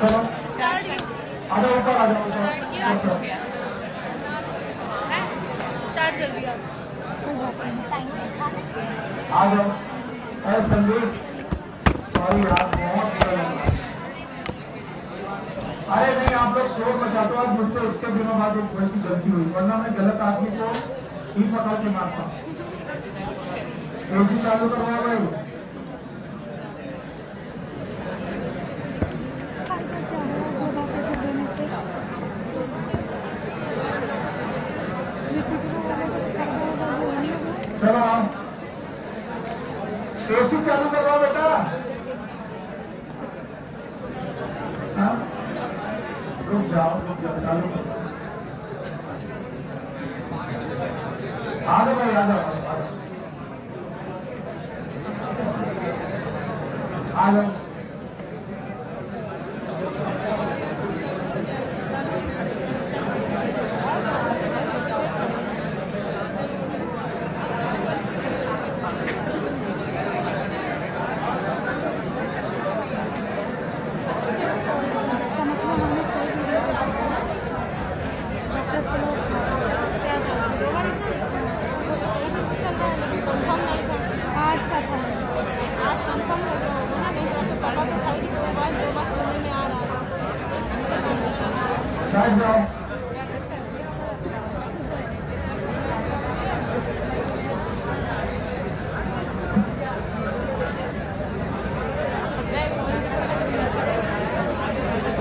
चलो स्टार्ट आ जाओ ऊपर आ जाओ ऊपर। स्टार्ट कर दिया। आ जाओ। अरे संदीप सॉरी यार बहुत बुरा लग रहा है। अरे नहीं आप लोग शोर मचाते हो। आज मुझसे इतने दिनों बाद एक बड़ी गलती हुई, वरना मैं गलत आदमी को ही पकड़ के मारता। एसी चालू करवा भाई। चलो आओ एसी चालू करवाओ बेटा। हाँ रुक जाओ चालू करो। आ जाओ भाई आ जाओ आ जाओ। बैठ जाओ।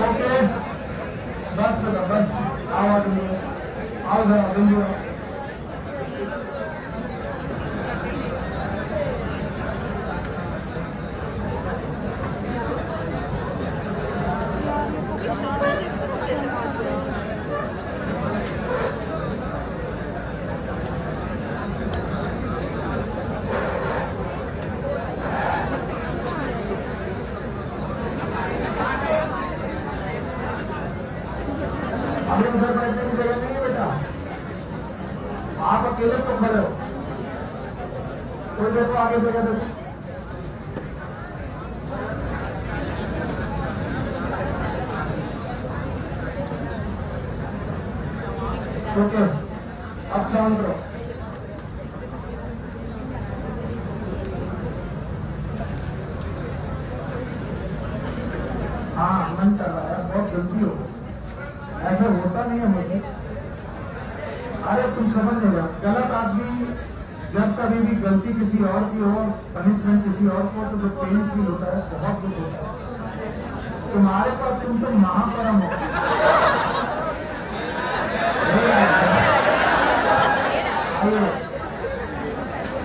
ओके बस बेटा बस आओ आओ जरा जल्दी आओ। अभी उधर बैठने की जगह नहीं है बेटा। आप अकेले तो खड़े हो। कोई देखो आगे जगह देखो। ओके अब शांत रहो। हाँ मन कर रहा है बहुत जल्दी हो गई। ऐसा होता नहीं है मुझे। अरे तुम समझ नहीं रहे। गलत आदमी जब कभी भी गलती किसी और की हो, पनिशमेंट किसी और को, तो जो पेन फील होता है बहुत दुख होता है। तुम्हारे पास तुम तो महापरम हो। आइए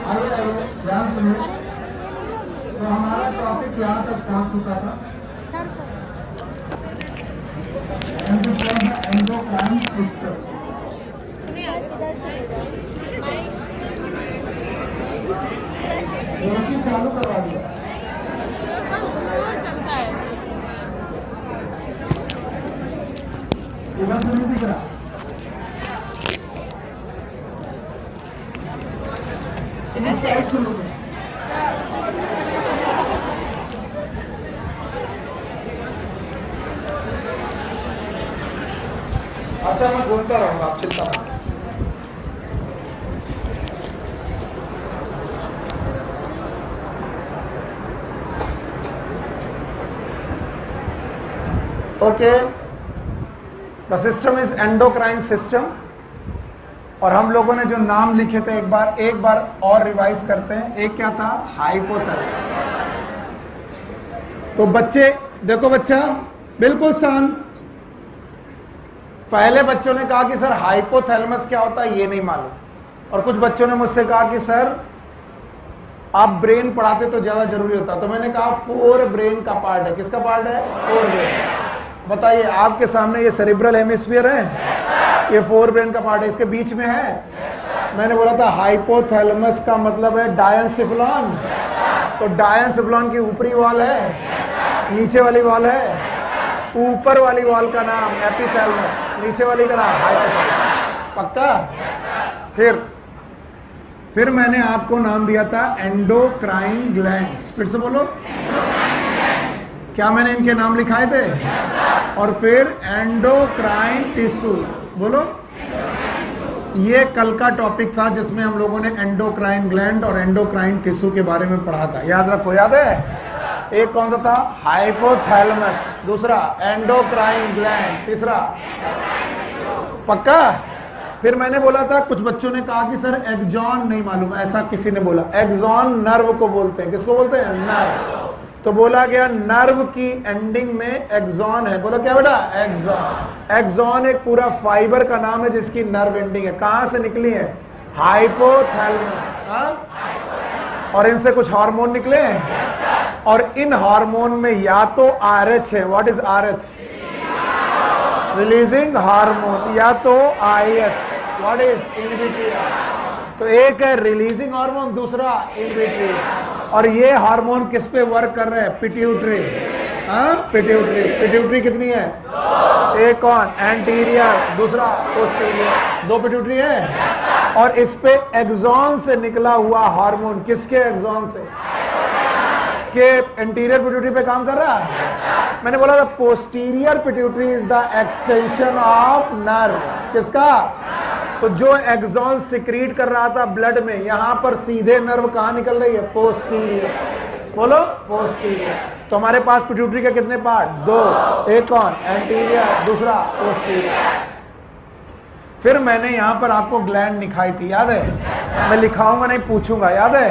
आइए आइए ध्यान सुनिए। तो हमारा टॉपिक यहाँ तक पहुँच चुका था। Endocrine system. एसी चालू करवा दिया। इधर से नहीं दिख रहा। इधर से शुरू करो। अच्छा मैं बोलता रहूंगा आप चिंता मत। Okay the system is endocrine system. और हम लोगों ने जो नाम लिखे थे एक बार और रिवाइज करते हैं। एक क्या था? हाइपोथैलेमस। तो बच्चे देखो बच्चा बिल्कुल शांत। पहले बच्चों ने कहा कि सर हाइपोथैलेमस क्या होता है ये नहीं मालूम। और कुछ बच्चों ने मुझसे कहा कि सर आप ब्रेन पढ़ाते तो ज्यादा जरूरी होता। तो मैंने कहा 4 ब्रेन का पार्ट है। किसका पार्ट है? 4 ब्रेन। बताइए आपके सामने ये सेरिब्रल हेमिस्फीयर है, ये 4 ब्रेन का पार्ट है, इसके बीच में है। मैंने बोला था हाइपोथैलेमस का मतलब है डायंसिफिलॉन। तो डायंसिफिलॉन की ऊपरी वॉल है, नीचे वाली वॉल है। ऊपर वाली वॉल का नाम एपिथैलेमस, नीचे वाली का नाम हाइपोथैलेमस। पक्का? फिर मैंने आपको नाम दिया था एंडोक्राइन ग्लैंड। स्पीड से बोलो। क्या मैंने इनके नाम लिखाए थे? और फिर एंडोक्राइन टिश्यू, बोलो। ये कल का टॉपिक था जिसमें हम लोगों ने एंडोक्राइन ग्लैंड और एंडोक्राइन टिश्यू के बारे में पढ़ा था, याद रखो। याद है? एक कौन सा था? हाइपोथैलेमस, दूसरा एंडोक्राइन ग्लैंड, तीसरा पक्का। फिर मैंने बोला था, कुछ बच्चों ने कहा कि सर एक्सॉन नहीं मालूम, ऐसा किसी ने बोला। एक्सॉन नर्व को बोलते हैं, किसको बोलते हैं? नर्व। तो बोला गया नर्व की एंडिंग में एक्सॉन है। बोला क्या बेटा? एक्सॉन। एक्सॉन एक पूरा फाइबर का नाम है जिसकी नर्व एंडिंग है। कहां से निकली है? हाइपोथैलेमस। और इनसे कुछ हार्मोन निकले हैं, और इन हार्मोन में या तो RH है, what is RH? Releasing hormone, या तो IF, व्हाट इज? इनहिबिटरी। तो एक है रिलीजिंग हार्मोन, दूसरा इनहिबिटरी। और ये हार्मोन किस पे वर्क कर रहे हैं? पिट्यूटरी। पिट्यूटरी। पिट्यूटरी कितनी है? एक कौन? एंटीरियर, दूसरा पोस्टीरियर। दो पिट्यूटरी है। और इस पे एक्सॉन से निकला हुआ हार्मोन, किसके एक्सॉन से? के एंटीरियर पिट्यूटरी पे काम कर रहा है। मैंने बोला था posterior pituitary is the extension of nerve, किसका? तो जो एक्सॉन सिक्रीट कर रहा था ब्लड में, यहां पर सीधे नर्व कहां निकल रही है? पोस्टीरियर। बोलो पोस्टीरियर। तो हमारे पास पिट्यूटरी के कितने पार्ट? दो। एक कौन? एंटीरियर, दूसरा पोस्टीरियर। फिर मैंने यहां पर आपको ग्लैंड दिखाई थी, याद है? मैं लिखाऊंगा नहीं, पूछूंगा, याद है?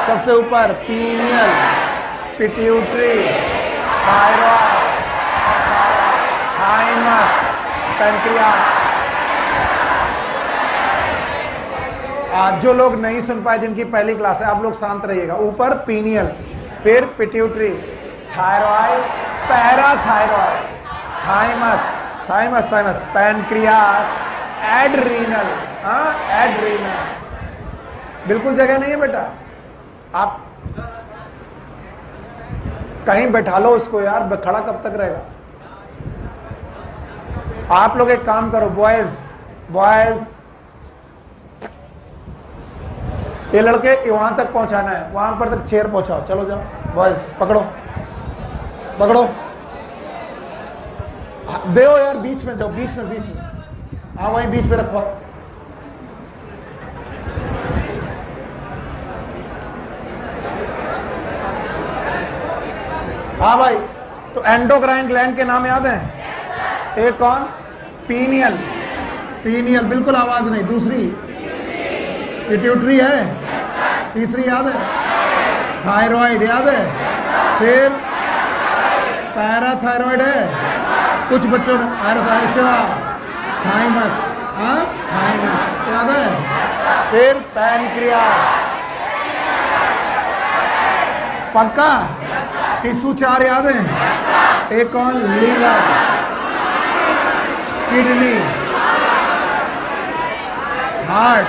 सबसे ऊपर pineal, pituitary, thyroid, thymus, pancreas. जो लोग नहीं सुन पाए, जिनकी पहली क्लास है, आप लोग शांत रहिएगा। ऊपर पीनियल, फिर pituitary, thyroid, parathyroid, thymus, thymus thymus, pancreas, adrenal. Adrenal. बिल्कुल जगह नहीं है बेटा, आप कहीं बैठा लो उसको यार, खड़ा कब तक रहेगा? आप लोग एक काम करो, बॉयज बॉयज, ये लड़के वहां तक पहुंचाना है, वहां पर तक चेयर पहुंचाओ। चलो जाओ बॉयज, पकड़ो पकड़ो, दे यार, बीच में जाओ, बीच में, बीच में। हाँ वहीं बीच में रखो। हाँ भाई, तो एंडोक्राइन ग्लैंड के नाम याद हैं? एक कौन? पीनियल, पीनियल, बिल्कुल आवाज नहीं। दूसरी पिट्यूटरी है। तीसरी याद है? थायराइड, याद है? फिर पैराथायराइड है। कुछ बच्चों ने इसके बाद थाइमस, थाइमस याद है? फिर पैनक्रियास, पक्का? टिश्यू 4 याद है? एक कौन? लीवर, किडनी, हार्ट,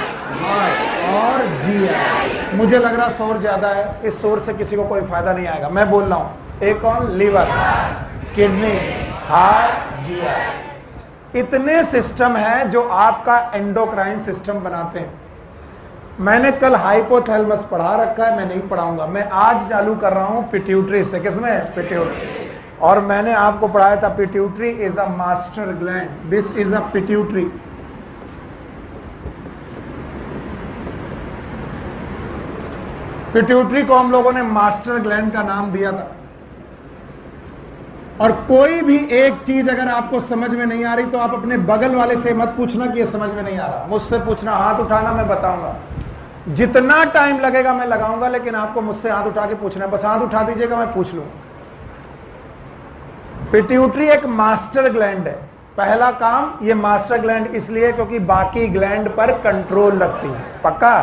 और जीआई। मुझे लग रहा शोर ज्यादा है, इस शोर से किसी को कोई फायदा नहीं आएगा। मैं बोल रहा हूं, एक कौन? Liver, kidney, heart, GI. इतने सिस्टम हैं जो आपका एंडोक्राइन सिस्टम बनाते हैं। मैंने कल हाइपोथैलेमस पढ़ा रखा है, मैं नहीं पढ़ाऊंगा। मैं आज चालू कर रहा हूं पिट्यूटरी से। किसमें? पिट्यूटरी। और मैंने आपको पढ़ाया था pituitary is a master gland, this is a pituitary. Pituitary को हम लोगों ने मास्टर ग्लैंड का नाम दिया था। और कोई भी एक चीज अगर आपको समझ में नहीं आ रही तो आप अपने बगल वाले से मत पूछना कि ये समझ में नहीं आ रहा, मुझसे पूछना, हाथ उठाना, मैं बताऊंगा। जितना टाइम लगेगा मैं लगाऊंगा, लेकिन आपको मुझसे हाथ उठा के पूछना है। बस हाथ उठा दीजिएगा, मैं पूछ लूंगा। पिट्यूटरी एक मास्टर ग्लैंड है। पहला काम, ये मास्टर ग्लैंड इसलिए क्योंकि बाकी ग्लैंड पर कंट्रोल रखती है, पक्का?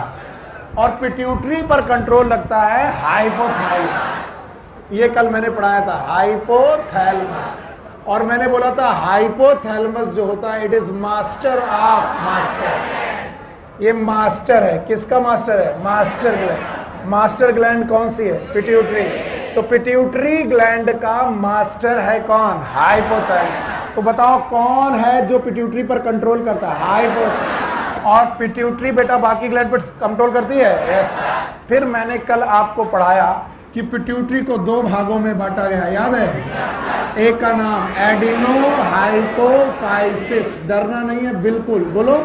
और पिट्यूटरी पर कंट्रोल रखता है हाइपोथैलेमस। ये कल मैंने पढ़ाया था, हाइपोथैलेमस। और मैंने बोला था हाइपोथैलेमस जो होता है, it is master of master. ये मास्टर है, किसका मास्टर है? Master gland. मास्टर ग्लैंड कौन सी है? पिट्यूटरी। तो पिट्यूटरी ग्लैंड का मास्टर है कौन? हाइपोथैलेमस। तो बताओ कौन है जो पिट्यूटरी पर कंट्रोल करता है? हाइपोथैलेमस। और पिट्यूटरी बेटा बाकी ग्लैंड पर कंट्रोल करती है? यस। फिर मैंने कल आपको पढ़ाया कि पिट्यूटरी को दो भागों में बांटा गया, याद है? एक का नाम एडिनो हाइपोफाइसिस, डरना नहीं है बिल्कुल, बोलो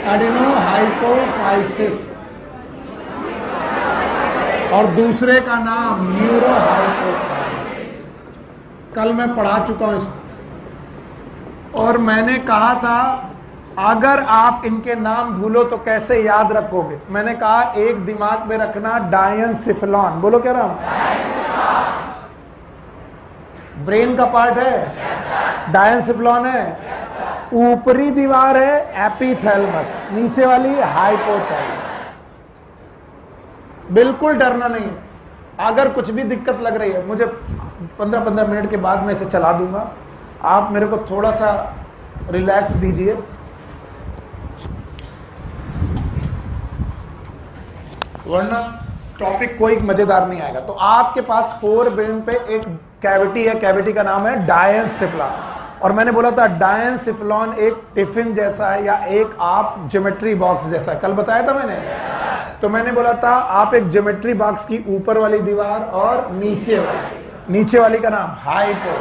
एडिनो हाइपोफाइसिस, और दूसरे का नाम न्यूरो हाइपोफाइसिस। कल मैं पढ़ा चुका हूं इसको, और मैंने कहा था अगर आप इनके नाम भूलो तो कैसे याद रखोगे। मैंने कहा एक दिमाग में रखना, डायनसिफलॉन, बोलो क्या नाम? ब्रेन का पार्ट है, डायनसिफलॉन है, ऊपरी दीवार है एपिथैलेमस, नीचे वाली हाइपोथैलेमस। बिल्कुल डरना नहीं। अगर कुछ भी दिक्कत लग रही है, मुझे 15-15 मिनट के बाद मैं इसे चला दूंगा, आप मेरे को थोड़ा सा रिलैक्स दीजिए। वरना टॉपिक कोई मजेदार नहीं आएगा। तो आपके पास फोर ब्रेन पे एक कैविटी है, कैविटी का नाम है डायनसिफलॉन, और मैंने बोला था डायनसिफलॉन एक टिफिन जैसा है या एक आप ज्योमेट्री बॉक्स जैसा है, कल बताया था मैंने। तो मैंने बोला था आप एक ज्योमेट्री बॉक्स की ऊपर वाली दीवार और नीचे वाली का नाम हाइपो,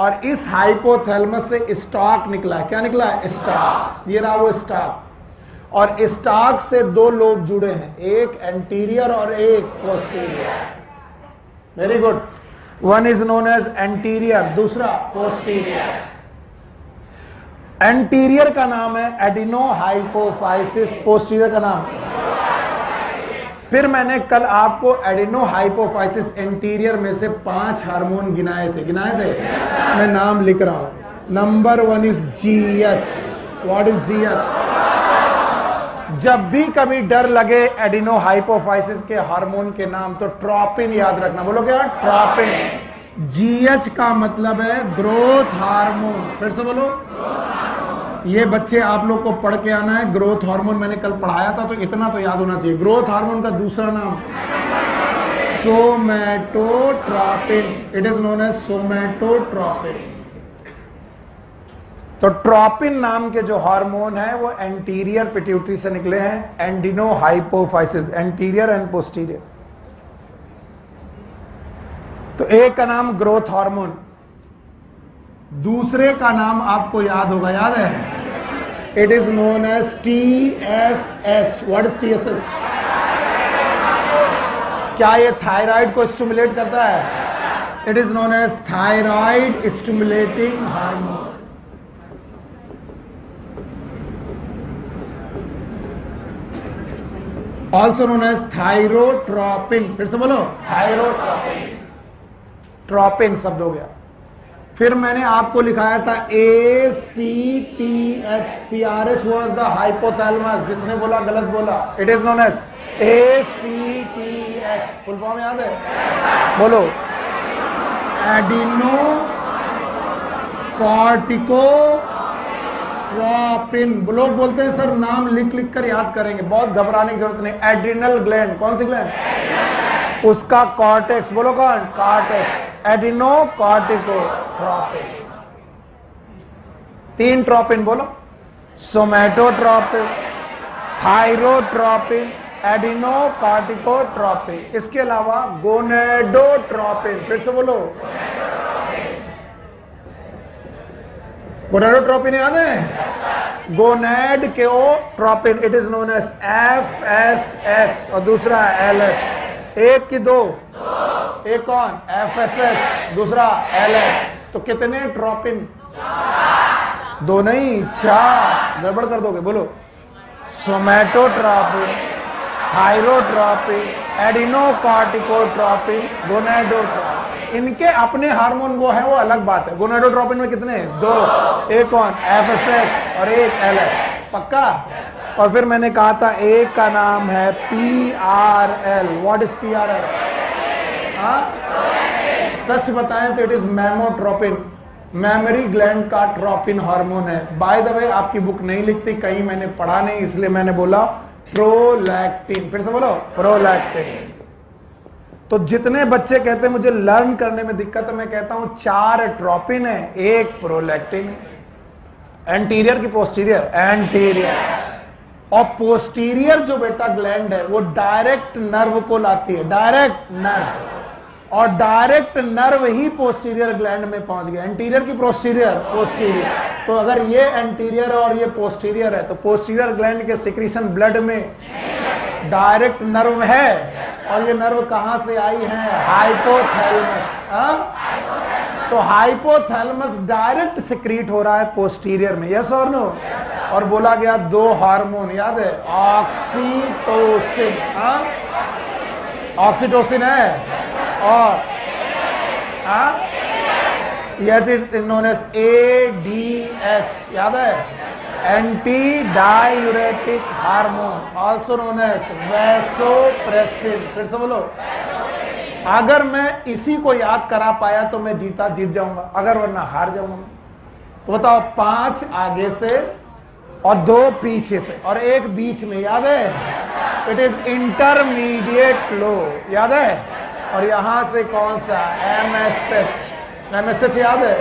और इस हाइपोथैलेमस से स्टॉक निकला है। क्या निकला है? स्टॉक। ये रहा वो स्टॉक, और स्टॉक से दो लोब जुड़े हैं, एक एंटीरियर और एक posterior. Very good. One is known as anterior, दूसरा पोस्टीरियर। एंटीरियर का नाम है एडिनो हाइपोफाइसिस, पोस्टीरियर का नाम। फिर मैंने कल आपको एडिनो हाइपोफाइसिस एंटीरियर में से 5 हार्मोन गिनाए थे। मैं नाम लिख रहा हूं। Number 1 is GH। What is GH? जब भी कभी डर लगे एडिनो हाइपोफाइसिस के हार्मोन के नाम, तो ट्रोपिन याद रखना। बोलो क्या? ट्रोपिन। GH का मतलब है ग्रोथ हार्मोन। फिर से बोलो। ये बच्चे आप लोग को पढ़ के आना है, ग्रोथ हार्मोन मैंने कल पढ़ाया था, तो इतना तो याद होना चाहिए। ग्रोथ हार्मोन का दूसरा नाम somatotropin. It is known as somatotropin. तो ट्रोपिन नाम के जो हार्मोन है वो एंटीरियर पिट्यूटरी से निकले हैं, एंडिनो हाइपोफाइसिस, एंटीरियर एंड पोस्टीरियर। तो एक का नाम ग्रोथ हार्मोन, दूसरे का नाम आपको याद होगा, याद है? It is known as TSH। What is TSH? क्या ये थायराइड को स्टिमुलेट करता है? It is known as thyroid stimulating hormone. Also known as thyrotropin. फिर से बोलो, थायरोट्रोपिन। ट्रोपिन शब्द हो गया। फिर मैंने आपको लिखाया था ACTH। CRH was the hypothalamus. जिसने बोला गलत बोला। It is known as ACTH। Full form याद है? बोलो, एडिनो कॉर्टिकोट्रोपिन। लोग बोलते हैं सर नाम लिख लिख कर याद करेंगे, बहुत घबराने की जरूरत नहीं। एड्रिनल ग्लैंड, कौन सी ग्लैंड? उसका कॉर्टेक्स। बोलो कौन? कॉर्टेक्स। Adeno corticotropin. 3 ट्रोपिन बोलो, सोमैटोट्रोपिन, थायरोट्रोपिन, एडिनो कॉर्टिकोट्रोपिन। इसके अलावा गोनेडोट्रोपिन। फिर से बोलो, गोनेडोट्रोपिन याद है? Gonadotropin. It is known as FSH, और दूसरा LH। एक की दो? एक कौन? FSH, दूसरा LH। तो कितने ट्रोपिन? 2 नहीं, 4। गड़बड़ कर दोगे। बोलो, सोमैटोट्रोपिन, थायरोट्रोपिन, एडिनोकॉर्टिकोट्रोपिन, गोनेडोट्रोपिन। इनके अपने हार्मोन वो है, वो अलग बात है। गोनेडोट्रोपिन में कितने? 2। एक कौन? FSH और एक LH। पक्का? और फिर मैंने कहा था एक का नाम है PRL। What is PRL? सच बताएं तो इट इज मेमोट्रोपिन, मेमोरी ग्लैंड का ट्रोपिन हार्मोन है। बाय द वे आपकी बुक नहीं लिखती, कहीं मैंने पढ़ा नहीं, इसलिए मैंने बोला प्रोलैक्टिन। फिर से बोलो, प्रोलैक्टिन। तो जितने बच्चे कहते हैं मुझे लर्न करने में दिक्कत है, मैं कहता हूं 4 ट्रोपिन है, 1 प्रोलैक्टिन है। एंटीरियर की पोस्टीरियर? एंटीरियर। और पोस्टीरियर जो बेटा ग्लैंड है वो डायरेक्ट नर्व को लाती है, डायरेक्ट नर्व। और डायरेक्ट नर्व ही पोस्टीरियर ग्लैंड में पहुंच गया। एंटीरियर की पोस्टीरियर? पोस्टीरियर। तो अगर ये एंटीरियर और ये पोस्टीरियर है तो पोस्टीरियर ग्लैंड के सिक्रीशन ब्लड में डायरेक्ट नर्व है, और ये नर्व कहां से आई है? हाइपोथैलेमस। तो हाइपोथैलेमस डायरेक्ट सिक्रीट हो रहा है पोस्टीरियर में, यस और नो? और बोला गया 2 हार्मोन याद है, ऑक्सीटोसिन। ऑक्सीटोसिन है और यह नोन एज ADH, याद है? Anti diuretic hormone, also known as vasopressin. फिर से बोलो। अगर मैं इसी को याद करा पाया तो मैं जीत जाऊंगा, अगर वरना हार जाऊंगा। तो बताओ, 5 आगे से और 2 पीछे से और 1 बीच में, याद है? इट इज इंटरमीडिएट लो, याद है? और यहां से कौन सा? MSH। MSH याद है?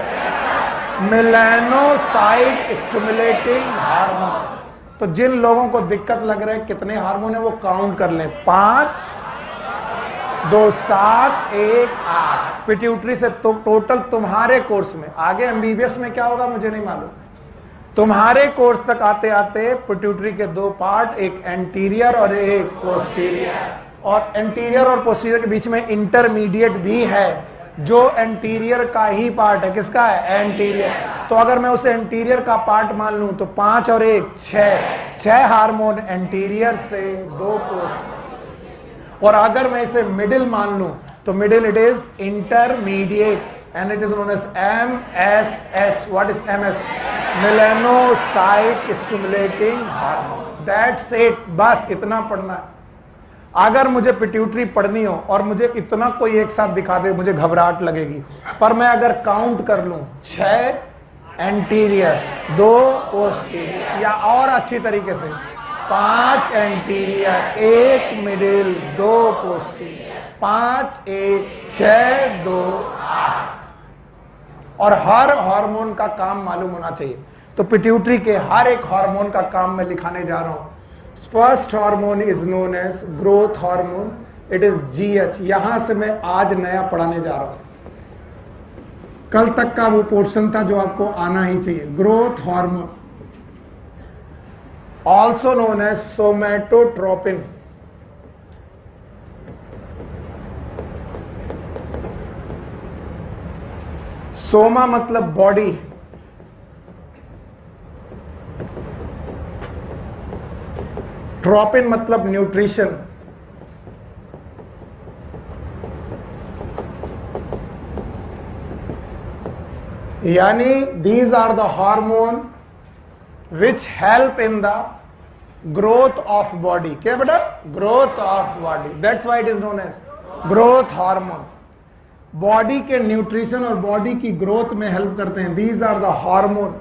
Melanocyte stimulating hormone. तो जिन लोगों को दिक्कत लग रहा है कितने हार्मोन है वो काउंट कर लें। 5, 2, 7, 1, 8। पिट्यूटरी से तो टोटल तुम्हारे कोर्स में, आगे MBBS में क्या होगा मुझे नहीं मालूम, तुम्हारे कोर्स तक आते आते पिट्यूटरी के 2 पार्ट, एक एंटीरियर और एक पोस्टीरियर। और एंटीरियर और पोस्टीरियर के बीच में इंटरमीडिएट भी है, जो एंटीरियर का ही पार्ट है। किसका है? एंटीरियर। तो अगर मैं उसे एंटीरियर का पार्ट मान लूं तो 5 और 1 6 हार्मोन एंटीरियर से, 2 पोस्ट। और अगर मैं इसे मिडिल मान लूं तो middle it is intermediate and it is known as MSH. What is MS? Melanocyte stimulating hormone. That's it. बस इतना पढ़ना है। अगर मुझे पिट्यूटरी पढ़नी हो और मुझे इतना कोई एक साथ दिखा दे मुझे घबराहट लगेगी, पर मैं अगर काउंट कर लूं 6 एंटीरियर 2 पोस्टीरियर, या और अच्छी तरीके से 5 एंटीरियर 1 मिडिल 2 पोस्टीरियर, 5 1 6 2 8, और हर हार्मोन का काम मालूम होना चाहिए। तो पिट्यूटरी के हर एक हार्मोन का काम मैं लिखाने जा रहा हूं। First hormone is known as growth hormone, it is GH। यहां से मैं आज नया पढ़ाने जा रहा हूं, कल तक का वो पोर्शन था जो आपको आना ही चाहिए। Growth hormone also known as somatotropin. Soma मतलब बॉडी, ट्रोपिन मतलब न्यूट्रिशन, यानी these are the hormone which help in the growth of body. क्या बेटा? Growth of body. That's why it is known as growth hormone. Body के nutrition और body की growth में help करते हैं। These are the hormone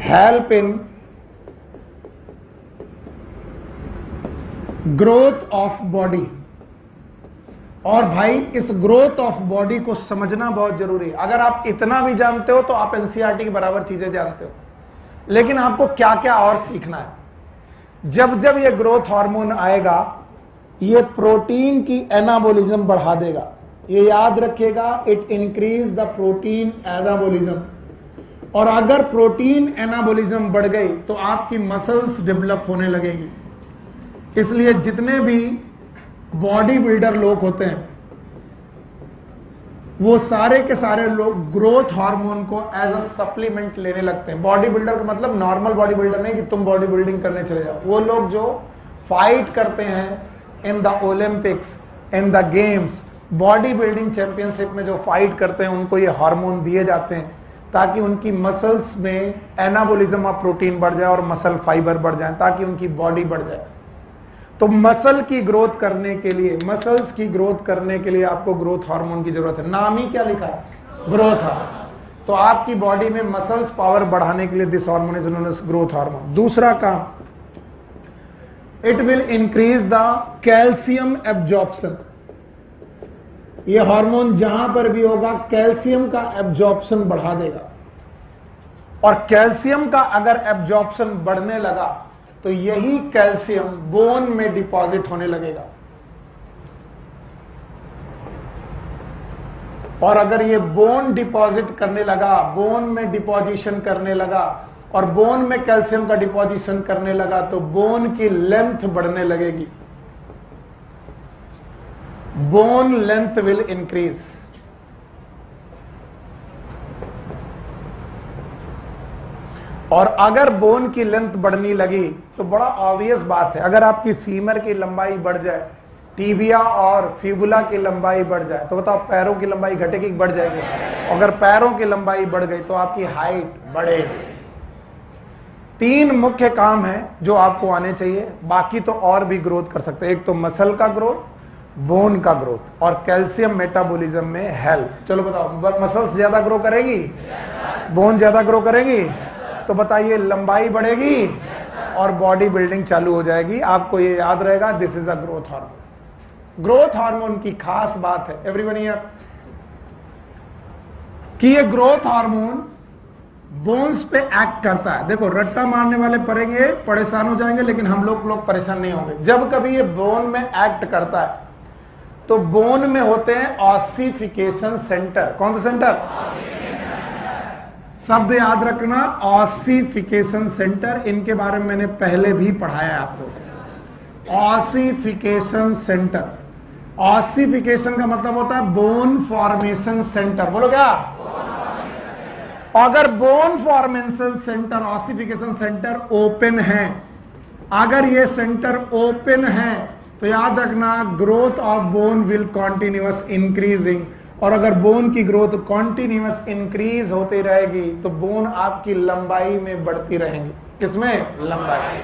help in growth of body. और भाई इस ग्रोथ ऑफ बॉडी को समझना बहुत जरूरी है। अगर आप इतना भी जानते हो तो आप एनसीईआरटी के बराबर चीजें जानते हो, लेकिन आपको क्या क्या और सीखना है। जब जब ये ग्रोथ हार्मोन आएगा ये प्रोटीन की एनाबोलिज्म बढ़ा देगा। ये याद रखिएगा, it increase the protein anabolism. और अगर प्रोटीन एनाबोलिज्म बढ़ गई तो आपकी मसल्स डेवलप होने लगेगी। इसलिए जितने भी बॉडी बिल्डर लोग होते हैं वो सारे के सारे लोग ग्रोथ हार्मोन को एज अ सप्लीमेंट लेने लगते हैं। बॉडी बिल्डर का मतलब नॉर्मल बॉडी बिल्डर नहीं कि तुम बॉडी बिल्डिंग करने चले जाओ। वो लोग जो फाइट करते हैं in the Olympics, in the games, body building championship में जो फाइट करते हैं उनको ये हार्मोन दिए जाते हैं ताकि उनकी मसल्स में एनाबोलिज्म ऑफ प्रोटीन बढ़ जाए और मसल फाइबर बढ़ जाए, ताकि उनकी बॉडी बढ़ जाए। तो मसल की ग्रोथ करने के लिए, मसल्स की ग्रोथ करने के लिए आपको ग्रोथ हार्मोन की जरूरत है। नाम ही क्या लिखा है? Growth hormone. तो आपकी बॉडी में मसल्स पावर बढ़ाने के लिए this hormone is known as growth hormone. दूसरा काम, it will increase the calcium absorption. ये हार्मोन जहां पर भी होगा कैल्शियम का एब्जॉर्प्शन बढ़ा देगा। और कैल्शियम का अगर एब्जॉर्प्शन बढ़ने लगा तो यही कैल्शियम बोन में डिपॉजिट होने लगेगा। और अगर ये बोन डिपॉजिट करने लगा, बोन में डिपॉजिशन करने लगा और बोन में कैल्शियम का डिपॉजिशन करने लगा तो बोन की लेंथ बढ़ने लगेगी, बोन लेंथ विल इंक्रीज। और अगर बोन की लेंथ बढ़ने लगी तो बड़ा ऑब्वियस बात है, अगर आपकी फीमर की लंबाई बढ़ जाए, टीबिया और फिबुला की लंबाई बढ़ जाए, तो बताओ पैरों की लंबाई घटेगी, बढ़ जाएगी? अगर पैरों की लंबाई बढ़ गई तो आपकी हाइट बढ़ेगी। 3 मुख्य काम हैं जो आपको आने चाहिए, बाकी तो और भी ग्रोथ कर सकते हैं। एक तो मसल का ग्रोथ, बोन का ग्रोथ और कैल्शियम मेटाबॉलिज्म में हेल्प। चलो बताओ, मसल्स ज्यादा ग्रो करेगी, बोन ज्यादा ग्रो करेगी, तो बताइए लंबाई बढ़ेगी और बॉडी बिल्डिंग चालू हो जाएगी। आपको ये याद रहेगा, this is a growth hormone. Growth hormone की खास बात है एवरीवन हियर कि ये ग्रोथ हार्मोन बोन्स पे एक्ट करता है। देखो रट्टा मारने वाले पड़ेंगे, परेशान हो जाएंगे, लेकिन हम लोग परेशान नहीं होंगे। जब कभी ये बोन में एक्ट करता है तो बोन में होते हैं ऑसिफिकेशन सेंटर। कौन सा सेंटर? शब्द याद रखना, ऑसिफिकेशन सेंटर। इनके बारे में मैंने पहले भी पढ़ाया है आपको। ऑसिफिकेशन सेंटर, ऑसिफिकेशन का मतलब होता है बोन फॉर्मेशन सेंटर। बोलो क्या? अगर bone formation centre, ossification centre open है, अगर ये सेंटर ओपन है तो याद रखना growth of bone will continuous increasing. और अगर बोन की ग्रोथ कॉन्टिन्यूअस इंक्रीज होती रहेगी तो बोन आपकी लंबाई में बढ़ती रहेंगी। किसमें? लंबाई।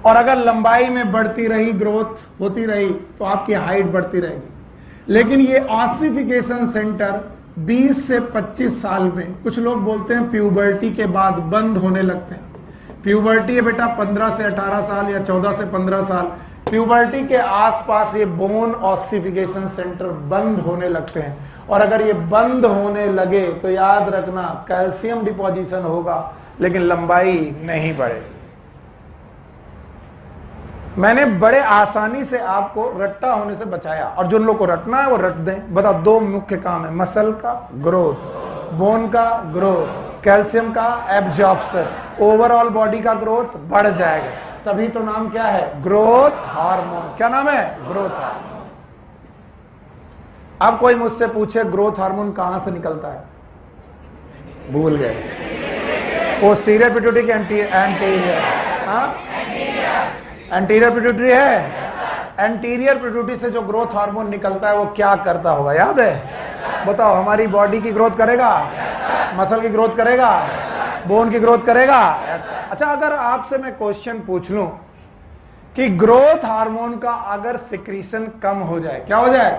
और अगर लंबाई में बढ़ती रही, ग्रोथ होती रही, तो आपकी हाइट बढ़ती रहेगी। लेकिन ये ऑसिफिकेशन सेंटर 20 से 25 साल में, कुछ लोग बोलते हैं प्यूबर्टी के बाद बंद होने लगते हैं। प्यूबर्टी है बेटा 15 से 18 साल या 14 से 15 साल। प्यूबर्टी के आसपास ये बोन ऑसिफिकेशन सेंटर बंद होने लगते हैं। और अगर ये बंद होने लगे तो याद रखना कैल्शियम डिपॉजिशन होगा लेकिन लंबाई नहीं बढ़ेगी। मैंने बड़े आसानी से आपको रट्टा होने से बचाया, और जिन लोग को रटना है वो रट दें। बताओ, 2 मुख्य काम है, मसल का ग्रोथ, बोन का ग्रोथ, कैल्शियम का एब्जॉर्प्शन। ओवरऑल बॉडी का ग्रोथ बढ़ जाएगा, तभी तो नाम क्या है? Growth hormone. क्या नाम है? Growth hormone. अब कोई मुझसे पूछे ग्रोथ हार्मोन कहां से निकलता है? भूल गए। पोस्टीरियर पिट्यूटरी के एंटीरियर? हाँ, एंटीरियर पिट्यूटरी है। एंटीरियर पिट्यूटरी से जो ग्रोथ हार्मोन निकलता है वो क्या करता होगा, याद है? बताओ, हमारी बॉडी की ग्रोथ करेगा, मसल की ग्रोथ करेगा, बोन की ग्रोथ करेगा। अच्छा, अगर आपसे मैं क्वेश्चन पूछ लूं कि ग्रोथ हार्मोन का अगर सिक्रीशन कम हो जाए, क्या हो जाए?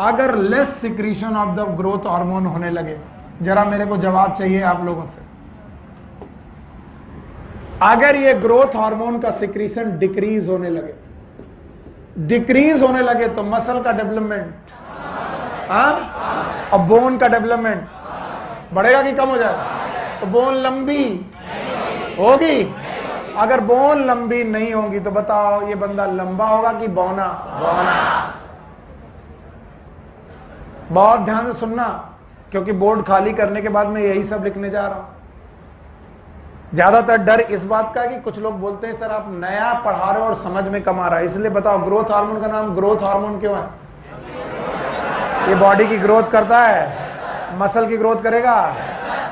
अगर less secretion of the growth hormone होने लगे, जरा मेरे को जवाब चाहिए आप लोगों से। अगर ये ग्रोथ हार्मोन का सिक्रीशन डिक्रीज होने लगे, डिक्रीज होने लगे तो मसल का डेवलपमेंट और बोन का डेवलपमेंट बढ़ेगा कि कम हो जाएगा? तो बोन लंबी होगी। अगर बोन लंबी नहीं होगी तो बताओ ये बंदा लंबा होगा कि बौना? बौना। बहुत ध्यान से सुनना, क्योंकि बोर्ड खाली करने के बाद मैं यही सब लिखने जा रहा हूं। ज्यादातर डर इस बात का कि कुछ लोग बोलते हैं सर आप नया पढ़ा रहे हो और समझ में कम आ रहा है, इसलिए बताओ ग्रोथ हार्मोन का नाम ग्रोथ हार्मोन क्यों है? ये बॉडी की ग्रोथ करता है, मसल की ग्रोथ करेगा,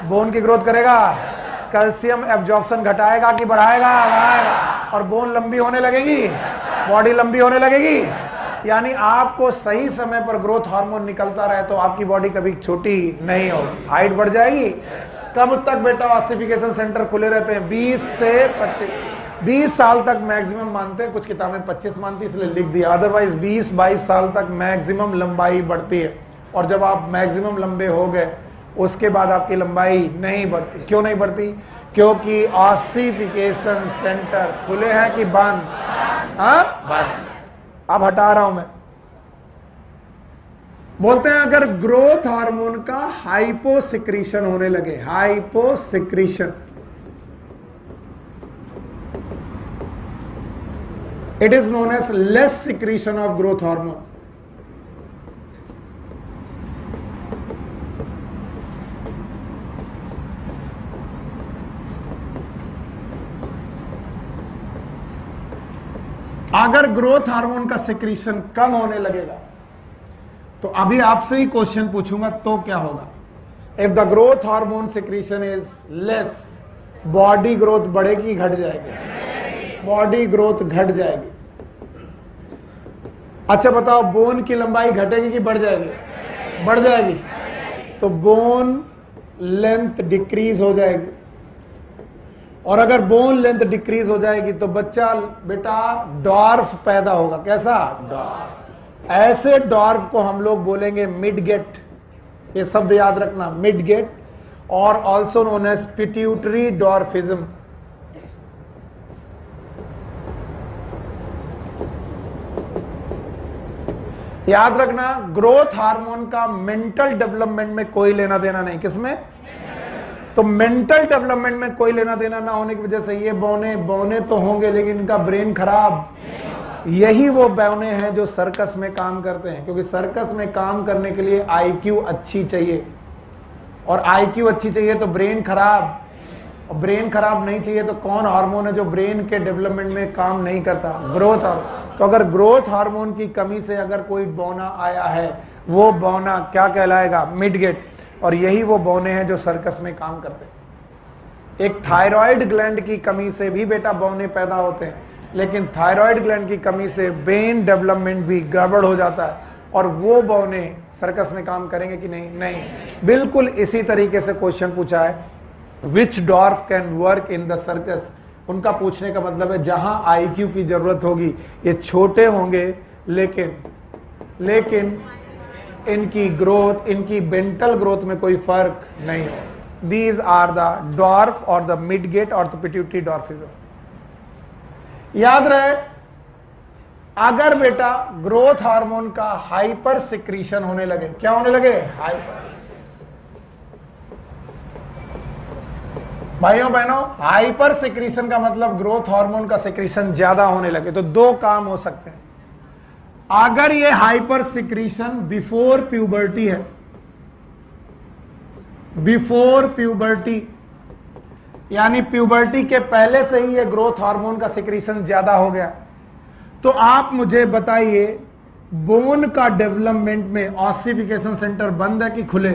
बोन की ग्रोथ करेगा, कैल्शियम एब्जॉर्प्शन घटाएगा कि बढ़ाएगा? बढ़ाएगा। और बोन लंबी होने लगेगी, बॉडी लंबी होने लगेगी। यानी आपको सही समय पर ग्रोथ हार्मोन निकलता रहे तो आपकी बॉडी कभी छोटी नहीं होगी, हाइट बढ़ जाएगी। कब तक बेटा ऑसिफिकेशन सेंटर खुले रहते हैं? 20 से 20 साल तक मैक्सिमम मानते हैं, कुछ किताबें 25 मानती है इसलिए लिख दिया, अदरवाइज 20-22 साल तक मैक्सिमम लंबाई बढ़ती है। और जब आप मैक्सिमम लंबे हो गए उसके बाद आपकी लंबाई नहीं बढ़ती। क्यों नहीं बढ़ती? क्योंकि ऑसिफिकेशन सेंटर खुले हैं कि बंद? बंद। अब हटा रहा हूं मैं। बोलते हैं अगर ग्रोथ हार्मोन का हाइपोसिक्रीशन होने लगे, hyposecretion, it is known as less secretion of growth hormone. अगर ग्रोथ हार्मोन का सिक्रीशन कम होने लगेगा, तो अभी आपसे ही क्वेश्चन पूछूंगा तो क्या होगा? If the growth hormone secretion is less, body growth बढ़ेगी घट जाएगी? बॉडी ग्रोथ घट जाएगी। अच्छा बताओ, बोन की लंबाई घटेगी कि बढ़ जाएगी? बढ़ जाएगी। तो बोन लेंथ डिक्रीज हो जाएगी, और अगर बोन लेंथ डिक्रीज हो जाएगी तो बच्चा बेटा डॉर्फ पैदा होगा। कैसा? डॉर्फ। ऐसे डॉर्फ को हम लोग बोलेंगे मिडगेट। ये शब्द याद रखना, मिडगेट, और ऑल्सो नोन एज पिट्यूटरी डॉर्फिज्म। याद रखना, ग्रोथ हार्मोन का मेंटल डेवलपमेंट में कोई लेना देना नहीं। किसमें? तो मेंटल डेवलपमेंट में कोई लेना देना ना होने की वजह से ये बौने तो होंगे, लेकिन इनका ब्रेन खराब। यही वो बौने हैं जो सर्कस में काम करते हैं, क्योंकि सर्कस में काम करने के लिए आईक्यू अच्छी चाहिए, और आईक्यू अच्छी चाहिए तो ब्रेन खराब, और ब्रेन खराब नहीं चाहिए तो कौन हार्मोन है जो ब्रेन के डेवलपमेंट में काम नहीं करता? Growth hormone. तो अगर ग्रोथ हार्मोन की कमी से अगर कोई बौना आया है, वो बौना क्या कहलाएगा? मिडगेट। और यही वो बौने हैं जो सर्कस में काम करते हैं। एक थायराइड ग्लैंड की कमी से भी बेटा बौने पैदा होते हैं, लेकिन थायराइड ग्लैंड की कमी से ब्रेन डेवलपमेंट भी गड़बड़ हो जाता है, और वो बौने सर्कस में काम करेंगे कि नहीं? नहीं। बिल्कुल इसी तरीके से क्वेश्चन पूछा है, which dwarf can work in the circus. उनका पूछने का मतलब है जहां आईक्यू की जरूरत होगी, ये छोटे होंगे, लेकिन इनकी ग्रोथ, इनकी मेंटल ग्रोथ में कोई फर्क नहीं हो। दीज आर द डॉर्फ और द मिडगेट और द पिट्यूटरी डॉर्फिज्म। याद रहे, अगर बेटा ग्रोथ हार्मोन का हाइपर सिक्रीशन होने लगे, क्या होने लगे? हाइपर। भाइयों बहनों, हाइपर सिक्रीशन का मतलब ग्रोथ हार्मोन का सिक्रीशन ज्यादा होने लगे, तो दो काम हो सकते हैं। अगर ये हाइपर सिक्रीशन बिफोर प्यूबर्टी है, बिफोर प्यूबर्टी यानी प्यूबर्टी के पहले से ही ये ग्रोथ हार्मोन का सिक्रीशन ज्यादा हो गया, तो आप मुझे बताइए बोन का डेवलपमेंट में ऑसिफिकेशन सेंटर बंद है कि खुले?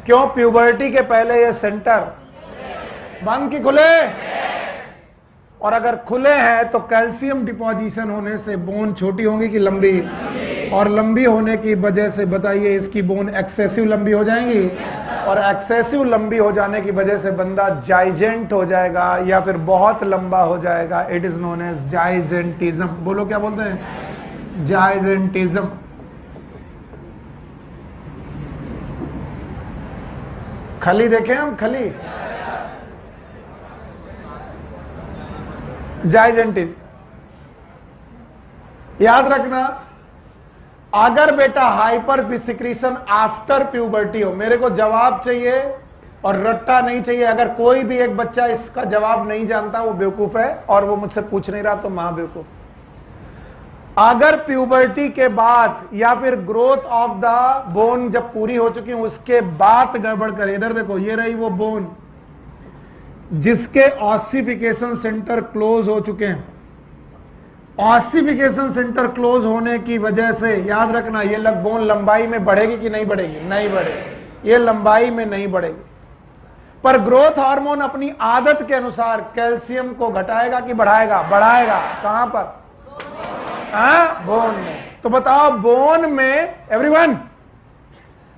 क्यों? प्यूबर्टी के पहले ये सेंटर बंद कि खुले? और अगर खुले हैं तो कैल्शियम डिपोजिशन होने से बोन छोटी होंगी कि लंबी? और लंबी होने की वजह से बताइए इसकी बोन एक्सेसिव लंबी हो जाएंगी, और एक्सेसिव लंबी हो जाने की वजह से बंदा जाइजेंट हो जाएगा या फिर बहुत लंबा हो जाएगा। It is known as gigantism. बोलो क्या बोलते हैं? जाइजेंटिज्म। खली देखें हम, खली, जाइजेंटिज्म। याद रखना, अगर बेटा हाइपर सिक्रीशन आफ्टर प्यूबर्टी हो, मेरे को जवाब चाहिए और रट्टा नहीं चाहिए। अगर कोई भी एक बच्चा इसका जवाब नहीं जानता वो बेवकूफ है, और वो मुझसे पूछ नहीं रहा तो महा बेवकूफ। अगर प्यूबर्टी के बाद या फिर ग्रोथ ऑफ द बोन जब पूरी हो चुकी है उसके बाद गड़बड़ करे, इधर देखो, ये रही वो बोन जिसके ऑसिफिकेशन सेंटर क्लोज हो चुके हैं। ऑसिफिकेशन सेंटर क्लोज होने की वजह से याद रखना, ये बोन लंबाई में बढ़ेगी कि नहीं बढ़ेगी? नहीं बढ़ेगी, ये लंबाई में नहीं बढ़ेगी। पर ग्रोथ हार्मोन अपनी आदत के अनुसार कैल्शियम को घटाएगा कि बढ़ाएगा? बढ़ाएगा। कहां पर? बोन में। तो बताओ, बोन में एवरीवन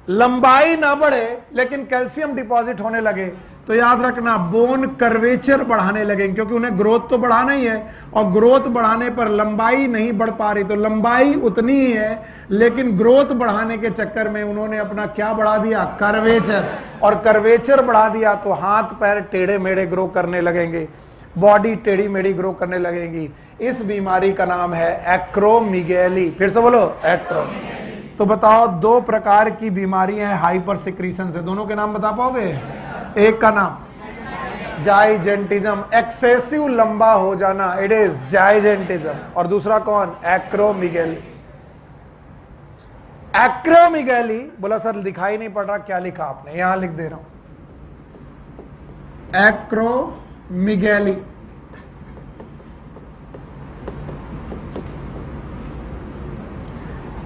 लंबाई ना बढ़े लेकिन कैल्शियम डिपॉजिट होने लगे, तो याद रखना बोन कर्वेचर बढ़ाने लगेंगे, क्योंकि उन्हें ग्रोथ तो बढ़ाना ही है, और ग्रोथ बढ़ाने पर लंबाई नहीं बढ़ पा रही, तो लंबाई उतनी ही है, लेकिन ग्रोथ बढ़ाने के चक्कर में उन्होंने अपना क्या बढ़ा दिया? कर्वेचर। और कर्वेचर बढ़ा दिया तो हाथ पैर टेढ़े मेढ़े ग्रो करने लगेंगे, बॉडी टेढ़ी मेढ़ी ग्रो करने लगेगी। इस बीमारी का नाम है एक्रोमीगैली। फिर से बोलो, एक्रोमीगैली। तो बताओ, दो प्रकार की बीमारियां हैं हाइपर सिक्रीशन से, दोनों के नाम बता पाओगे? एक का नाम जाइजेंटिज्म, एक्सेसिव लंबा हो जाना, इट इज जाइजेंटिज्म। और दूसरा कौन? एक्रोमीगैली। एक्रोमीगैली बोला सर दिखाई नहीं पड़ रहा, क्या लिखा आपने? यहां लिख दे रहा हूं, एक्रोमीगैली।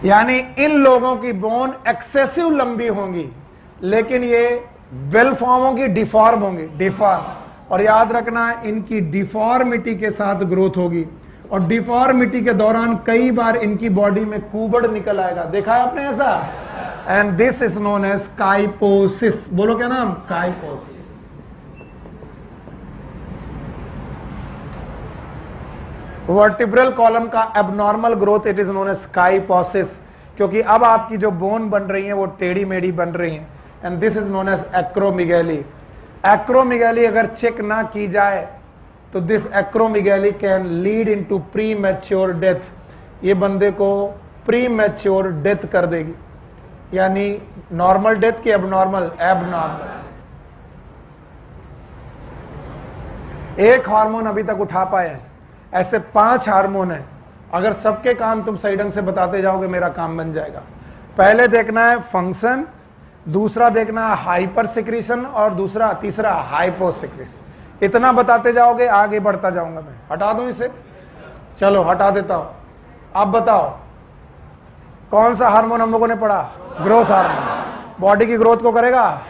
यानी इन लोगों की बोन एक्सेसिव लंबी होंगी, लेकिन ये वेल फॉर्म होंगी, डिफॉर्म होंगी, डिफॉर्म। और याद रखना इनकी डिफॉर्मिटी के साथ ग्रोथ होगी, और डिफॉर्मिटी के दौरान कई बार इनकी बॉडी में कूबड़ निकल आएगा। देखा है आपने ऐसा? And this is known as kyphosis. बोलो क्या नाम? काइपोसिस। वर्टिब्रल कॉलम का abnormal growth it is known as kyphosis, क्योंकि अब आपकी जो बोन बन रही है वो टेढ़ी मेढ़ी बन रही है, and this is known as acromegaly. Acromegaly अगर चेक ना की जाए तो this acromegaly can lead into premature death. ये बंदे को प्री मैच्योर डेथ कर देगी, यानी नॉर्मल डेथ की एबनॉर्मल? एबनॉर्मल। एक हार्मोन अभी तक उठा पाए हैं, ऐसे 5 हार्मोन हैं। अगर सबके काम तुम सही ढंग से बताते जाओगे मेरा काम बन जाएगा। पहले देखना है फंक्शन, दूसरा देखना है हाइपर सिक्रीशन, और दूसरा तीसरा हाइपो सिक्रीशन। इतना बताते जाओगे आगे बढ़ता जाऊंगा मैं। हटा दूं इसे? चलो हटा देता हूं। अब बताओ कौन सा हार्मोन हम लोगों ने पढ़ा? Growth hormone. बॉडी की ग्रोथ को करेगा?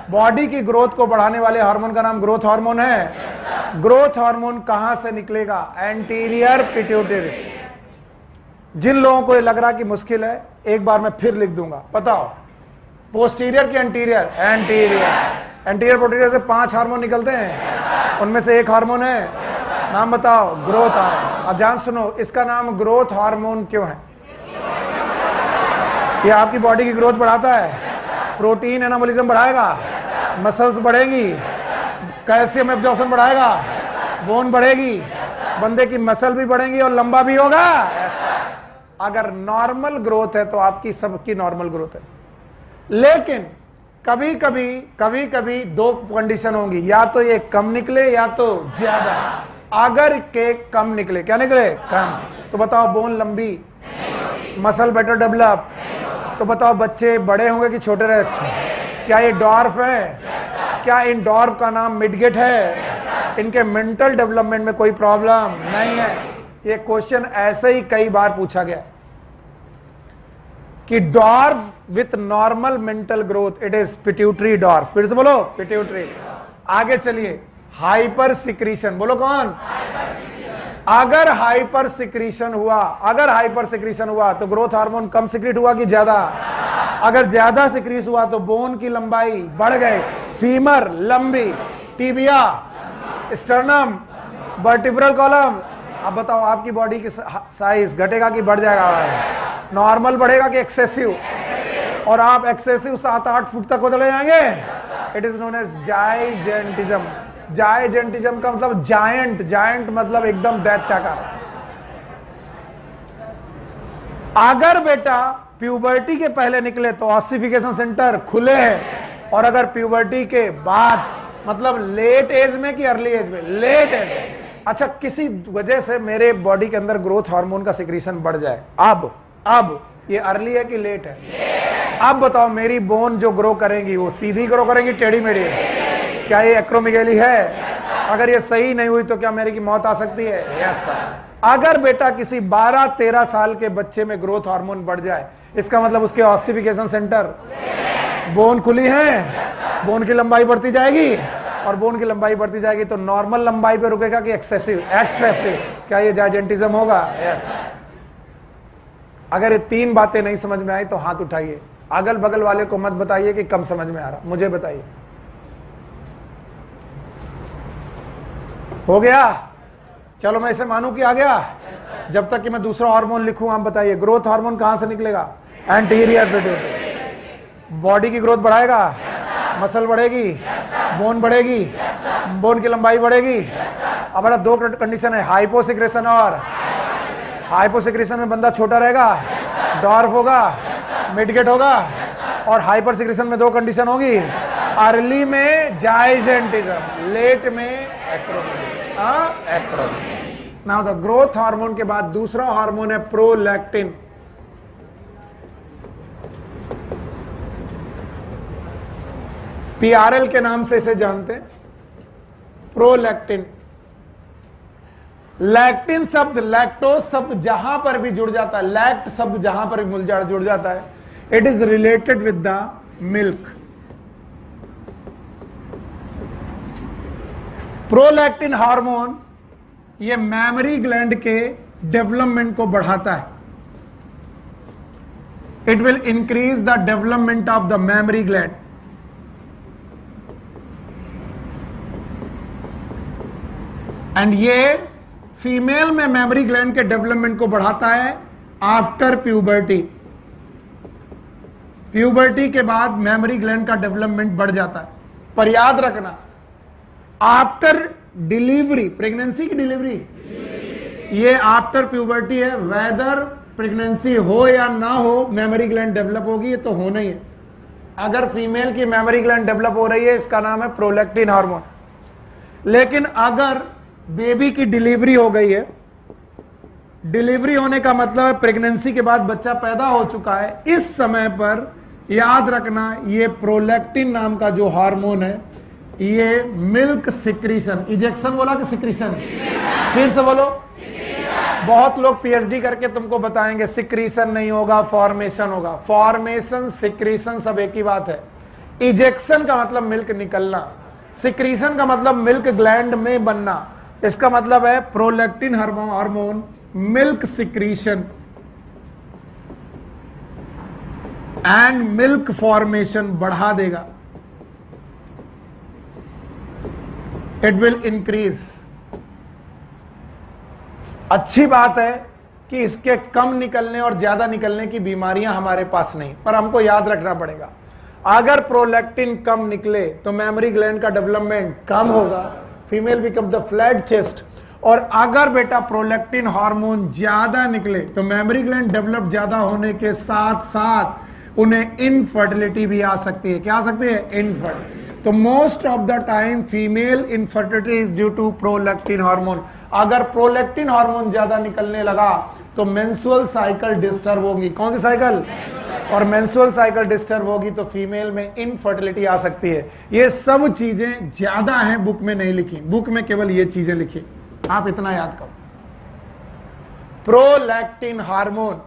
बॉडी की ग्रोथ को बढ़ाने वाले हार्मोन का नाम ग्रोथ हार्मोन है। ग्रोथ हार्मोन कहां से निकलेगा? Anterior pituitary. जिन लोगों को ये लग रहा कि मुश्किल है, एक बार मैं फिर लिख दूंगा, बताओ पोस्टीरियर की एंटीरियर? एंटीरियर। एंटीरियर पोस्टीरियर से 5 हार्मोन निकलते हैं, उनमें से एक हार्मोन है, नाम बताओ? Growth hormone. अब ध्यान सुनो, इसका नाम ग्रोथ हार्मोन क्यों है? ये आपकी बॉडी की ग्रोथ बढ़ाता है, प्रोटीन एनाबॉलिज्म बढ़ाएगा, मसल्स बढ़ेगी, कैल्शियम एब्जॉर्प्शन बढ़ाएगा, बोन बढ़ेगी, बंदे की मसल भी बढ़ेगी और लंबा भी होगा। अगर नॉर्मल ग्रोथ है तो आपकी सबकी नॉर्मल ग्रोथ है, लेकिन कभी कभी 2 कंडीशन होंगी, या तो ये कम निकले या तो ज्यादा। अगर के कम निकले, क्या निकले? कम, तो बताओ बोन लंबी, मसल बेटर डेवलप, तो बताओ बच्चे बड़े होंगे कि छोटे रहे? क्या ये डॉर्फ है? क्या इन डॉर्फ का नाम मिडगेट है? इनके मेंटल डेवलपमेंट में कोई प्रॉब्लम नहीं है? ये क्वेश्चन ऐसे ही कई बार पूछा गया कि dwarf with normal mental growth it is pituitary dwarf. फिर से बोलो, पिट्यूटरी। आगे चलिए, हाइपर सिक्रीशन। बोलो कौन? अगर हाइपर सिक्रीशन हुआ तो ग्रोथ हार्मोन कम सिक्रीट हुआ कि ज्यादा? अगर ज्यादा सिक्रीट हुआ तो बोन की लंबाई बढ़ गई, फीमर लंबी, टिबिया, स्टर्नम, वर्टिब्रल कॉलम। अब बताओ आपकी बॉडी की साइज घटेगा कि बढ़ जाएगा? नॉर्मल बढ़ेगा कि एक्सेसिव? और आप एक्सेसिव 7-8 फुट तक को चले जाएंगे। It is known as gigantism. Gigantism का मतलब जायंट, जायंट मतलब एकदम दैत्याकार। अगर बेटा प्यूबर्टी के पहले निकले तो ऑसिफिकेशन सेंटर खुले हैं, और अगर प्यूबर्टी के बाद मतलब लेट एज में कि अर्ली एज में? लेट एज में। अच्छा, किसी वजह से मेरे बॉडी के अंदर ग्रोथ हार्मोन का सिक्रीशन बढ़ जाए, अब ये अर्ली है कि लेट है? अब बताओ मेरी बोन जो ग्रो करेंगी वो सीधी ग्रो करेंगी, टेढ़ी मेढ़ी? क्या ये एक्रोमिगैली है? अगर ये सही नहीं हुई तो क्या मेरे की मौत आ सकती है? Yes sir. अगर बेटा किसी 12-13 साल के बच्चे में ग्रोथ हार्मोन बढ़ जाए, इसका मतलब उसके ऑसिफिकेशन सेंटर, बोन खुली है, बोन की लंबाई बढ़ती जाएगी, और बोन की लंबाई बढ़ती जाएगी तो नॉर्मल लंबाई पे रुकेगा कि एक्सेसिव? एक्सेसिव। क्या ये जाइजेंटिज्म होगा? यस। अगर ये 3 बातें नहीं समझ में आई तो हाथ उठाइए। अगल बगल वाले को मत बताइए कि कम समझ में आ रहा, मुझे बताइए। हो गया? चलो मैं इसे मानूं कि आ गया। जब तक कि मैं दूसरा हार्मोन लिखूं, आप बताइए ग्रोथ हार्मोन कहां से निकलेगा? Anterior pituitary. बॉडी की ग्रोथ बढ़ाएगा, मसल बढ़ेगी, बोन बढ़ेगी, बोन की लंबाई बढ़ेगी। अब बड़ा 2 कंडीशन है, हाइपोसिक्रेशन और हाइपोसिक्रेशन में बंदा छोटा रहेगा, डॉर्फ होगा, मिडगेट होगा, और हाइपर सिक्रेशन में 2 कंडीशन होगी, अर्ली में जाइजेंटिज्म, लेट में एक्रोमिगैली। नाउ द ग्रोथ हार्मोन के बाद दूसरा हार्मोन है प्रोलैक्टिन। पीआरएल के नाम से इसे जानते हैं, प्रोलैक्टिन। लैक्टिन शब्द, लैक्टोज शब्द जहां पर भी जुड़ जाता है, लैक्ट शब्द जहां पर भी जुड़ जाता है, it is related with the milk. Prolactin hormone ये मेमोरी ग्लैंड के डेवलपमेंट को बढ़ाता है। It will increase the development of the memory gland. And ये फीमेल में मेमोरी ग्लैंड के डेवलपमेंट को बढ़ाता है आफ्टर प्यूबर्टी। प्यूबर्टी के बाद मेमोरी ग्लैंड का डेवलपमेंट बढ़ जाता है। पर याद रखना, आफ्टर डिलीवरी, प्रेगनेंसी की डिलीवरी, ये आफ्टर प्यूबर्टी है। वेदर प्रेगनेंसी हो या ना हो, मेमोरी ग्लैंड डेवलप होगी, ये तो होना ही है। अगर फीमेल की मेमोरी ग्लैंड डेवलप हो रही है, इसका नाम है प्रोलैक्टिन हार्मोन। लेकिन अगर बेबी की डिलीवरी हो गई है, डिलीवरी होने का मतलब है प्रेगनेंसी के बाद बच्चा पैदा हो चुका है, इस समय पर याद रखना ये प्रोलैक्टिन नाम का जो हार्मोन है, ये मिल्क सिक्रीशन, इजेक्शन बोला कि सिक्रीशन, फिर से बोलो। बहुत लोग पीएचडी करके तुमको बताएंगे सिक्रीशन नहीं होगा, फॉर्मेशन होगा। फॉर्मेशन सिक्रीशन सब एक ही बात है। इजेक्शन का मतलब मिल्क निकलना, सिक्रीशन का मतलब मिल्क ग्लैंड में बनना। इसका मतलब है prolactin hormone milk secretion and milk formation बढ़ा देगा। It will increase. अच्छी बात है कि इसके कम निकलने और ज्यादा निकलने की बीमारियां हमारे पास नहीं, पर हमको याद रखना पड़ेगा, अगर प्रोलैक्टिन कम निकले तो मेमोरी ग्लैंड का डेवलपमेंट कम होगा, female become the flat chest. और अगर बेटा प्रोलैक्टिन हार्मोन ज्यादा निकले तो मेमोरी ग्लैंड डेवलप ज्यादा होने के साथ साथ उन्हें इनफर्टिलिटी भी आ सकती है। क्या आ सकती है? इनफर्टिलिटी। तो most of the time female infertility is due to prolactin hormone. अगर प्रोलैक्टिन हार्मोन ज्यादा निकलने लगा तो मेंस्ट्रुअल साइकिल डिस्टर्ब होगी। कौन सी साइकिल? और मेंस्ट्रुअल साइकिल डिस्टर्ब होगी तो फीमेल में इनफर्टिलिटी आ सकती है। ये सब चीजें ज्यादा हैं, बुक में नहीं लिखी, बुक में केवल ये चीजें लिखी, आप इतना याद करो। Prolactin hormone,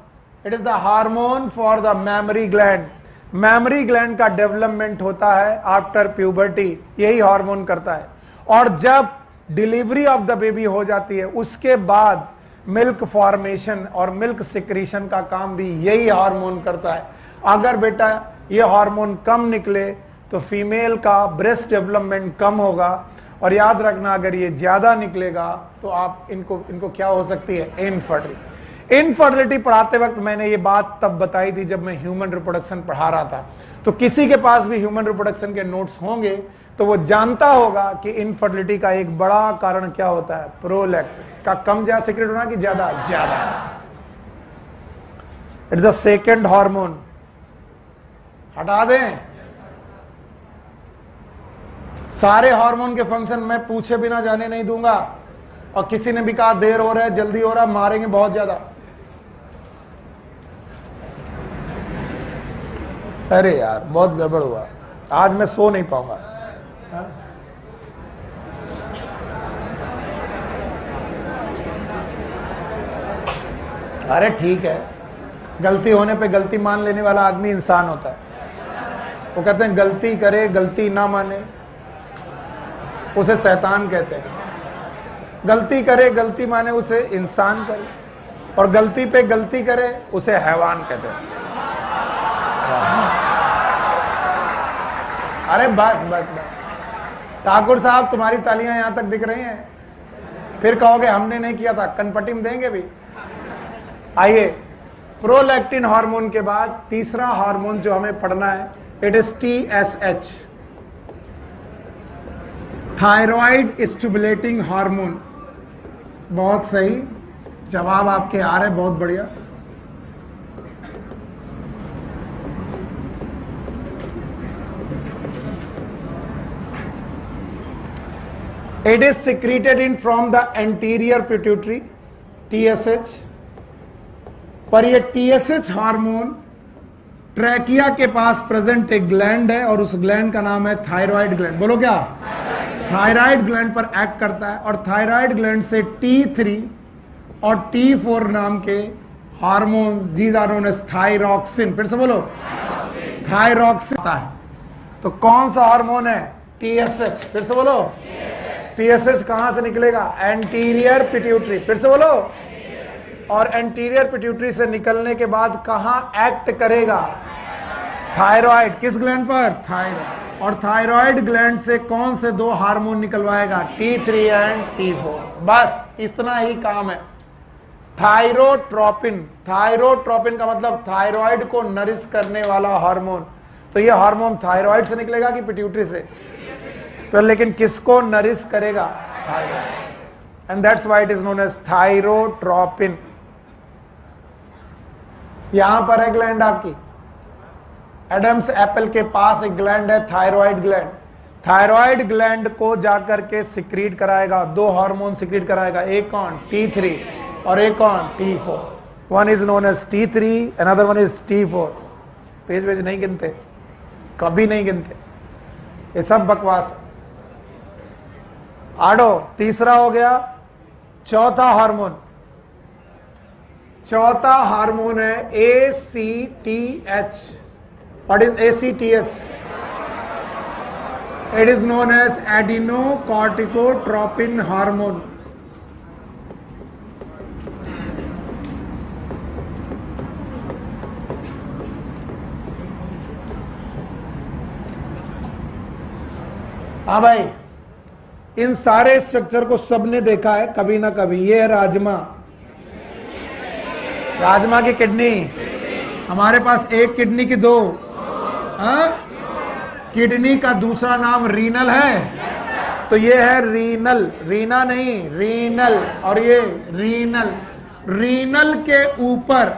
it is the hormone for the memory gland. Memory gland का डेवलपमेंट होता है आफ्टर प्यूबर्टी, यही हार्मोन करता है। और जब डिलीवरी ऑफ द बेबी हो जाती है उसके बाद मिल्क फॉर्मेशन और मिल्क सिक्रीशन का काम भी यही हार्मोन करता है। अगर बेटा ये हार्मोन कम निकले तो फीमेल का ब्रेस्ट डेवलपमेंट कम होगा। और याद रखना, अगर ये ज्यादा निकलेगा तो आप इनको क्या हो सकती है? इनफर्टिलिटी। इनफर्टिलिटी पढ़ाते वक्त मैंने ये बात तब बताई थी जब मैं ह्यूमन रिप्रोडक्शन पढ़ा रहा था। तो किसी के पास भी ह्यूमन रिप्रोडक्शन के नोट्स होंगे तो वो जानता होगा कि इनफर्टिलिटी का एक बड़ा कारण क्या होता है? प्रोलैक्टिन का कम ज्यादा सीक्रेट होना कि ज्यादा? ज्यादा। It's the second hormone. हटा दें सारे हार्मोन के फंक्शन, मैं पूछे बिना जाने नहीं दूंगा। और किसी ने भी कहा देर हो रहा है, जल्दी हो रहा है, मारेंगे बहुत ज्यादा। अरे यार बहुत गड़बड़ हुआ, आज मैं सो नहीं पाऊंगा। अरे ठीक है, गलती होने पे गलती मान लेने वाला आदमी इंसान होता है। वो कहते हैं गलती करे गलती ना माने उसे शैतान कहते हैं, गलती करे गलती माने उसे इंसान करे, और गलती पे गलती करे उसे हैवान कहते हैं। अरे बस बस बस, ठाकुर साहब तुम्हारी तालियां यहां तक दिख रही हैं, फिर कहोगे हमने नहीं किया था, कनपट्टी में देंगे भी। आइए, प्रोलैक्टिन हार्मोन के बाद तीसरा हार्मोन जो हमें पढ़ना है, it is TSH, thyroid stimulating hormone. बहुत सही जवाब आपके आ रहे, बहुत बढ़िया। It is secreted in from the anterior pituitary, TSH। पर ये TSH हार्मोन ट्रैकिया के पास प्रेजेंट एक ग्लैंड है और उस ग्लैंड का नाम है थायराइड ग्लैंड। बोलो क्या? थायराइड ग्लैंड पर एक्ट करता है और थायराइड ग्लैंड से T3 और T4 नाम के hormone, these are known as thyroxine, फिर से बोलो थायरॉक्सिन आता है। तो कौन सा हार्मोन है? TSH, फिर से बोलो TSH कहां से निकलेगा? एंटीरियर पिट्यूटरी, फिर से बोलो। और एंटीरियर पिट्यूटरी से निकलने के बाद कहां एक्ट करेगा? थायराइड, किस ग्लैंड पर? थायराइड। और थायराइड ग्लैंड से कौन से दो हार्मोन निकलवाएगा? T3 and T4। बस इतना ही काम है। थायरोट्रोपिन, थायरोट्रोपिन का मतलब थायराइड को नरिश करने वाला हार्मोन। तो ये हार्मोन थायराइड से निकलेगा कि पिट्यूटरी से? तो लेकिन किसको नरिश करेगा? Thyroid. And that's why it is known as thyrotropin. यहां पर है ग्लैंड आपकी, एडम्स एप्पल के पास एक ग्लैंड है थायराइड ग्लैंड। थायराइड ग्लैंड को जाकर के सिक्रीट कराएगा, दो हार्मोन सिक्रीट कराएगा, एक कौन? T3 और एक कौन? T4। One is known as T3, another one is T4। Page वेज नहीं गिनते, कभी नहीं गिनते, ये सब बकवास। आडो, तीसरा हो गया। चौथा हार्मोन, चौथा हार्मोन है ACTH। What is ACTH? It is known as adrenocorticotropin hormone. हाँ भाई, इन सारे स्ट्रक्चर को सबने देखा है कभी ना कभी। ये है राजमा, राजमा की किडनी। हमारे पास एक किडनी की दो, हाँ? किडनी का दूसरा नाम रीनल है। तो ये है रीनल, रीना नहीं, रीनल। और ये रीनल, रीनल के ऊपर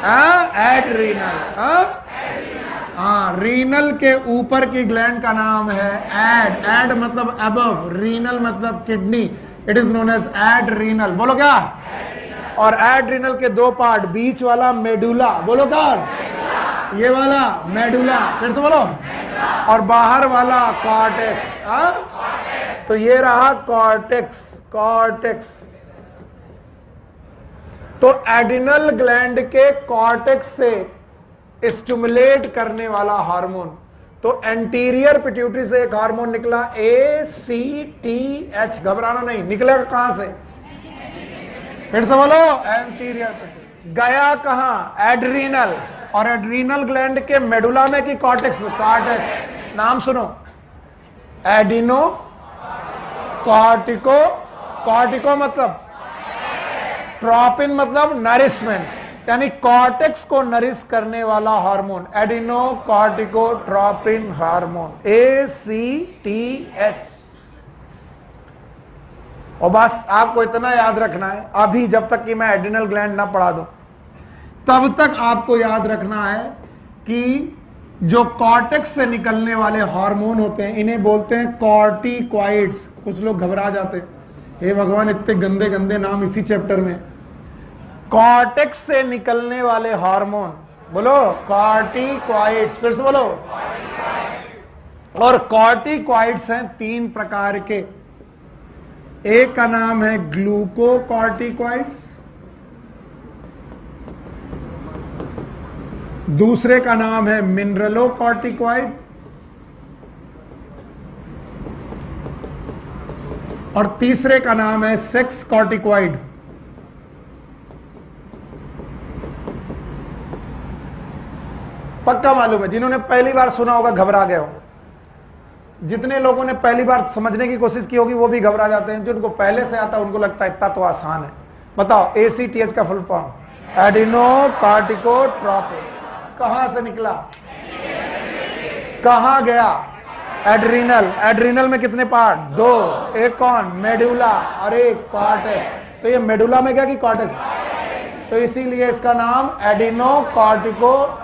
एड्रीनल। हाँ, रीनल के ऊपर की ग्लैंड का नाम है एड। एड मतलब अबव, रीनल मतलब kidney. It is known as adrenal. बोलो क्या? और एड्रीनल के दो पार्ट, बीच वाला मेडुला, बोलो क्या? ये वाला मेडुला, फिर से बोलो। और बाहर वाला कॉर्टेक्स। तो ये रहा कॉर्टेक्स, कॉर्टेक्स। तो एड्रिनल ग्लैंड के कॉर्टेक्स से स्टिमुलेट करने वाला हार्मोन। तो एंटीरियर पिट्यूटरी से एक हार्मोन निकला ACTH। घबराना नहीं, निकलेगा कहां से? फिर से बोलो, एंटीरियर पिट्यूटरी। गया कहां? एड्रीनल। और एड्रीनल ग्लैंड के मेडुला में कि कॉर्टेक्स? कॉर्टेक्स। नाम सुनो, एडिनो कॉर्टिको, कॉर्टिको मतलब ट्रोपिन मतलब नरिशमेंट, यानी कॉर्टेक्स को नरिश करने वाला hormone, adeno corticotropin hormone, ACTH। और बस आपको इतना याद रखना है, अभी जब तक कि मैं एड्रिनल ग्लैंड ना पढ़ा दूं तब तक आपको याद रखना है कि जो कॉर्टेक्स से निकलने वाले हार्मोन होते हैं इन्हें बोलते हैं कॉर्टिकॉइड्स। कुछ लोग घबरा जाते हैं, हे भगवान इतने गंदे गंदे नाम इसी चैप्टर में। कॉर्टेक्स से निकलने वाले हार्मोन, बोलो कॉर्टिकॉइड्स, फिर से बोलो। और कॉर्टिकॉइड्स हैं 3 प्रकार के। एक का नाम है ग्लूकोकॉर्टिकॉइड्स, दूसरे का नाम है मिनरलोकॉर्टिकॉइड, और तीसरे का नाम है सेक्स कॉर्टिकॉइड। पक्का मालूम है, जिन्होंने पहली बार सुना होगा घबरा गए होंगे, जितने लोगों ने पहली बार समझने की कोशिश की होगी वो भी घबरा जाते हैं, जिनको पहले से आता है उनको लगता है इतना तो आसान है। बताओ ACTH का फुल फॉर्म, एडिनो कॉर्टिकोट्रोपिन। कहां से निकला? कहां गया? एड्रिनल। एड्रिनल में कितने पार्ट? 2। एक कौन? मेडुला और एक कॉर्टेक्स। तो ये मेडुला में क्या कि कॉर्टेक्स? तो इसीलिए इसका नाम एडिनो कॉर्टिको।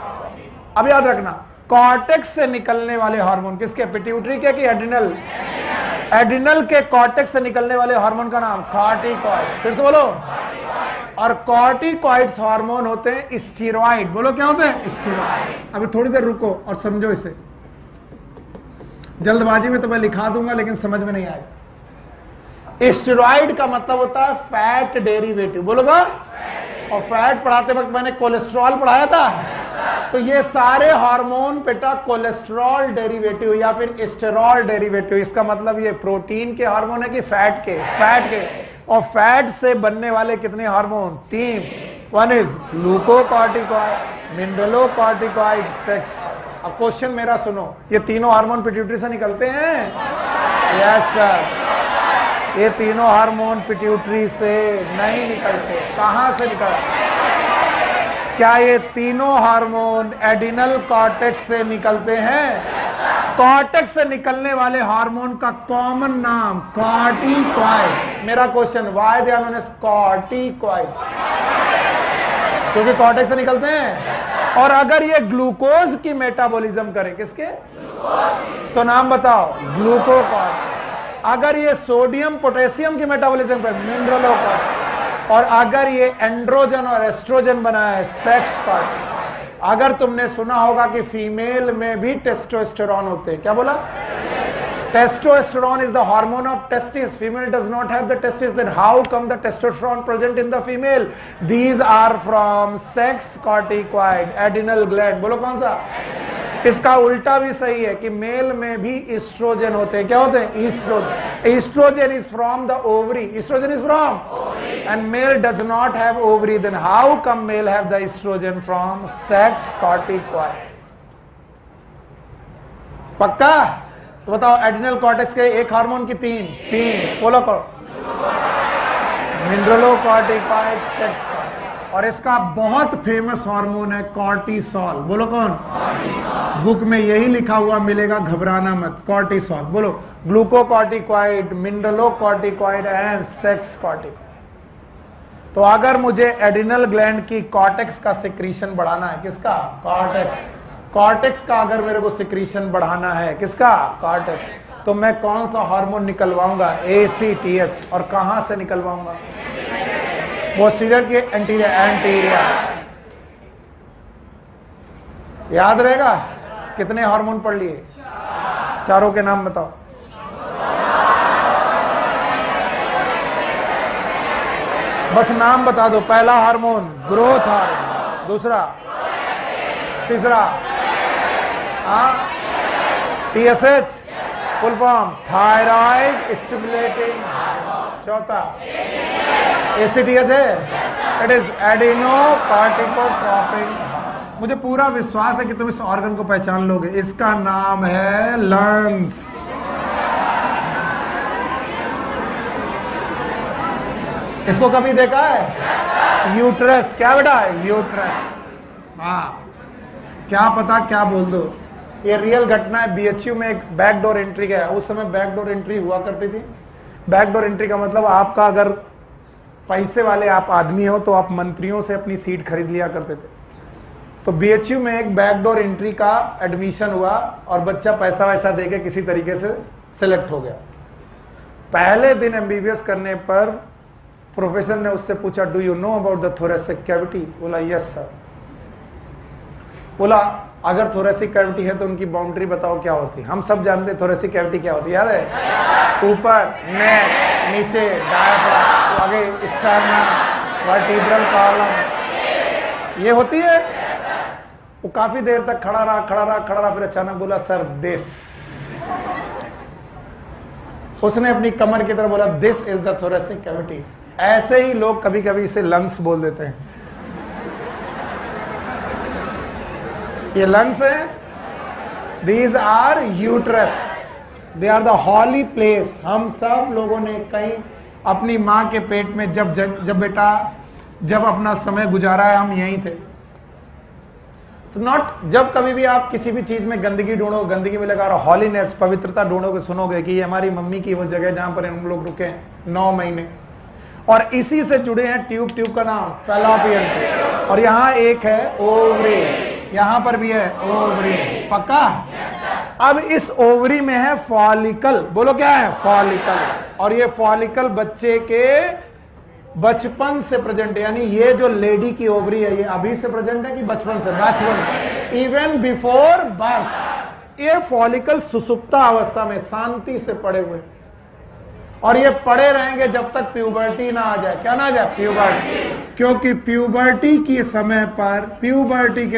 अब याद रखना, कॉर्टेक्स से निकलने वाले हार्मोन किसके? पिट्यूटरी के कि एड्रिनल? एड्रिनल के कॉर्टेक्स से निकलने वाले हार्मोन का नाम कॉर्टिकॉइड्स। फिर से बोलो। और कॉर्टिकॉइड्स हार्मोन होते हैं स्टीरॉइड। बोलो क्या होते हैं? स्टीरॉइड। अभी थोड़ी देर रुको और समझो इसे। जल्दबाजी में तो मैं लिखा दूंगा लेकिन समझ में नहीं आएगा। स्टेरॉइड का मतलब होता है फैट डेरिवेटिव, बोलोगा। और फैट पढ़ाते वक्त मैंने कोलेस्ट्रॉल पढ़ाया था, तो ये सारे हार्मोन बेटा कोलेस्ट्रॉल डेरिवेटिव या फिर स्टेरॉल डेरिवेटिव। इसका मतलब ये प्रोटीन के हार्मोन है कि फैट के? फैट के। और फैट से बनने वाले कितने hormone? 3। One is glucocorticoid, mineralocorticoid, sex. अब क्वेश्चन मेरा सुनो, ये तीनों हार्मोन पिट्यूटरी से निकलते हैं? Yes sir. ये तीनों हार्मोन पिट्यूटरी से नहीं निकलते। कहां से निकलते? क्या ये तीनों हार्मोन एडिनल कॉर्टेक्स से निकलते हैं? कॉर्टेक्स से निकलने वाले हार्मोन का कॉमन नाम कॉर्टिकॉइड। मेरा question, why they are known as corticoid? क्योंकि कॉर्टेक्स से निकलते हैं। और अगर ये ग्लूकोज की मेटाबॉलिज्म करे, किसके? तो नाम बताओ, ग्लूकोकॉर्टिकॉइड। अगर ये सोडियम पोटेशियम की मेटाबॉलिज्म पर, मिनरलोकॉर्टिकॉइड। और अगर ये एंड्रोजन और एस्ट्रोजन बनाए, सेक्स कॉर्टिकॉइड। अगर तुमने सुना होगा कि फीमेल में भी टेस्टोस्टेरोन होते हैं, क्या बोला? Testosterone is the hormone of testis. Female does not have the testis. Then how come the testosterone present in the female? These are from sex corticoid, adrenal gland. बोलो कौन सा? इसका उल्टा भी सही है कि मेल में भी एस्ट्रोजन होते हैं। क्या होते हैं? Estrogen. Estrogen is from the ovary. Estrogen is from ovary. And male does not have ovary. Then how come male have the estrogen from sex corticoid? पक्का? तो बताओ, एड्रिनल कॉर्टेक्स के एक हार्मोन की तीन बोलो करो। Mineralocorticoid, sex corticoid. और इसका बहुत फेमस हार्मोन है कॉर्टिसोल। बोलो कौन? बुक में यही लिखा हुआ मिलेगा, घबराना मत। कॉर्टिसोल बोलो। Glucocorticoid, mineralocorticoid and sex corticoid. तो अगर मुझे एड्रिनल ग्लैंड की कॉर्टेक्स का सिक्रीशन बढ़ाना है, किसका? कॉर्टेक्स। कॉर्टेक्स का अगर मेरे को सिक्रीशन बढ़ाना है, किसका? कॉर्टेक्स। तो मैं कौन सा हार्मोन निकलवाऊंगा? ACTH। और कहां से निकलवाऊंगा? पोस्टीरियर के एंटीरियर। याद रहेगा? कितने हार्मोन पढ़ लिए? चारों के नाम बताओ। बस नाम बता दो। पहला हार्मोन ग्रोथ हार्मोन, दूसरा, तीसरा TSH full form thyroid stimulating, चौथा ACTH है, इट इज एडिनो कॉर्टिकोट्रोपिक। मुझे पूरा विश्वास है कि तुम इस ऑर्गन को पहचान लोगे। इसका नाम है लंग्स। इसको कभी देखा है? यूट्रस। क्या बेटा? यूट्रस। हाँ, क्या पता क्या बोल दो। ये रियल घटना है। BHU में एक बैकडोर एंट्री का है। उस समय बैकडोर एंट्री हुआ करती थी। बैकडोर एंट्री का मतलब आपका अगर पैसे वाले आप आदमी हो तो आप मंत्रियों से अपनी सीट खरीद लिया करते थे। तो BHU में एक बैकडोर एंट्री का एडमिशन हुआ और बच्चा पैसा वैसा देके किसी तरीके से सिलेक्ट हो गया। पहले दिन MBBS करने पर प्रोफेसर ने उससे पूछा, do you know about the thoracic cavity? बोला यस सर। बोला अगर थोरेसिक कैविटी है तो उनकी बाउंड्री बताओ क्या होती है? हम सब जानते हैं थोरेसिक कैविटी क्या होती है, याद है? ऊपर नेक, नीचे डायफ्राम, आगे स्टर्नम, वर्टिब्रल कॉलम, ये होती है। वो काफी देर तक खड़ा रहा, फिर अचानक बोला सर दिस। उसने अपनी कमर की तरफ बोला this is the thoracic cavity. ऐसे ही लोग कभी कभी इसे लंग्स बोल देते हैं। ये लंग्स है। These are uterus, they are the holy place. हम सब लोगों ने कहीं अपनी माँ के पेट में जब अपना समय गुजारा है, हम यहीं थे। नॉट जब कभी भी आप किसी भी चीज में गंदगी ढूंढो, गंदगी में लगा, और हॉलीनेस, पवित्रता ढूंढोगे, सुनोगे कि ये हमारी मम्मी की वो जगह जहां पर हम लोग रुके 9 महीने। और इसी से जुड़े हैं ट्यूब का नाम फैलोपियन ट्यूब। और यहाँ एक है ओवरी, यहां पर भी है ओवरी। पक्का? अब इस ओवरी में है फॉलिकल। बोलो क्या है? फॉलिकल। और ये फॉलिकल बच्चे के बचपन से प्रेजेंट है। यानी ये जो लेडी की ओवरी है, ये अभी से प्रेजेंट है कि बचपन से? बचपन। इवन बिफोर बर्थ, ये फॉलिकल सुसुप्ता अवस्था में शांति से पड़े हुए, और ये पड़े रहेंगे जब तक प्यूबर्टी ना आ जाए। क्या ना आ जाए? प्यूबर्टी। क्योंकि प्यूबर्टी के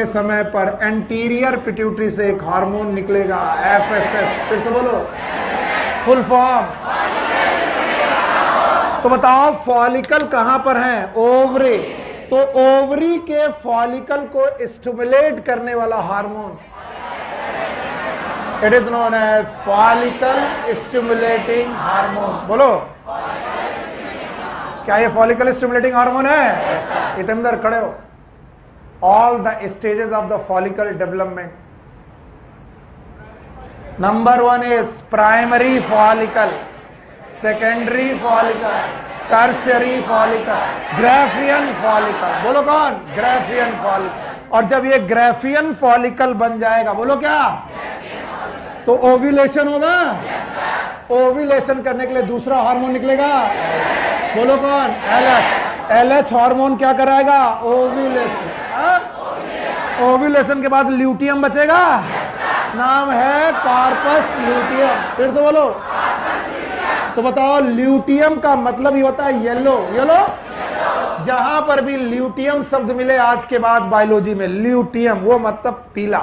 समय पर एंटीरियर पिट्यूटरी से एक हार्मोन निकलेगा, एफएसएच। फिर से बोलो, फुल फॉर्म। तो बताओ फॉलिकल कहां पर है? ओवरी। तो ओवरी के फॉलिकल को स्टिमुलेट करने वाला hormone, it is known as follicle stimulating hormone. बोलो, क्या ये फॉलिकल स्टिमुलेटिंग हार्मोन है? इतने अंदर खड़े हो। All the stages of the follicle development. Number 1 is primary follicle, secondary follicle, tertiary follicle, Graafian follicle. बोलो कौन? Graafian follicle. और जब ये ग्राफियन फॉलिकल बन जाएगा, बोलो क्या? तो ओव्यूलेशन होगा। ओव्यूलेशन करने के लिए दूसरा हार्मोन निकलेगा, बोलो कौन? एलएच। एलएच हार्मोन क्या कराएगा? ओव्यूलेशन। ओव्यूलेशन के बाद ल्यूटियम बचेगा, नाम है कार्पस ल्यूटियम। फिर से बोलो। तो बताओ, ल्यूटियम का मतलब ही होता है येलो। येलो, जहां पर भी ल्यूटियम शब्द मिले आज के बाद बायोलॉजी में, ल्यूटियम वो मतलब पीला।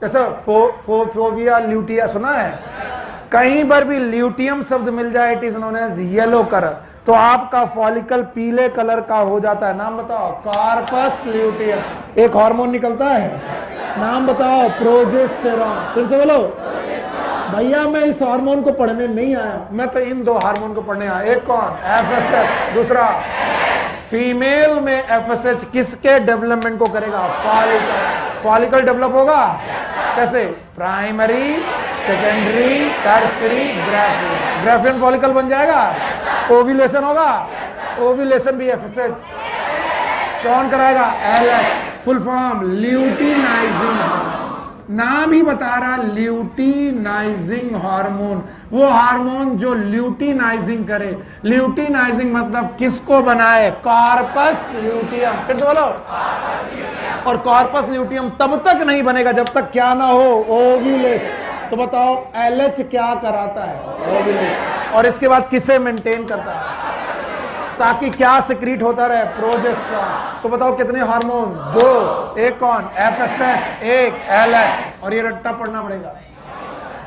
जैसे फोबिया ल्यूटिया सुना है? कहीं पर भी ल्यूटियम शब्द मिल जाए, it is known as yellow colour. तो आपका फॉलिकल पीले कलर का हो जाता है। नाम बताओ? Corpus luteum. एक हार्मोन निकलता है, नाम बताओ? प्रोजेस्टेरॉन। फिर से बोलो। भैया मैं इस हार्मोन को पढ़ने नहीं आया, मैं तो इन 2 हार्मोन को पढ़ने आया। एक कौन? एफएसएच। दूसरा, फीमेल में एफएसएच किसके डेवलपमेंट को करेगा? फॉलिकल। फॉलिकल डेवलप होगा कैसे? Primary, secondary, tertiary, graafian. Graafian follicle बन जाएगा, ओव्यूलेशन होगा। ओव्यूलेशन भी एफएसएच कौन कराएगा? एलएच। Full form luteinizing. नाम ही बता रहा, ल्यूटिनाइजिंग हार्मोन। वो हार्मोन जो ल्यूटिनाइजिंग करे। ल्यूटिनाइजिंग मतलब किसको बनाए? Corpus luteum. फिर से बोलो। और कार्पस ल्यूटियम तब तक नहीं बनेगा जब तक क्या ना हो? ओव्यूलेशन। तो बताओ एलएच क्या कराता है? ओव्यूलेशन। और इसके बाद किसे मेंटेन करता है? ताकि क्या सिक्रीट होता रहे? प्रोजेस्टेरॉन। तो बताओ कितने हार्मोन? 2। एक कौन? एफएसएच, एक एलएच। और ये रट्टा पढ़ना पड़ेगा,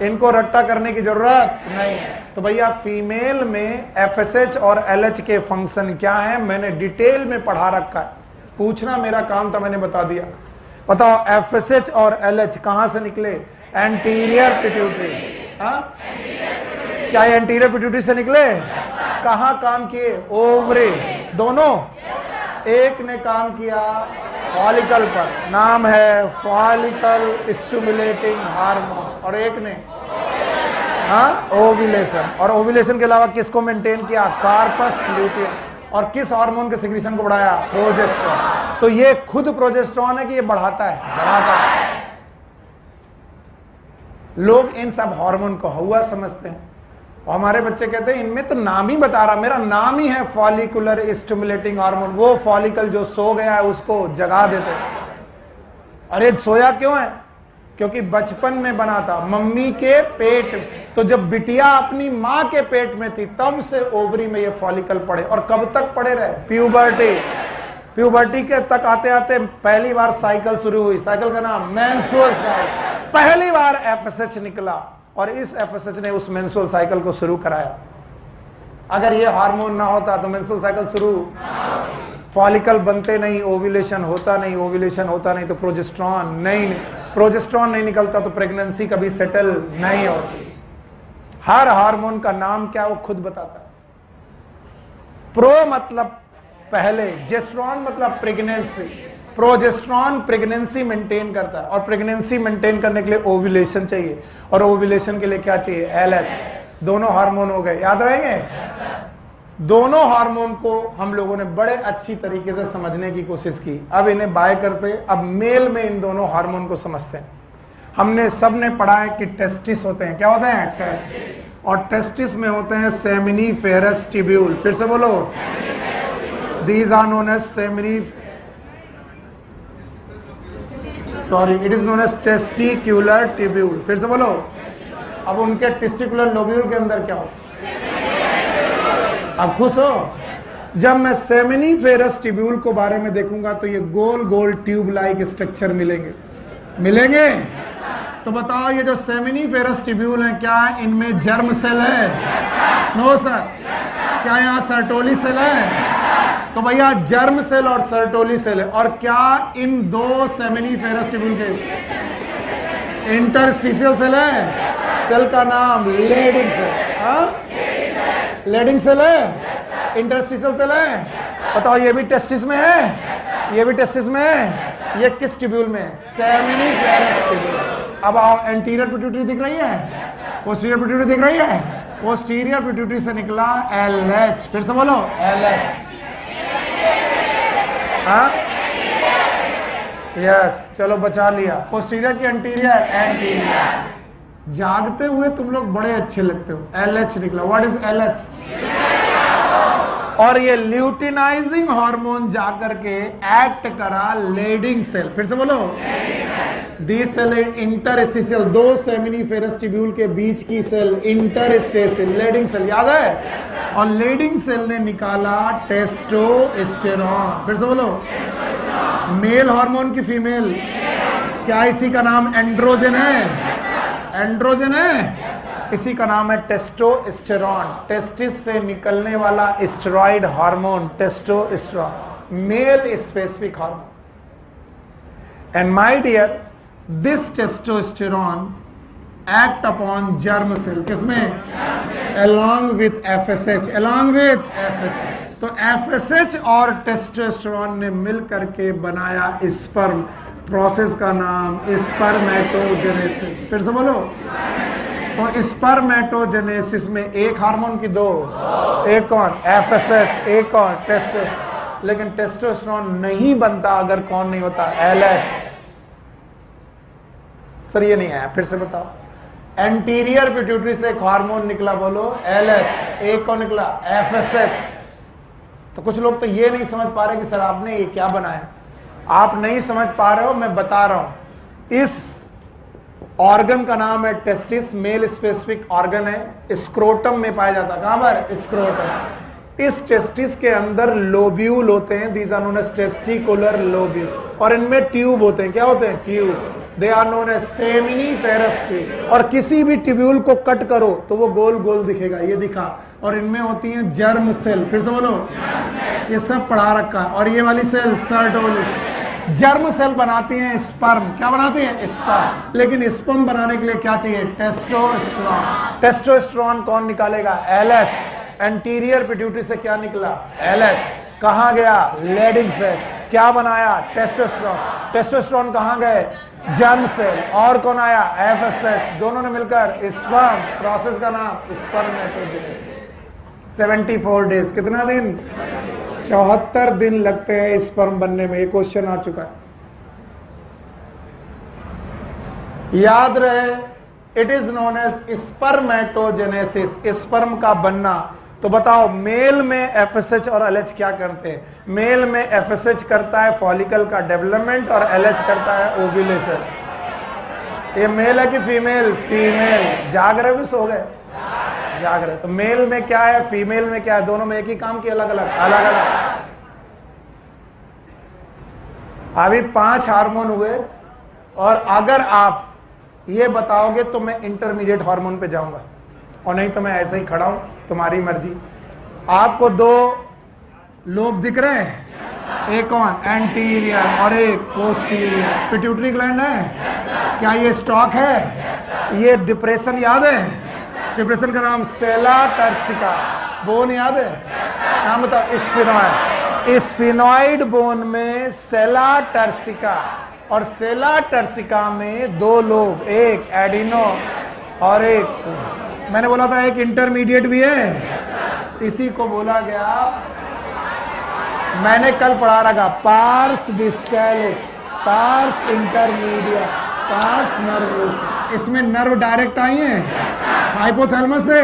इनको रट्टा करने की जरूरत नहीं है। तो भैया फीमेल में एफएसएच और एलएच के फंक्शन क्या है, मैंने डिटेल में पढ़ा रखा है। पूछना मेरा काम था, मैंने बता दिया। बताओ एफएसएच और एलएच कहां से निकले? Anterior pituitary. क्या ये एंटीरियर पिट्यूटरी से निकले? कहां काम किए? ओवरी। दोनों? एक ने काम किया फॉलिकल पर, नाम है फॉलिकल स्टिमुलेटिंग हार्मोन, और एक ने ओव्यूलेशन। और ओव्यूलेशन के अलावा किसको मेंटेन किया? Corpus luteum. और किस हार्मोन के सिक्रीशन को बढ़ाया? प्रोजेस्टेरॉन। तो ये खुद प्रोजेस्टेरॉन है कि ये बढ़ाता है? बढ़ाता है। लोग इन सब हार्मोन को हुआ समझते हैं, और हमारे बच्चे कहते हैं इनमें तो नाम ही बता रहा, मेरा नाम ही है फॉलिकुलर स्टिमुलेटिंग हार्मोन। वो फॉलिकल जो सो गया है उसको जगा देते। अरे सोया क्यों है? क्योंकि बचपन में बना था मम्मी के पेट में। तो जब बिटिया अपनी माँ के पेट में थी तब से ओवरी में ये फॉलिकल पड़े, और कब तक पड़े रहे? प्यूबर्टी। प्यूबर्टी के तक आते आते पहली बार साइकिल शुरू हुई। साइकिल का नाम मेंस्ट्रुअल साइकिल। पहली बार एफएसएच निकला, और इस एफएसएच ने उस मेंस्ट्रुअल साइकिल को शुरू कराया। अगर ये हार्मोन ना होता तो मेंस्ट्रुअल साइकिल शुरू, फॉलिकल बनते नहीं, ओव्यूलेशन होता नहीं, ओव्यूलेशन होता नहीं तो प्रोजेस्टेरॉन नहीं, प्रोजेस्टेरॉन नहीं निकलता तो प्रेगनेंसी कभी सेटल नहीं होती। हर हार्मोन का नाम क्या वो खुद बताता है। प्रो मतलब पहले, जेस्ट्रॉन मतलब प्रेगनेंसी। प्रोजेस्टेरॉन प्रेगनेंसी मेंटेन करता है, और प्रेगनेंसी मेंटेन करने के लिए ओव्यूलेशन चाहिए, और ओव्यूलेशन के लिए क्या चाहिए? एलएच। दोनों हार्मोन हो गए, याद रहेंगे? दोनों हार्मोन को हम लोगों ने बड़े अच्छी तरीके से समझने की कोशिश की। अब इन्हें बाय करते, अब मेल में इन दोनों हार्मोन को समझते हैं। हमने सबने पढ़ा है कि टेस्टिस होते हैं। क्या होते हैं? टेस्टिस। और टेस्टिस में होते हैं सेमिनिफेरस ट्यूब्यूल। फिर से बोलो। These are known as sorry, it is known as testicular tubule. फिर से बोलो। अब उनके टेस्टिकुलर लोब्यूल के अंदर क्या होता है? अब खुश हो? जब मैं सेमिनिफेरस ट्यूब्यूल को बारे में देखूंगा तो ये गोल गोल ट्यूब लाइक स्ट्रक्चर मिलेंगे। तो बताओ, ये जो सेमिनिफेरस ट्यूब्यूल है, क्या इनमें जर्म सेल है? No sir. क्या यहाँ सर्टोली सेल है? तो भैया जर्म सेल और सर्टोली सेल है। और क्या इन दो सेमिनिफेरस ट्यूब्यूल के इंटरस्टिशियल सेल है? सेल का नाम लेडिंग सेल। हाँ, लेडिंग सेल है, इंटरस्टिशियल सेल है। बताओ, ये भी टेस्टिस में है, ये भी टेस्टिस में है। ये किस ट्यूब्यूल में? Seminiferous tubule. अब आओ, एंटीरियर पिट्यूटरी दिख रही है, पोस्टीरियर पिट्यूटरी दिख रही है। पोस्टीरियर पिट्यूटरी से निकला LH। फिर से बोलो, LH। हाँ, यस, चलो बचा लिया। पोस्टीरियर की एंटीरियर। जागते हुए तुम लोग बड़े अच्छे लगते हो। LH निकला। What is LH? और ये ल्यूटिनाइजिंग हार्मोन जाकर के एक्ट करा लेडिंग सेल। फिर से बोलो, दी सेल इंटरस्टिशियल, दो सेमिनिफेरस ट्यूब्यूल के बीच की सेल इंटरस्टिशियल, लेडिंग सेल, याद है? और लेडिंग सेल ने निकाला टेस्टोस्टेरॉन। फिर से बोलो, मेल हार्मोन की फीमेल, क्या इसी का नाम एंड्रोजन है? एंड्रोजन है, इसी का नाम है टेस्टोस्टेरॉन। टेस्टिस से निकलने वाला steroid hormone testosterone, male specific hormone. And my dear, this testosterone act upon germ cell, किसमें? along with FSH, along with FSH। तो FSH और टेस्टोस्टेरॉन ने मिल करके बनाया स्पर्म। प्रोसेस का नाम स्पर्मेटोजेनेसिस। फिर से बोलो। तो स्पर्मेटोजेनेसिस में एक हार्मोन की दो, एक कौन? FSH, एक कौन? टेस्टोस्टेरॉन। लेकिन टेस्टोस्टेरॉन नहीं बनता अगर कौन नहीं होता? LH। सर ये नहीं आया, फिर से बताओ। एंटीरियर पिट्यूटरी से एक हार्मोन निकला, बोलो LH। एक कौन निकला? FSH। तो कुछ लोग तो ये नहीं समझ पा रहे कि सर आपने ये क्या बनाया। आप नहीं समझ पा रहे हो, मैं बता रहा हूं। इस ऑर्गन का नाम है टेस्टिस, मेल स्पेसिफिक ऑर्गन है, स्क्रोटम में पाया जाता है। कहां पर? स्क्रोटम। इस टेस्टिस के अंदर लोब्यूल होते हैं, these are known as testicular lobule. और इनमें ट्यूब होते हैं। क्या होते हैं? Tube. They are known as seminiferous tube. और किसी भी ट्यूब्यूल को कट करो तो वो गोल गोल दिखेगा, ये दिखा। और इनमें होती हैं जर्म सेल। फिर से बोलो, ये सब पढ़ा रखा है। और ये वाली cell Sertoli cell. Germ cell बनाती हैं स्पर्म। क्या बनाती हैं? स्पर्म। लेकिन स्पर्म बनाने के लिए क्या चाहिए? टेस्टोस्टेरॉन। टेस्टोस्टेरॉन कौन निकालेगा? LH। एंटीरियर पिट्यूटरी से क्या निकला? LH। कहां गया? Leydig cell. क्या बनाया? टेस्टोस्टेरॉन। टेस्टोस्टेरॉन कहां गए? Germ cell. और कौन आया? FSH। दोनों ने मिलकर स्पर्म। प्रोसेस का नाम स्पर्मेटोजेनेसिस। 74 डेज, कितना दिन? 74 दिन लगते हैं स्पर्म बनने में। ये क्वेश्चन आ चुका है, याद रहे। It is known as spermatogenesis, sperm का बनना। तो बताओ, मेल में FSH और LH क्या करते हैं? मेल में FSH करता है फॉलिकल का डेवलपमेंट और LH करता है ओव्यूलेशन। ये मेल है कि फीमेल? फीमेल। जाग रहे भी सो गए? जाग रहे। तो मेल में क्या है, फीमेल में क्या है? दोनों में एक ही काम की अलग अलग? अलग अलग। अभी 5 हार्मोन हुए। और अगर आप ये बताओगे तो मैं इंटरमीडिएट हार्मोन पे जाऊंगा, और नहीं तो मैं ऐसे ही खड़ा हूं, तुम्हारी मर्जी। आपको 2 लोब दिख रहे हैं? एक कौन? एंटीरियर और एक पोस्टीरियर। पिट्यूटरी ग्लैंड है। क्या ये स्टॉक है? ये डिप्रेशन याद है? डिप्रेशन का नाम सेला टर्सिका। बोन याद है? नाम बताओ। स्फिनॉइड। स्फिनॉइड बोन में सेला टर्सिका। और सेला टर्सिका में 2 लोब, एक एडिनो और एक, मैंने बोला था एक इंटरमीडिएट भी है। इसी को बोला गया, मैंने कल पढ़ा रखा, pars distalis, pars intermediate, pars nervous. इसमें नर्व डायरेक्ट आई हैं हाइपोथैलेमस से,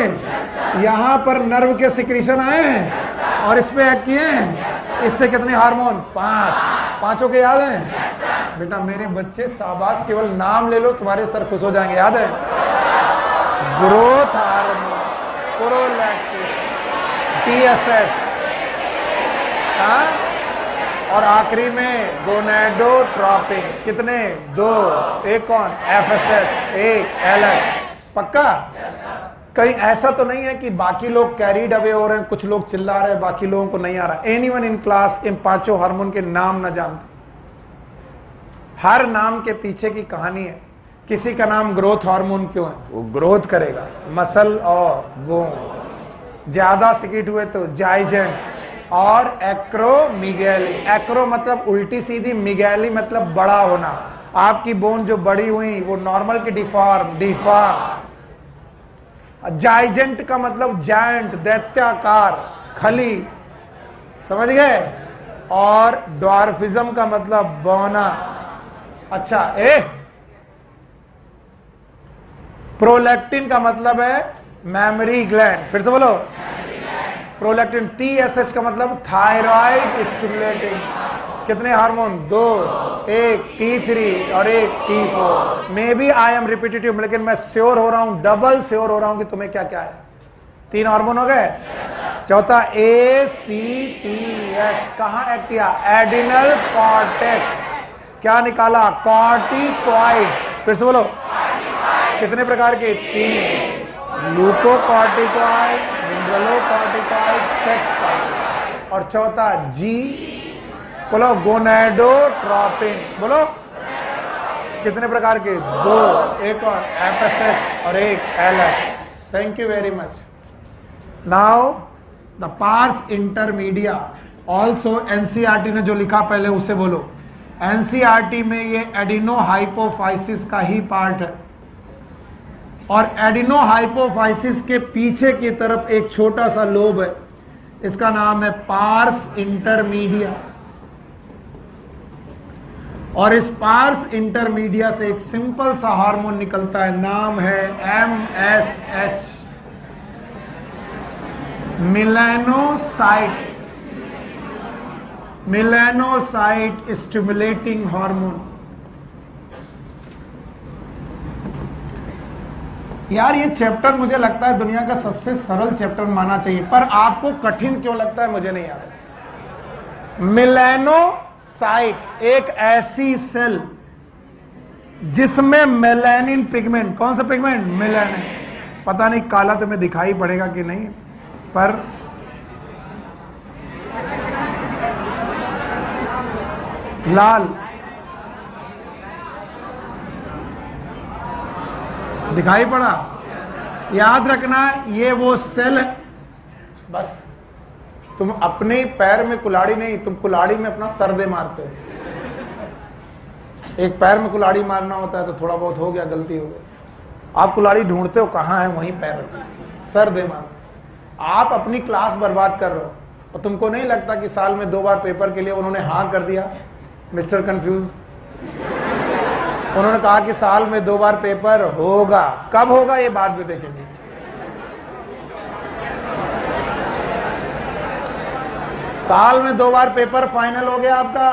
यहाँ पर नर्व के सिक्रीशन आए हैं और इस पे एक्ट किए हैं। इससे कितने हार्मोन? 5। पांचों के याद हैं? बेटा मेरे बच्चे शाबाश, केवल नाम ले लो तुम्हारे सर खुश हो जाएंगे, याद है? ग्रोथ हार्मोन, प्रोलैक्टिन, TSH, और आखिरी में गोनेडोट्रोपिन। कितने? 2। एक कौन? FSH, एक LH। पक्का? कहीं ऐसा तो नहीं है कि बाकी लोग कैरीड अवे हो रहे हैं, कुछ लोग चिल्ला रहे हैं, बाकी लोगों को नहीं आ रहा? एनीवन इन क्लास इन पांचों हार्मोन के नाम ना जानते? हर नाम के पीछे की कहानी है। किसी का नाम ग्रोथ हार्मोन क्यों है? वो ग्रोथ करेगा मसल और बोन। ज्यादा सिकिट हुए तो जाइजेंट और एक्रोमिगैली। एक्रो मतलब उल्टी सीधी, मिगैली मतलब बड़ा होना। आपकी बोन जो बड़ी हुई वो नॉर्मल की डिफॉर्म। जाइजेंट का मतलब जायंट, दैत्याकार, खली, समझ गए? और ड्वार्फिज्म का मतलब बौना। अच्छा, प्रोलैक्टिन का मतलब है मेमोरी ग्लैंड। फिर से बोलो, प्रोलैक्टिन। TSH का मतलब थायराइड स्टिमुलेटिंग। कितने हार्मोन? 2, एक T3 और एक T4। Maybe I am repetitive, लेकिन मैं श्योर हो रहा हूं, डबल श्योर हो रहा हूं कि तुम्हें क्या क्या है। 3 हार्मोन हो गए। चौथा ACTH कहां एक्ट किया? Adrenal cortex. क्या निकाला? कॉर्टिकॉइड्स। फिर से बोलो, कितने प्रकार के? 3। Glucocorticoid, mineralocorticoid, sex corticoid. और चौथा G, बोलो, गोनेडोट्रोपिन। बोलो, कितने प्रकार के? 2। एक और FSH और एक LH। Thank you very much. Now the parse intermedia also NCERT ने जो लिखा पहले उसे बोलो। NCERT में ये एडिनोहाइपोफाइसिस का ही पार्ट है, और एडिनोहाइपोफाइसिस के पीछे की तरफ एक छोटा सा लोब है, इसका नाम है पार्स इंटरमीडिया। और इस पार्स इंटरमीडिया से एक सिंपल सा हार्मोन निकलता है, नाम है MSH, melanocyte, melanocyte stimulating hormone. यार ये चैप्टर मुझे लगता है दुनिया का सबसे सरल चैप्टर माना चाहिए, पर आपको कठिन क्यों लगता है मुझे नहीं आता। मिलेनोसाइट एक ऐसी सेल जिसमें मेलानिन पिगमेंट, कौन सा पिगमेंट? मेलानिन। पता नहीं काला तुम्हें दिखाई पड़ेगा कि नहीं, पर लाल दिखाई पड़ा? याद रखना ये वो सेल है। बस तुम अपने पैर में कुल्हाड़ी नहीं, तुम कुल्हाड़ी में अपना सर दे मारते हो। एक पैर में कुल्हाड़ी मारना होता है तो थोड़ा बहुत हो गया, गलती हो गई। आप कुल्हाड़ी ढूंढते हो कहां है, वहीं पैर सर दे मार। आप अपनी क्लास बर्बाद कर रहे हो, और तुमको नहीं लगता कि साल में 2 बार पेपर के लिए उन्होंने हाँ कर दिया? मिस्टर कंफ्यूज, उन्होंने कहा कि साल में 2 बार पेपर होगा। कब होगा ये बाद में देखेंगे। साल में 2 बार पेपर फाइनल हो गया आपका।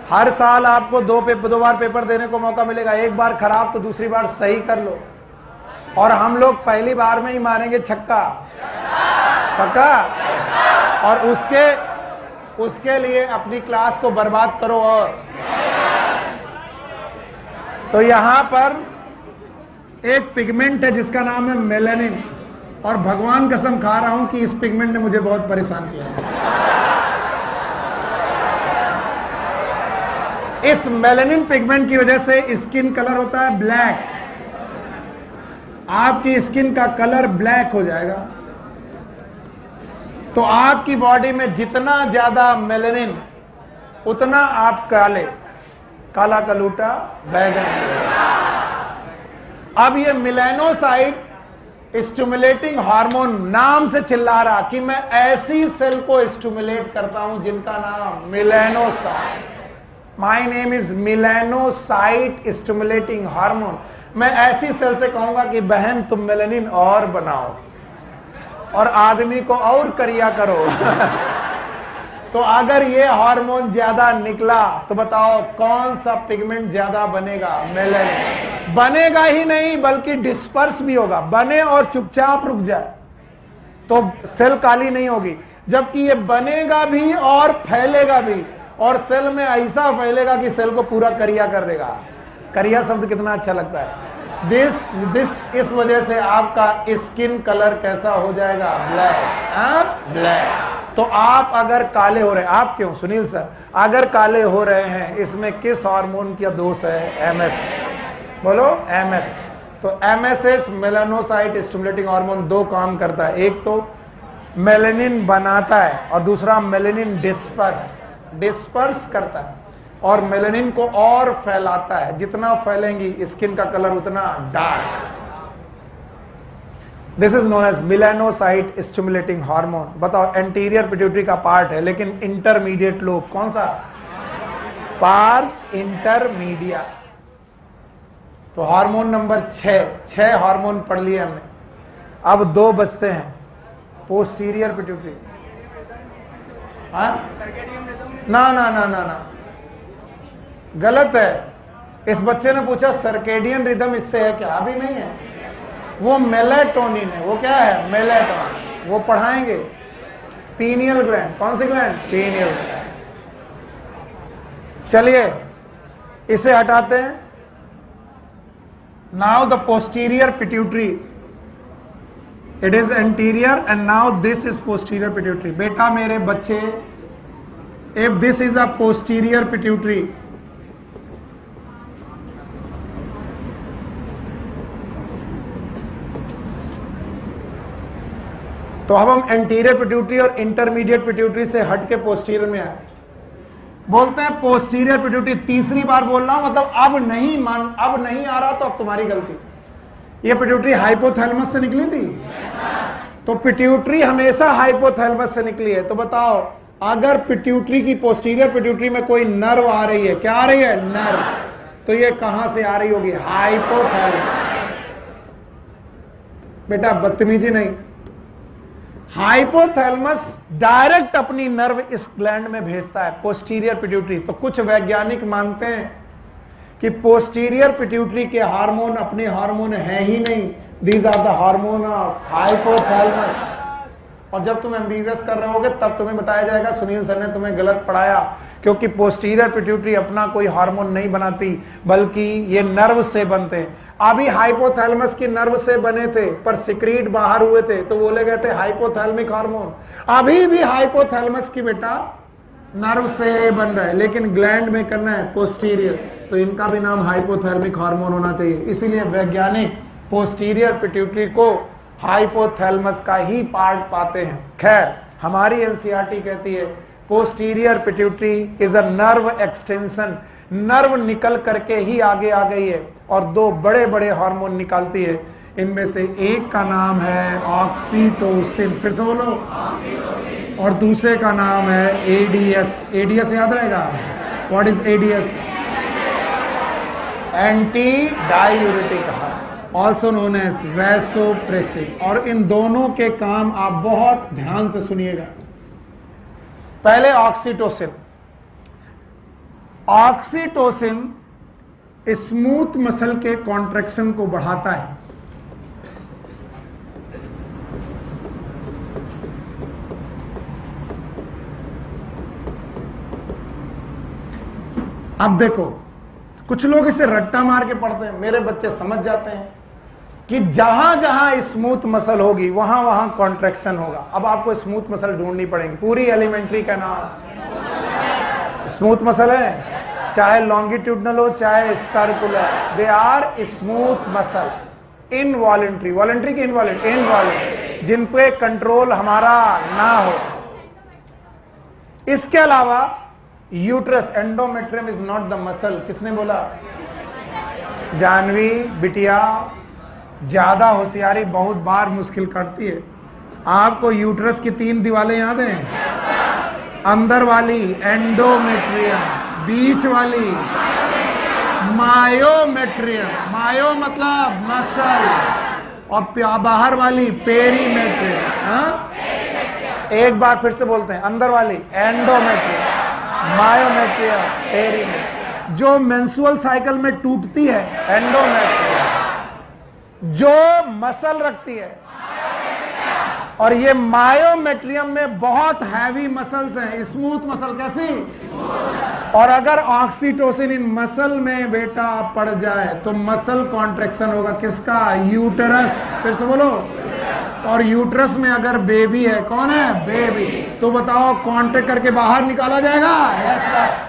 हर साल आपको 2 बार पेपर देने को मौका मिलेगा। एक बार खराब तो दूसरी बार सही कर लो। और हम लोग पहली बार में ही मारेंगे छक्का, पक्का? और उसके लिए अपनी क्लास को बर्बाद करो। और तो यहां पर एक पिगमेंट है जिसका नाम है मेलानिन, और भगवान कसम खा रहा हूं कि इस पिगमेंट ने मुझे बहुत परेशान किया। इस मेलानिन पिगमेंट की वजह से स्किन कलर होता है ब्लैक। आपकी स्किन का कलर ब्लैक हो जाएगा। तो आपकी बॉडी में जितना ज्यादा मेलानिन उतना आप काले, काला कलूटा बैगन। अब ये मिलेनोसाइट स्टिमुलेटिंग हार्मोन नाम से चिल्ला रहा कि मैं ऐसी सेल को स्टिमुलेट करता हूं जिनका नाम melanocyte. My name is melanocyte stimulating hormone. मैं ऐसी सेल से कहूंगा कि बहन तुम मेलानिन और बनाओ और आदमी को और करिया करो। तो अगर ये हार्मोन ज्यादा निकला तो बताओ कौन सा पिगमेंट ज्यादा बनेगा? मेलानिन। बनेगा ही नहीं बल्कि डिस्पर्स भी होगा। बने और चुपचाप रुक जाए तो सेल काली नहीं होगी, जबकि ये बनेगा भी और फैलेगा भी, और सेल में ऐसा फैलेगा कि सेल को पूरा करिया कर देगा। करिया शब्द कितना अच्छा लगता है। इस वजह से आपका स्किन कलर कैसा हो जाएगा? ब्लैक। ब्लैक। तो आप अगर काले हो रहे हैं, आप क्यों सुनील सर, अगर काले हो रहे हैं इसमें किस हार्मोन का दोष है? MS। बोलो MS। तो MSH मेलानोसाइट स्टिमुलेटिंग हार्मोन दो काम करता है, एक तो मेलेनिन बनाता है और दूसरा मेलेनिन डिस्पर्स करता है और मेलेनिन को और फैलाता है। जितना फैलेंगी स्किन का कलर उतना dark. This is known as melanocyte stimulating hormone. बताओ एंटीरियर पिट्यूटरी का पार्ट है लेकिन इंटरमीडिएट लोब कौन सा? Pars intermedia. तो हार्मोन नंबर 6 हार्मोन पढ़ लिए हमने। अब 2 बचते हैं। Posterior pituitary. हाँ? ना ना ना ना ना, गलत है। इस बच्चे ने पूछा सर्केडियन रिदम इससे है क्या? अभी नहीं है, वो मेलेटोनिन है। वो क्या है? मेलेटोनिन। वो पढ़ाएंगे। Pineal gland. कौन सी ग्लैंड? Pineal gland. चलिए इसे हटाते हैं। Now the posterior pituitary, it is anterior and now this is posterior pituitary. बेटा मेरे बच्चे, if this is a posterior pituitary, तो अब हम एंटीरियर पिट्यूटरी और इंटरमीडिएट पिट्यूटरी से हट के पोस्टीरियर में आए। बोलते हैं पोस्टीरियर पिट्यूटरी। तीसरी बार बोल रहा हूं, मतलब अब नहीं आ रहा तो अब तुम्हारी गलती। ये पिट्यूटरी हाइपोथैलेमस से निकली थी। तो पिट्यूटरी हमेशा हाइपोथैलेमस से निकली है। तो बताओ अगर पिट्यूटरी की पोस्टीरियर पिट्यूटरी में कोई नर्व आ रही है, क्या आ रही है? नर्व। तो ये कहां से आ रही होगी? हाइपोथैलेमस। बेटा बदतमीजी नहीं, हाइपोथैलेमस डायरेक्ट अपनी नर्व इस ग्लैंड में भेजता है, पोस्टीरियर पिट्यूटरी। तो कुछ वैज्ञानिक मानते हैं कि पोस्टीरियर पिट्यूटरी के हार्मोन अपने हार्मोन है ही नहीं, these are the hormone of hypothalamus. और जब तुम MBBS कर रहे होगे तब तुम्हें बताया जाएगा सुनील सर ने तुम्हें गलत पढ़ाया, क्योंकि पोस्टीरियर पिट्यूटरी अपना कोई हार्मोन नहीं बनाती बल्कि ये नर्व से बनते हैं। अभी हाइपोथैलेमस की नर्व से बने थे पर सिक्रीट बाहर हुए थे तो बोले गए थे हाइपोथैलेमिक हार्मोन। अभी भी हाइपोथैलेमस की बेटा नर्व से बन रहा है लेकिन ग्लैंड में करना है पोस्टीरियर, तो इनका भी नाम हाइपोथैलेमिक हार्मोन होना चाहिए। इसीलिए वैज्ञानिक पोस्टीरियर पिट्यूटरी को हाइपोथैलेमस का ही पार्ट पाते हैं। खैर हमारी NCERT कहती है posterior pituitary is a nerve extension. Nerve निकल करके ही आगे आ गई है और 2 बड़े बड़े हार्मोन निकालती है। इनमें से एक का नाम है ऑक्सीटोसिन, फिर से बोलो, और दूसरे का नाम है ADH। ADH याद रहेगा? What is ADH? Anti diuretic, also known as vasopressive. और इन दोनों के काम आप बहुत ध्यान से सुनिएगा। पहले ऑक्सीटोसिन। ऑक्सीटोसिन स्मूथ मसल के कॉन्ट्रैक्शन को बढ़ाता है। अब देखो कुछ लोग इसे रट्टा मार के पढ़ते हैं, मेरे बच्चे समझ जाते हैं कि जहां जहां स्मूथ मसल होगी वहां वहां कॉन्ट्रैक्शन होगा। अब आपको स्मूथ मसल ढूंढनी पड़ेगी। पूरी एलिमेंट्री का नाम स्मूथ मसल है, चाहे लॉन्गिट्यूडनल हो चाहे circular, they are smooth muscle. Involuntary, voluntary की इनवॉलेंट्री, जिन पे कंट्रोल हमारा ना हो। इसके अलावा uterus, endometrium is not the muscle. किसने बोला? जानवी बिटिया, ज्यादा होशियारी बहुत बार मुश्किल करती है। आपको यूट्रस की 3 दीवारें याद हैं? अंदर वाली एंडोमेट्रियम, बीच वाली मायोमेट्रियम, मायो मतलब मसल, और बाहर वाली पेरीमेट्रियम। एक बार फिर से बोलते हैं, अंदर वाली एंडोमेट्रियम, मायोमेट्रियम, पेरीमेट्रियम। जो मेंस्ट्रुअल साइकिल में टूटती है एंडोमेट्रियम, जो मसल रखती है, और ये मायोमेट्रियम में बहुत हैवी मसल्स हैं, स्मूथ मसल। कैसी? और अगर ऑक्सीटोसिन इन मसल में बेटा पड़ जाए तो मसल कॉन्ट्रैक्शन होगा। किसका? यूटरस। फिर से बोलो। और यूटरस में अगर बेबी है, कौन है? बेबी। तो बताओ कॉन्ट्रैक्ट करके बाहर निकाला जाएगा? Yes sir.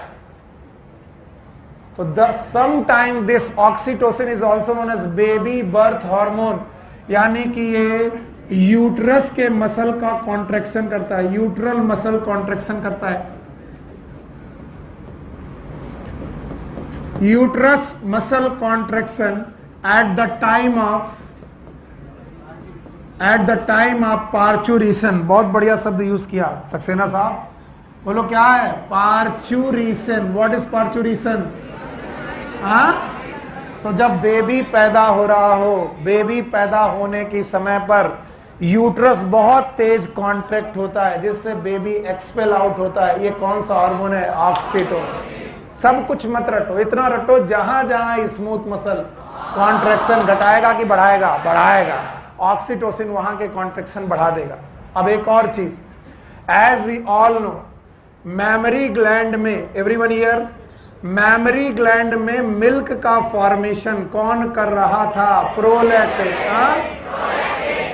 So sometime this oxytocin is also known as baby birth hormone, यानी कि ये यूट्रस के मसल का कॉन्ट्रैक्शन करता है, यूट्रल मसल कॉन्ट्रैक्शन करता है। Uterus muscle contraction at the time of parturition. बहुत बढ़िया शब्द यूज किया सक्सेना साहब। बोलो क्या है? पार्चुरेशन। What is parturition? हाँ, तो जब बेबी पैदा हो रहा हो, बेबी पैदा होने के समय पर यूट्रस बहुत तेज कॉन्ट्रैक्ट होता है, जिससे बेबी एक्सपेल आउट होता है। ये कौन सा हार्मोन है? ऑक्सीटोसिन। सब कुछ मत रटो, इतना रटो जहां जहां स्मूथ मसल कॉन्ट्रैक्शन घटाएगा कि बढ़ाएगा? बढ़ाएगा। ऑक्सीटोसिन वहां के कॉन्ट्रैक्शन बढ़ा देगा। अब एक और चीज, as we all know, mammary gland में, एवरीवन हियर, मैमरी ग्लैंड में मिल्क का फॉर्मेशन कौन कर रहा था? प्रोलैक्टिन।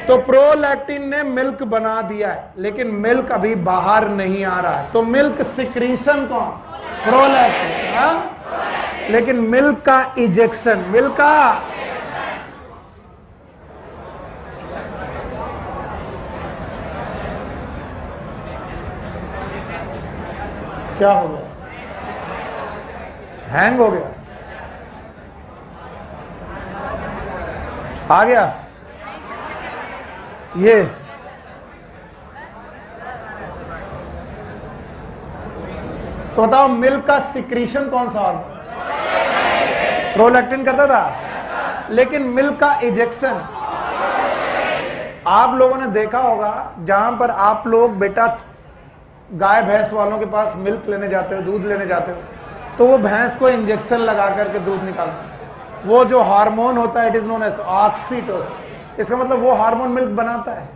तो प्रोलैक्टिन ने मिल्क बना दिया है, लेकिन मिल्क अभी बाहर नहीं आ रहा है। तो मिल्क सिक्रीशन कौन? प्रोलैक्टिन। लेकिन मिल्क का इजेक्शन, मिल्क का क्या हो गया? हैंग हो गया? आ गया ये? तो बताओ मिल्क का सिक्रीशन कौन सा हार्मोन? प्रोलैक्टिन करता था। लेकिन मिल्क का इजेक्शन, आप लोगों ने देखा होगा जहां पर आप लोग बेटा गाय भैंस वालों के पास मिल्क लेने जाते हो, दूध लेने जाते हो, तो वो भैंस को इंजेक्शन लगा करके दूध निकालते हैं। वो जो हार्मोन होता है, it is known as oxytocin. इसका मतलब वो हार्मोन मिल्क बनाता है?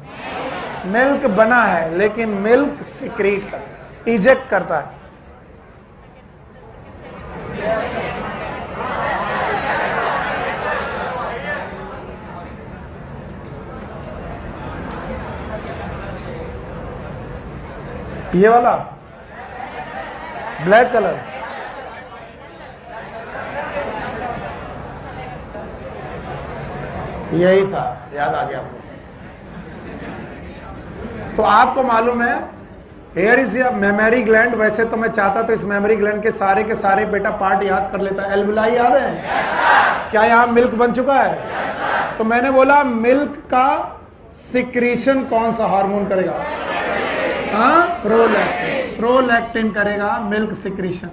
मिल्क बना है, लेकिन मिल्क सिक्रीट करता, इजेक्ट करता है। ये वाला ब्लैक कलर, यही था, याद आ गया आपको। तो आपको मालूम है, हेयर इज मेमोरी ग्लैंड। वैसे तो मैं चाहता तो इस मेमोरी ग्लैंड के सारे बेटा पार्ट याद कर लेता। एल्वुलाई याद है? क्या यहाँ मिल्क बन चुका है? तो मैंने बोला मिल्क का सिक्रीशन कौन सा हार्मोन करेगा? हाँ, प्रोलैक्टिन। प्रोलैक्टिन करेगा मिल्क सिक्रीशन।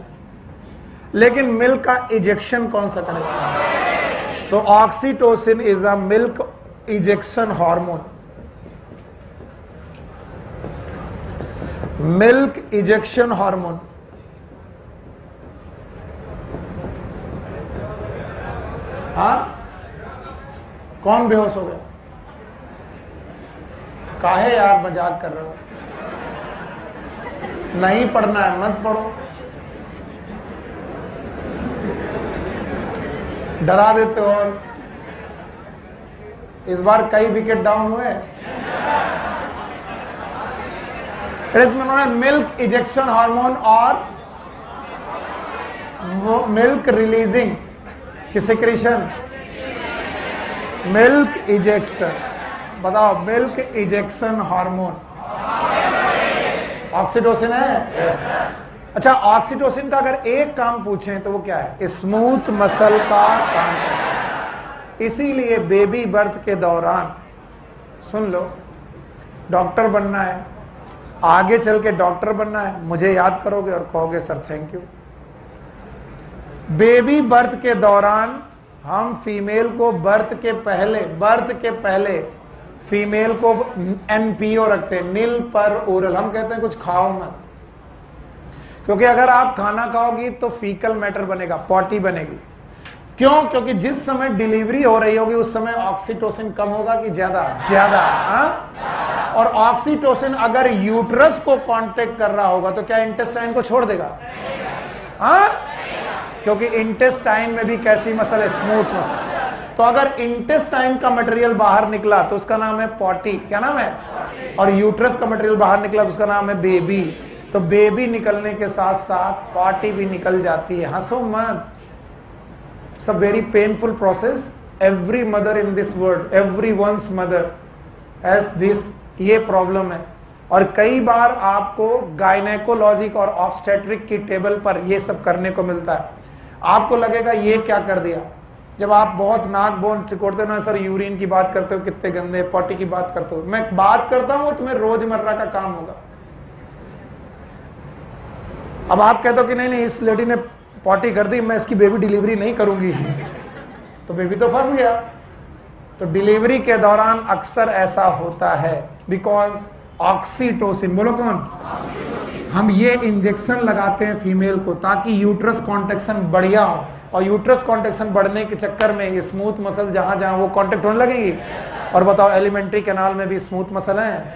लेकिन मिल्क का इजेक्शन कौन सा करेगा? So oxytocin is a milk ejection hormone. Milk ejection hormone. हाँ, कौन बेहोश हो गया? काहे यार मजाक कर रहे हो? नहीं पढ़ना है मत पढ़ो, डरा देते हो। और इस बार कई विकेट डाउन हुए। मिल्क इजेक्शन हार्मोन और मिल्क रिलीजिंग की सिक्रीशन, मिल्क इजेक्शन। बताओ, मिल्क इजेक्शन हार्मोन ऑक्सीटोसिन है? यस। अच्छा, ऑक्सीटोसिन का अगर एक काम पूछें तो वो क्या है? स्मूथ मसल का काम। इसीलिए बेबी बर्थ के दौरान, सुन लो, डॉक्टर बनना है, आगे चल के डॉक्टर बनना है, मुझे याद करोगे और कहोगे sir thank you. Baby birth के दौरान हम फीमेल को बर्थ के पहले फीमेल को NPO रखते हैं, नील पर ओरल। हम कहते हैं कुछ खाओ मत, क्योंकि अगर आप खाना खाओगी तो फीकल मैटर बनेगा, पॉटी बनेगी। क्यों? क्योंकि जिस समय डिलीवरी हो रही होगी उस समय ऑक्सीटोसिन कम होगा कि ज्यादा? ज्यादा। और ऑक्सीटोसिन अगर यूट्रस को कांटेक्ट कर रहा होगा तो क्या इंटेस्टाइन को छोड़ देगा? क्योंकि इंटेस्टाइन में भी कैसी मसल है? Smooth muscle. तो अगर इंटेस्टाइन का मटेरियल बाहर निकला तो उसका नाम है पॉटी। क्या नाम है? और यूट्रस का मटेरियल बाहर निकला तो उसका नाम है बेबी। तो बेबी निकलने के साथ साथ पॉटी भी निकल जाती है। हंसो मत, it's a very painful process. Every mother in this world, every once mother has this, ये प्रॉब्लम है। और कई बार आपको गायनेकोलॉजिक और ऑब्स्टेट्रिक की टेबल पर ये सब करने को मिलता है। आपको लगेगा ये क्या कर दिया, जब आप बहुत नाक बोन चिकोड़ते हो ना, सर यूरिन की बात करते हो कितने गंदे, पॉटी की बात करते हो। मैं बात करता हूं तुम्हें रोजमर्रा का काम होगा। अब आप कहते हो कि नहीं नहीं इस लेडी ने पॉटी कर दी, मैं इसकी बेबी डिलीवरी नहीं करूंगी, तो बेबी तो फंस गया। तो डिलीवरी के दौरान अक्सर ऐसा होता है बिकॉज ऑक्सीटोसिन, बोलो कौन? हम ये इंजेक्शन लगाते हैं फीमेल को ताकि यूट्रस कॉन्ट्रैक्शन बढ़िया हो, और यूट्रस कॉन्ट्रैक्शन बढ़ने के चक्कर में ये स्मूथ मसल जहां जहां वो कॉन्टेक्ट होने लगेगी। और बताओ एलिमेंट्री कैनाल में भी स्मूथ मसल है,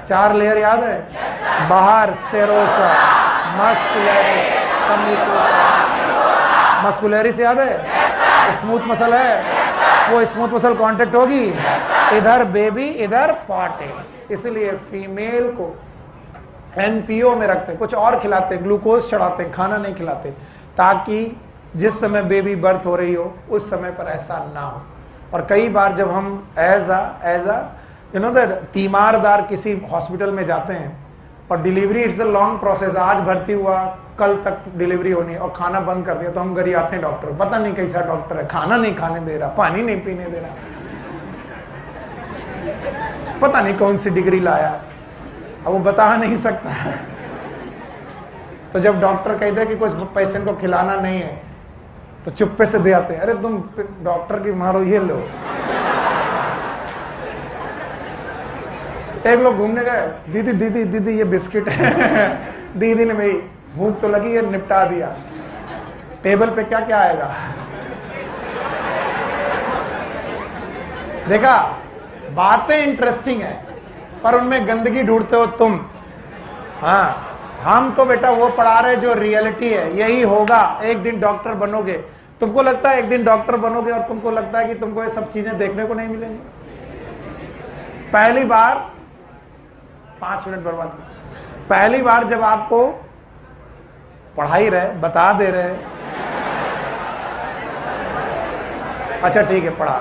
4 लेयर याद है? बाहर सेरोसा, मस्कुलरिस, मस्कुलरिस याद है? स्मूथ मसल है, वो स्मूथ मसल कांटेक्ट होगी, इधर बेबी इधर पॉटी। इसलिए फीमेल को NPO में रखते हैं, कुछ और खिलाते हैं, ग्लूकोज चढ़ाते हैं, खाना नहीं खिलाते, ताकि जिस समय बेबी बर्थ हो रही हो उस समय पर ऐसा ना हो। और कई बार जब हम as a you know that तीमारदार किसी हॉस्पिटल में जाते हैं और delivery it's a long process, आज भर्ती हुआ कल तक डिलीवरी होनी है और खाना बंद कर दिया, तो हम घर आते हैं, डॉक्टर पता नहीं कैसा डॉक्टर है, खाना नहीं खाने दे रहा, पानी नहीं पीने दे रहा, पता नहीं कौन सी डिग्री लाया, अब वो बता नहीं सकता। तो जब डॉक्टर कहते हैं कि कुछ पेशेंट को खिलाना नहीं है तो चुप्पे से दे आते हैं, अरे तुम डॉक्टर की मारो, ये लो। एक लोग घूमने गए, दीदी दीदी दीदी ये बिस्किट है। दीदी ने भाई भूख तो लगी है, निपटा दिया। टेबल पे क्या क्या आएगा? देखा, बातें इंटरेस्टिंग है पर उनमें गंदगी ढूंढते हो तुम। हाँ, हम तो बेटा वो पढ़ा रहे जो रियलिटी है, यही होगा। एक दिन डॉक्टर बनोगे, तुमको लगता है एक दिन डॉक्टर बनोगे और तुमको लगता है कि तुमको ये सब चीजें देखने को नहीं मिलेंगी। पहली बार 5 मिनट बर्बाद, पहली बार जब आपको पढ़ाई रहे, बता दे रहे, अच्छा ठीक है पढ़ा,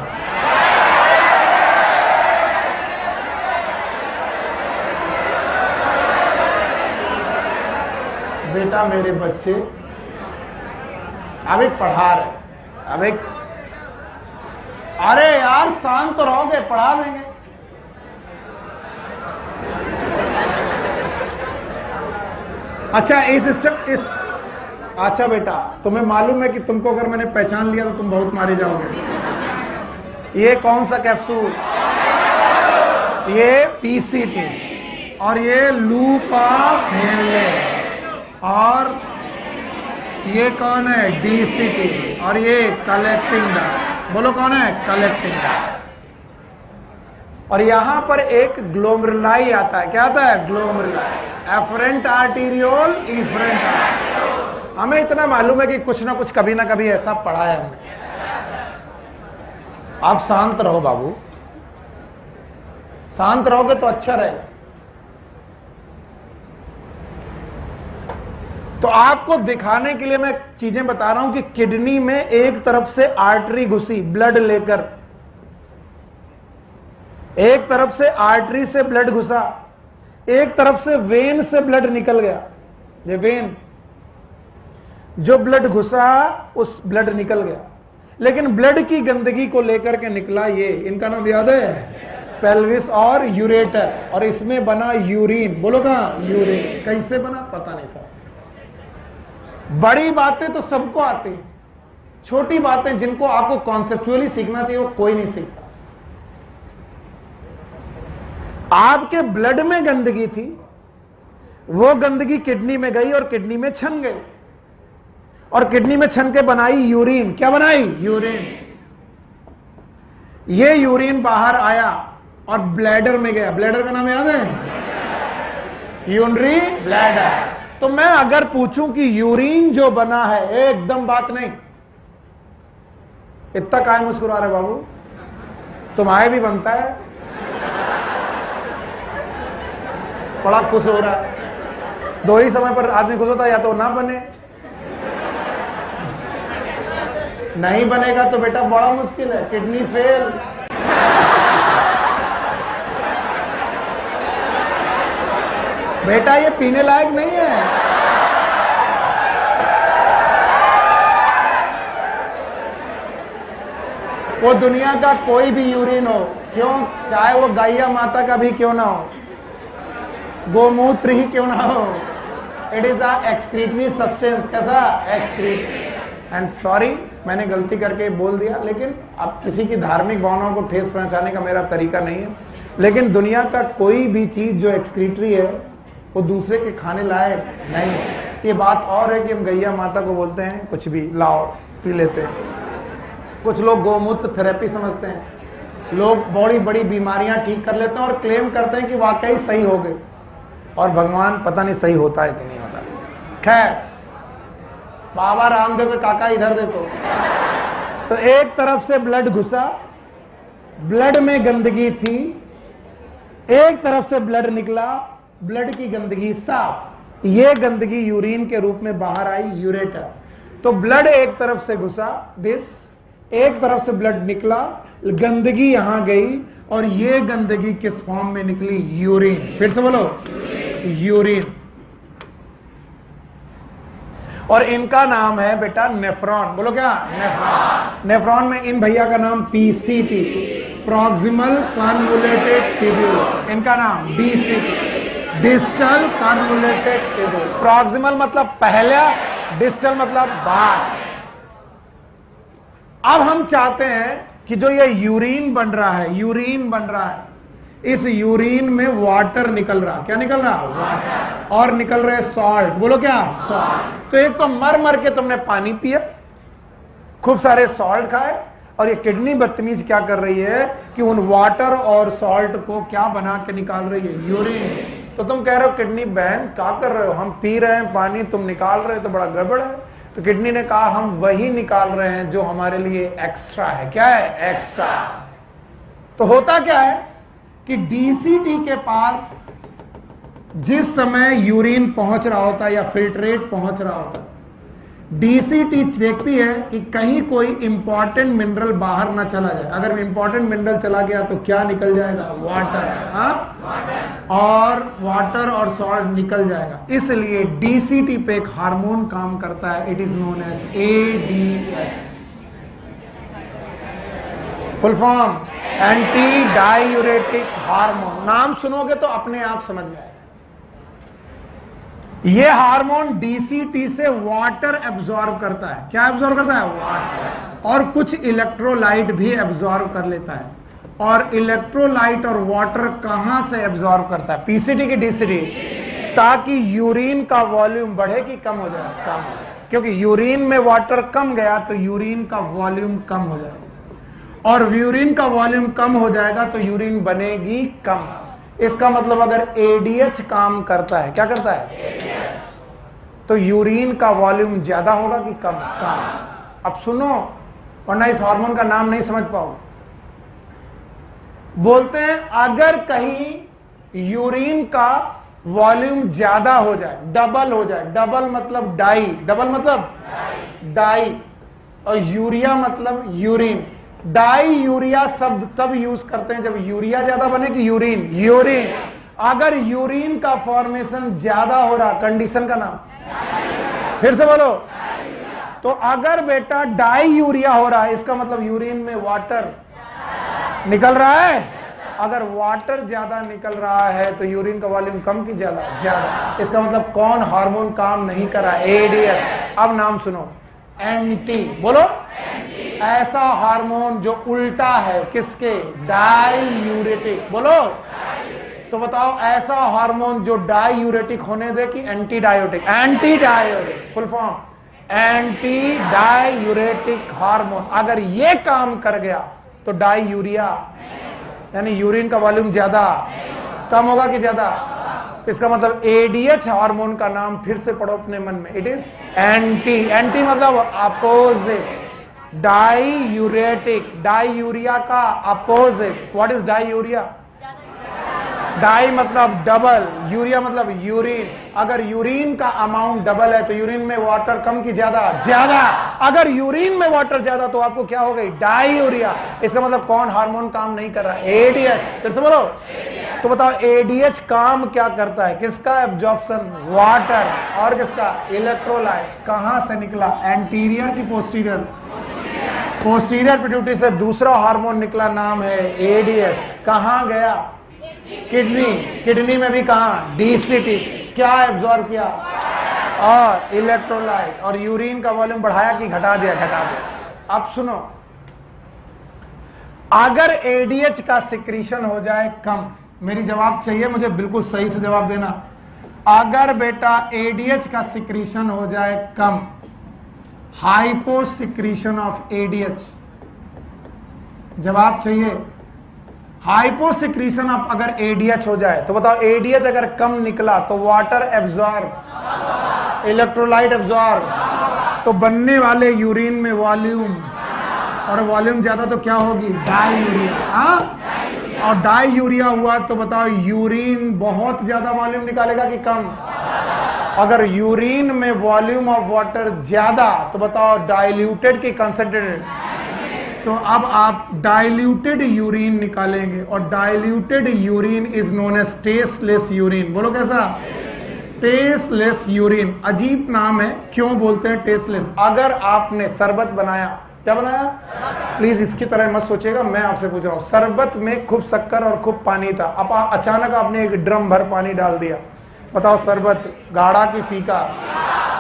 बेटा मेरे बच्चे अब एक पढ़ा रहे, अब एक, अरे यार शांत तो रहोगे, पढ़ा देंगे। अच्छा इस अच्छा बेटा तुम्हें मालूम है कि तुमको अगर मैंने पहचान लिया तो तुम बहुत मारे जाओगे। ये कौन सा कैप्सूल? ये PCT, और ये लूपा फेनले, और ये कौन है? DCT, और ये कलेक्टिंग डक्ट। बोलो कौन है? Collecting duct. और यहां पर एक ग्लोमेरुलाई आता है, क्या आता है? Glomeruli, afferent arteriole, efferent arteriole. हमें इतना मालूम है कि कुछ ना कुछ कभी ना कभी ऐसा पढ़ा है हमने। आप शांत रहो बाबू, शांत रहोगे तो अच्छा रहेगा। तो आपको दिखाने के लिए मैं चीजें बता रहा हूं कि किडनी में एक तरफ से आर्टरी घुसी ब्लड लेकर, एक तरफ से आर्टरी से ब्लड घुसा, एक तरफ से वेन से ब्लड निकल गया। ये वेन, जो ब्लड घुसा उस ब्लड निकल गया, लेकिन ब्लड की गंदगी को लेकर के निकला ये, इनका नाम याद है? पेल्विस और यूरेटर, और इसमें बना यूरिन। बोलो कहां? यूरिन। कैसे बना पता नहीं साहब। बड़ी बातें तो सबको आती, छोटी बातें जिनको आपको कॉन्सेप्चुअली सीखना चाहिए वो कोई नहीं सीखता। आपके ब्लड में गंदगी थी, वो गंदगी किडनी में गई और किडनी में छन गई, और किडनी में छन के बनाई यूरिन। क्या बनाई? यूरिन। ये यूरिन बाहर आया और ब्लैडर में गया। ब्लैडर का नाम याद है? Urinary bladder. तो मैं अगर पूछूं कि यूरिन जो बना है, एकदम बात नहीं, इतना काहे मुस्कुरा रहे बाबू? तुम्हारे भी बनता है, बड़ा खुश हो रहा है। दो ही समय पर आदमी खुश होता है, या तो ना बने, नहीं बनेगा तो बेटा बड़ा मुश्किल है, किडनी फेल। बेटा ये पीने लायक नहीं है। वो दुनिया का कोई भी यूरिन हो, क्यों, चाहे वो गैया माता का भी क्यों ना हो, गोमूत्र ही क्यों ना हो, it is a excretory substance. कैसा? एक्सक्रीट। एंड सॉरी, मैंने गलती करके बोल दिया, लेकिन अब किसी की धार्मिक भावनाओं को ठेस पहुंचाने का मेरा तरीका नहीं है। लेकिन दुनिया का कोई भी चीज जो एक्सक्रीटरी है वो दूसरे के खाने लायक नहीं है। ये बात और है कि हम गैया माता को बोलते हैं कुछ भी लाओ पी लेते हैं। कुछ लोग गोमूत्र थेरेपी समझते हैं, लोग बड़ी बड़ी बीमारियां ठीक कर लेते हैं और क्लेम करते हैं कि वाकई सही हो गई, और भगवान पता नहीं सही होता है कि नहीं होता। खैर, बाबा रामदेव के काका इधर देखो। तो एक तरफ से ब्लड घुसा, ब्लड में गंदगी थी, एक तरफ से ब्लड निकला, ब्लड की गंदगी साफ, ये गंदगी यूरिन के रूप में बाहर आई, यूरेटर। तो ब्लड एक तरफ से घुसा, दिस, एक तरफ से ब्लड निकला, गंदगी यहां गई, और ये गंदगी किस फॉर्म में निकली? यूरिन। फिर से बोलो, यूरिन। और इनका नाम है बेटा नेफ्रॉन। बोलो क्या? नेफ्रॉन। नेफ्रॉन में इन भैया का नाम पीसीटी, प्रॉक्सिमल कन्वोल्यूटेड ट्यूब्यूल। इनका नाम DCT, distal convoluted tubule. Proximal मतलब पहला, डिस्टल मतलब बाद। अब हम चाहते हैं कि जो ये यूरिन बन रहा है, यूरिन बन रहा है, इस यूरिन में वाटर निकल रहा। क्या निकल रहा? वाटर। और निकल रहे सॉल्ट। बोलो क्या? सॉल्ट। तो एक तो मर मर के तुमने पानी पिया, खूब सारे सॉल्ट खाए, और ये किडनी बदतमीज क्या कर रही है कि उन वाटर और सॉल्ट को क्या बना के निकाल रही है? यूरिन। तो तुम कह रहे हो किडनी बहन क्या कर रहे हो, हम पी रहे हैं पानी, तुम निकाल रहे हो, तो बड़ा गड़बड़ है। तो किडनी ने कहा हम वही निकाल रहे हैं जो हमारे लिए एक्स्ट्रा है। क्या है? एक्स्ट्रा। तो होता क्या है कि डीसीटी के पास जिस समय यूरिन पहुंच रहा होता है या फिल्ट्रेट पहुंच रहा होता है, डीसीटी देखती है कि कहीं कोई इंपॉर्टेंट मिनरल बाहर ना चला जाए। अगर इंपॉर्टेंट मिनरल चला गया तो क्या निकल जाएगा? वाटर। हाँ, और वाटर और सॉल्ट निकल जाएगा। इसलिए डीसीटी पे एक हार्मोन काम करता है, it is known as ADH. Full form anti diuretic hormone. नाम सुनोगे तो अपने आप समझ जाए। ये हार्मोन डीसीटी से वाटर एब्जॉर्ब करता है। क्या एब्जॉर्ब करता है? वाटर। और कुछ इलेक्ट्रोलाइट भी एब्जॉर्ब कर लेता है। और इलेक्ट्रोलाइट और वाटर कहां से एब्जॉर्ब करता है? पीसीटी की डीसीटी, ताकि यूरिन का वॉल्यूम बढ़े कि कम हो जाए? कम। क्योंकि यूरिन में वाटर कम गया तो यूरिन का वॉल्यूम कम हो जाएगा, और यूरिन का वॉल्यूम कम हो जाएगा तो यूरिन बनेगी कम। इसका मतलब अगर एडीएच काम करता है, क्या करता है? तो यूरिन का वॉल्यूम ज्यादा होगा कि कम? कम। अब सुनो, वरना इस हार्मोन का नाम नहीं समझ पाओगे। बोलते हैं अगर कहीं यूरिन का वॉल्यूम ज्यादा हो जाए, डबल हो जाए, डबल मतलब डाई, डबल मतलब डाई, और यूरिया मतलब यूरिन। डाई यूरिया शब्द तब यूज करते हैं जब यूरिया ज्यादा बने कि यूरिन? यूरिन। अगर यूरिन का फॉर्मेशन ज्यादा हो रहा, कंडीशन का नाम फिर से बोलो। तो अगर बेटा डाई यूरिया हो रहा है, इसका मतलब यूरिन में वाटर निकल रहा है। अगर वाटर ज्यादा निकल रहा है तो यूरिन का वॉल्यूम कम की ज्यादा? ज्यादा। इसका मतलब कौन हार्मोन काम नहीं कर रहा? एडीएच। अब नाम सुनो, एंटी। बोलो, ऐसा हार्मोन जो उल्टा है किसके? डाईयूरेटिक। बोलो। तो बताओ ऐसा हार्मोन जो डायूरेटिक होने दे कि anti diuretic? Anti diuretic, full form anti diuretic hormone. अगर ये काम कर गया तो डायूरिया यानी यूरिन का वॉल्यूम ज्यादा कम होगा कि ज्यादा? तो इसका मतलब एडीएच हार्मोन का नाम फिर से पढ़ो अपने मन में, इट इज एंटी। एंटी मतलब अपोजिट, डायूरेटिक, डायूरिया का opposite. What is diuria? Di मतलब डबल, यूरिया मतलब यूरिन। अगर यूरिन का अमाउंट डबल है तो यूरिन में वाटर कम की ज्यादा? ज्यादा। अगर यूरिन में वाटर ज्यादा तो आपको क्या हो गई? डायूरिया। इसका मतलब कौन हार्मोन काम नहीं कर रहा? एडीएच। फिर से बोलो। तो बताओ एडीएच काम क्या करता है? किसका एब्जॉर्प्शन? वाटर। और किसका? इलेक्ट्रोलाइट। कहां से निकला? एंटीरियर की पोस्टीरियर? पोस्टीरियर पिट्यूटरी से दूसरा हार्मोन निकला, नाम है एडीएच। कहां गया? किडनी। किडनी में भी कहां? डीसीटी। क्या एब्जॉर्ब किया? और इलेक्ट्रोलाइट। और यूरिन का वॉल्यूम बढ़ाया कि घटा दिया? घटा दिया। अब सुनो, अगर एडीएच का सिक्रीशन हो जाए कम, मेरी जवाब चाहिए मुझे, बिल्कुल सही से जवाब देना। अगर बेटा एडीएच का सिक्रीशन हो जाए कम, हाइपो सिक्रीशन ऑफ एडीएच, जवाब चाहिए। हाइपोसिक्रीशन ऑफ अगर एडीएच हो जाए तो बताओ एडीएच अगर कम निकला तो वाटर एब्जॉर्ब, इलेक्ट्रोलाइट एब्जॉर्ब, तो बनने वाले यूरिन में वॉल्यूम, और वॉल्यूम ज्यादा तो क्या होगी? डायूरिया। और डायूरिया हुआ तो बताओ यूरिन बहुत ज्यादा वॉल्यूम निकालेगा कि कम? अगर यूरिन में वॉल्यूम ऑफ वाटर ज्यादा तो बताओ डाइल्यूटेड की कंसंट्रेटेड? तो अब आप डाइल्यूटेड यूरिन निकालेंगे, और diluted urine is known as tasteless urine. बोलो कैसा? Tasteless urine. अजीब नाम है, क्यों बोलते हैं टेस्टलेस? अगर आपने शरबत बनाया, क्या बनाया? प्लीज इसकी तरह मत सोचिएगा, मैं आपसे पूछ रहा हूं। शरबत में खूब शक्कर और खूब पानी था, अब अचानक आपने एक ड्रम भर पानी डाल दिया, बताओ शरबत गाढ़ा की फीका?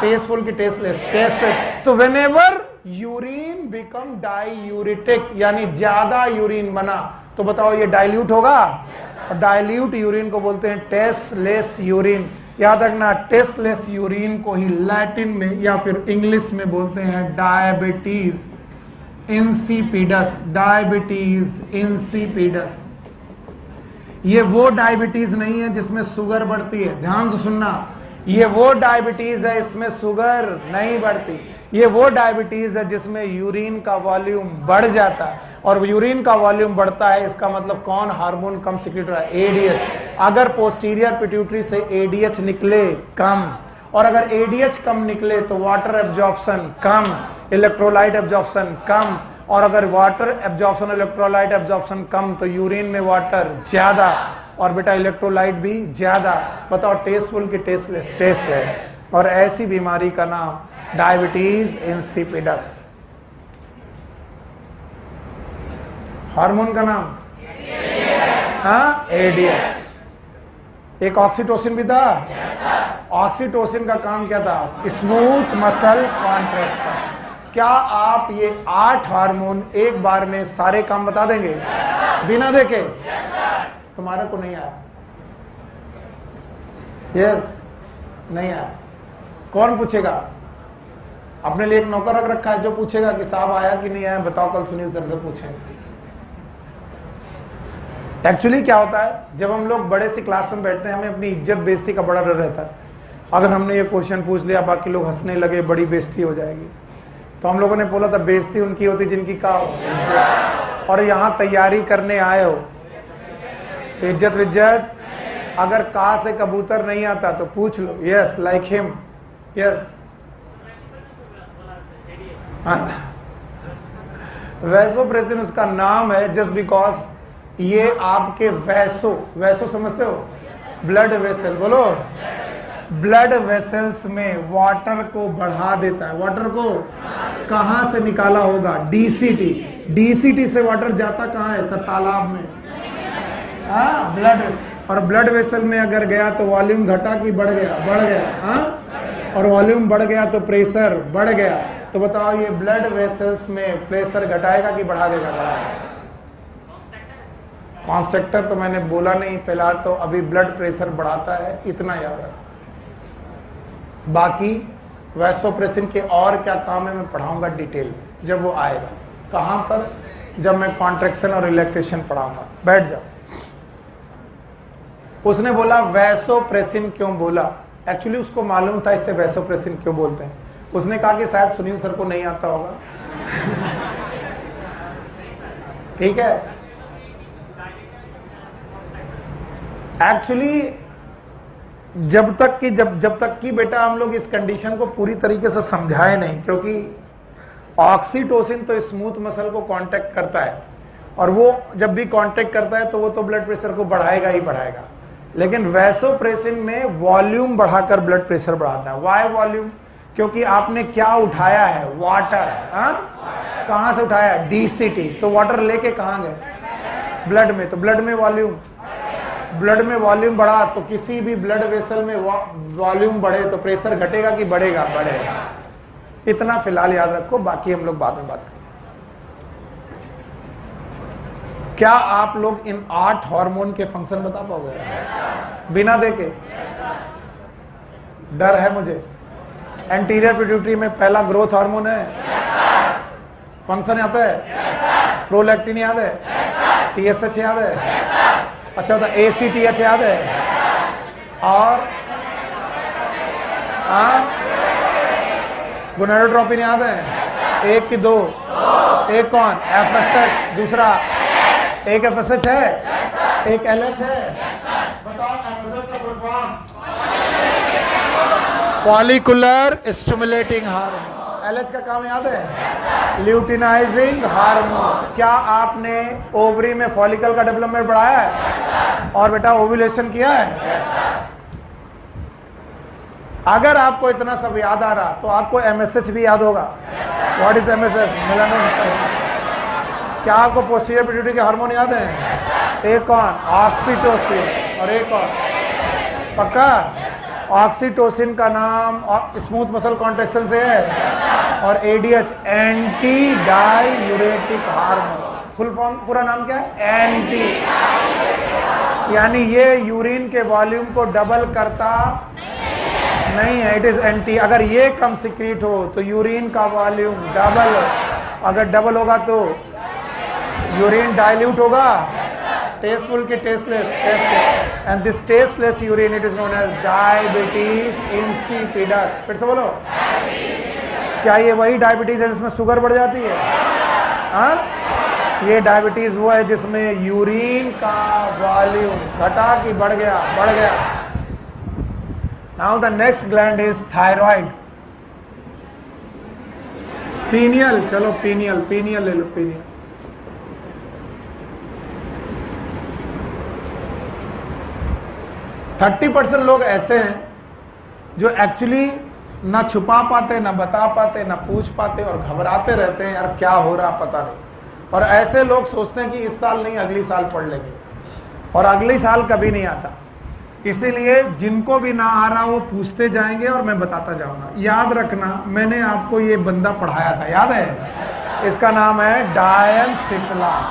टेस्टफुल की टेस्टलेस? टेस्टलेस। तो व्हेनेवर यूरिन बिकम डायूरेटिक यानी ज्यादा यूरिन बना तो बताओ ये डाइल्यूट होगा? और डाइल्यूट यूरिन को बोलते हैं टेस्टलेस यूरिन। याद रखना, टेस्टलेस यूरिन को ही लैटिन में या फिर इंग्लिश में बोलते हैं डायबिटीज इंसिपिडस। Diabetes insipidus. ये वो डायबिटीज नहीं है जिसमें शुगर बढ़ती है, ध्यान से सुनना। ये वो डायबिटीज है इसमें शुगर नहीं बढ़ती। ये वो डायबिटीज है जिसमें यूरिन का वॉल्यूम बढ़ जाता है, और यूरिन का वॉल्यूम बढ़ता है इसका मतलब कौन हार्मोन कम सिक्रीट रहा है? एडीएच। अगर पोस्टीरियर पिट्यूटरी से एडीएच निकले कम, और अगर एडीएच कम निकले तो वाटर एब्जॉर्प्शन कम, इलेक्ट्रोलाइट एब्जॉर्प्शन कम, और अगर वाटर एब्जॉर्प्शन इलेक्ट्रोलाइट एब्जॉर्प्शन कम तो यूरिन में वाटर ज्यादा, और बेटा इलेक्ट्रोलाइट भी ज्यादा। बताओ टेस्टफुल की टेस्टलेस? टेस्ट है। और ऐसी बीमारी का नाम डायबिटीज इंसिपिडस। हार्मोन का नाम? हाँ, एडीएच। एक ऑक्सीटोसिन भी था। ऑक्सीटोसिन का काम क्या था? Smooth muscle contraction. क्या आप ये 8 हार्मोन एक बार में सारे काम बता देंगे बिना देखे? तुम्हारे को नहीं आया? यस, नहीं आया। कौन पूछेगा? अपने लिए एक नौकर रख रखा है जो पूछेगा कि साहब आया कि नहीं आया, बताओ, कल सुनील सर से पूछेंगे। एक्चुअली क्या होता है, जब हम लोग बड़े सी क्लास में बैठते हैं हमें अपनी इज्जत बेइज्जती का बड़ा डर रहता है। अगर हमने ये क्वेश्चन पूछ लिया, बाकी लोग हंसने लगे, बड़ी बेइज्जती हो जाएगी। तो हम लोगों ने बोला था बेइज्जती उनकी होती जिनकी का इज्जत। और यहाँ तैयारी करने आए हो, इज्जत विज्जत। अगर कहा से कबूतर नहीं आता तो पूछ लो। Yes, like him. Yes, vasopressin उसका नाम है जस्ट बिकॉज ये आपके वैसो समझते हो? Blood vessel. बोलो, ब्लड वेसल्स में वाटर को बढ़ा देता है। वाटर को कहां से निकाला होगा? डीसीटी। डीसीटी से वाटर जाता कहां है? सर, तालाब में। हाँ, ब्लड वेसल। और ब्लड वेसल में अगर गया तो वॉल्यूम घटा कि बढ़ गया? बढ़ गया। हाँ, और वॉल्यूम बढ़ गया तो प्रेशर बढ़ गया। तो बताओ ये ब्लड वेसल्स में प्रेशर घटाएगा कि बढ़ा देगा? बढ़ाएगा। कॉन्स्ट्रक्टर तो मैंने बोला नहीं, फिलहाल तो अभी ब्लड प्रेशर बढ़ाता है, इतना याद रखो। बाकी वैसोप्रेसिन के और क्या काम है मैं पढ़ाऊंगा डिटेल में जब वो आएगा। कहाँ पर? जब मैं कॉन्ट्रैक्शन और रिलैक्सेशन पढ़ाऊंगा। बैठ जाओ। उसने बोला वैसोप्रेसिन क्यों बोला, एक्चुअली उसको मालूम था इससे वैसोप्रेसिन क्यों बोलते हैं। उसने कहा कि शायद सुनील सर को नहीं आता होगा। ठीक है, एक्चुअली जब तक कि बेटा हम लोग इस कंडीशन को पूरी तरीके से समझाए नहीं, क्योंकि ऑक्सीटोसिन तो स्मूथ मसल को कांटेक्ट करता है और वो जब भी कांटेक्ट करता है तो वो तो ब्लड प्रेशर को बढ़ाएगा ही बढ़ाएगा, लेकिन वैसोप्रेसिन में वॉल्यूम बढ़ाकर ब्लड प्रेशर बढ़ाता है। Why volume? क्योंकि आपने क्या उठाया है? वाटर। कहां से उठाया? डीसीटी। तो वाटर लेके कहां गए? ब्लड में। तो ब्लड में वॉल्यूम, ब्लड में वॉल्यूम बढ़ा तो किसी भी ब्लड वेसल में वॉल्यूम बढ़े तो प्रेशर घटेगा कि बढ़ेगा? बढ़ेगा। इतना फिलहाल याद रखो, बाकी हम लोग बाद में बात करेंगे। क्या आप लोग इन 8 हार्मोन के फंक्शन बता पाओगे बिना देखे? डर है मुझे। एंटीरियर पिट्यूटरी में पहला ग्रोथ हार्मोन है। फंक्शन आता है? प्रोलैक्टिन याद है? टीएसएच याद है? अच्छा तो एसीटीएच याद है? और गोनाडोट्रोपिन याद है? एक की 2? एक कौन? एफएसएच। दूसरा एक एफएसएच है, एक एलएच है। बताओ एफएसएच का full form? Follicular stimulating hormone. LH का काम याद है? Luteinizing hormone. क्या आपने ओवरी में फॉलिकल का डेवलपमेंट बढ़ाया है और बेटा ओव्यूलेशन किया है? अगर आपको इतना सब याद आ रहा तो आपको एमएसएच भी याद होगा। What is MSH? मेलानिन। क्या आपको पोस्टीरियर पिट्यूटरी के हार्मोन याद है? एक कौन? ऑक्सीटोसिन। और एक और? पक्का? ऑक्सीटोसिन का नाम स्मूथ मसल कॉन्ट्रैक्शन से है और ADH anti diuretic hormone. Full form पूरा नाम क्या है? एंटी। यानी ये यूरिन के वॉल्यूम को डबल करता नहीं है, इट इज एंटी। अगर ये कम सिक्रीट हो तो यूरिन का वॉल्यूम डबल, अगर डबल होगा तो यूरिन डाइल्यूट होगा, टेस्टफुल की tasteless, and this tasteless urine it is known as diabetes insipidus. फिर से बोलो, क्या ये वही डायबिटीज है जिसमें शुगर बढ़ जाती है? हाँ, ये डायबिटीज वो है जिसमें यूरिन का वॉल्यूम घटा कि बढ़ गया? बढ़ गया। Now the next gland is thyroid. Pineal, चलो पीनियल, पीनियल ले लो, पीनियल। %30 लोग ऐसे हैं जो एक्चुअली ना छुपा पाते, ना बता पाते, ना पूछ पाते और घबराते रहते हैं, यार क्या हो रहा पता नहीं। और ऐसे लोग सोचते हैं कि इस साल नहीं अगली साल पढ़ लेंगे, और अगली साल कभी नहीं आता। इसीलिए जिनको भी ना आ रहा वो पूछते जाएंगे और मैं बताता जाऊंगा। याद रखना, मैंने आपको ये बंदा पढ़ाया था, याद है? इसका नाम है डायनसिफिलान।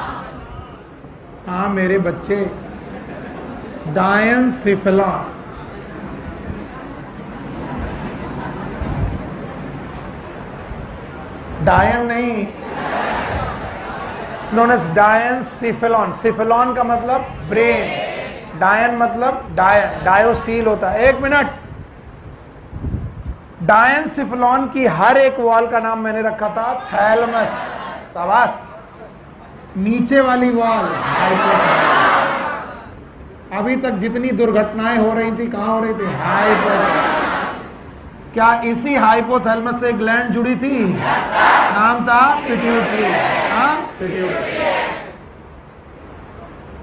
हाँ मेरे बच्चे, डायनसिफिलान। डायन नहीं, नोन एज डायनसिफिलान। सिफिलॉन का मतलब ब्रेन, डायन मतलब डायन, डायोसील होता है। 1 मिनट। डायनसिफिलॉन की हर एक वॉल का नाम मैंने रखा था थैलमस। शाबाश। नीचे वाली वॉल हाइपोथैलेमस। अभी तक जितनी दुर्घटनाएं हो रही थी कहां हो रही थी? हाइपोथैलेमस। क्या इसी हाइपोथैलेमस से ग्लैंड जुड़ी थी? नाम था पिट्यूटरी। हाँ, पिट्यूटरी।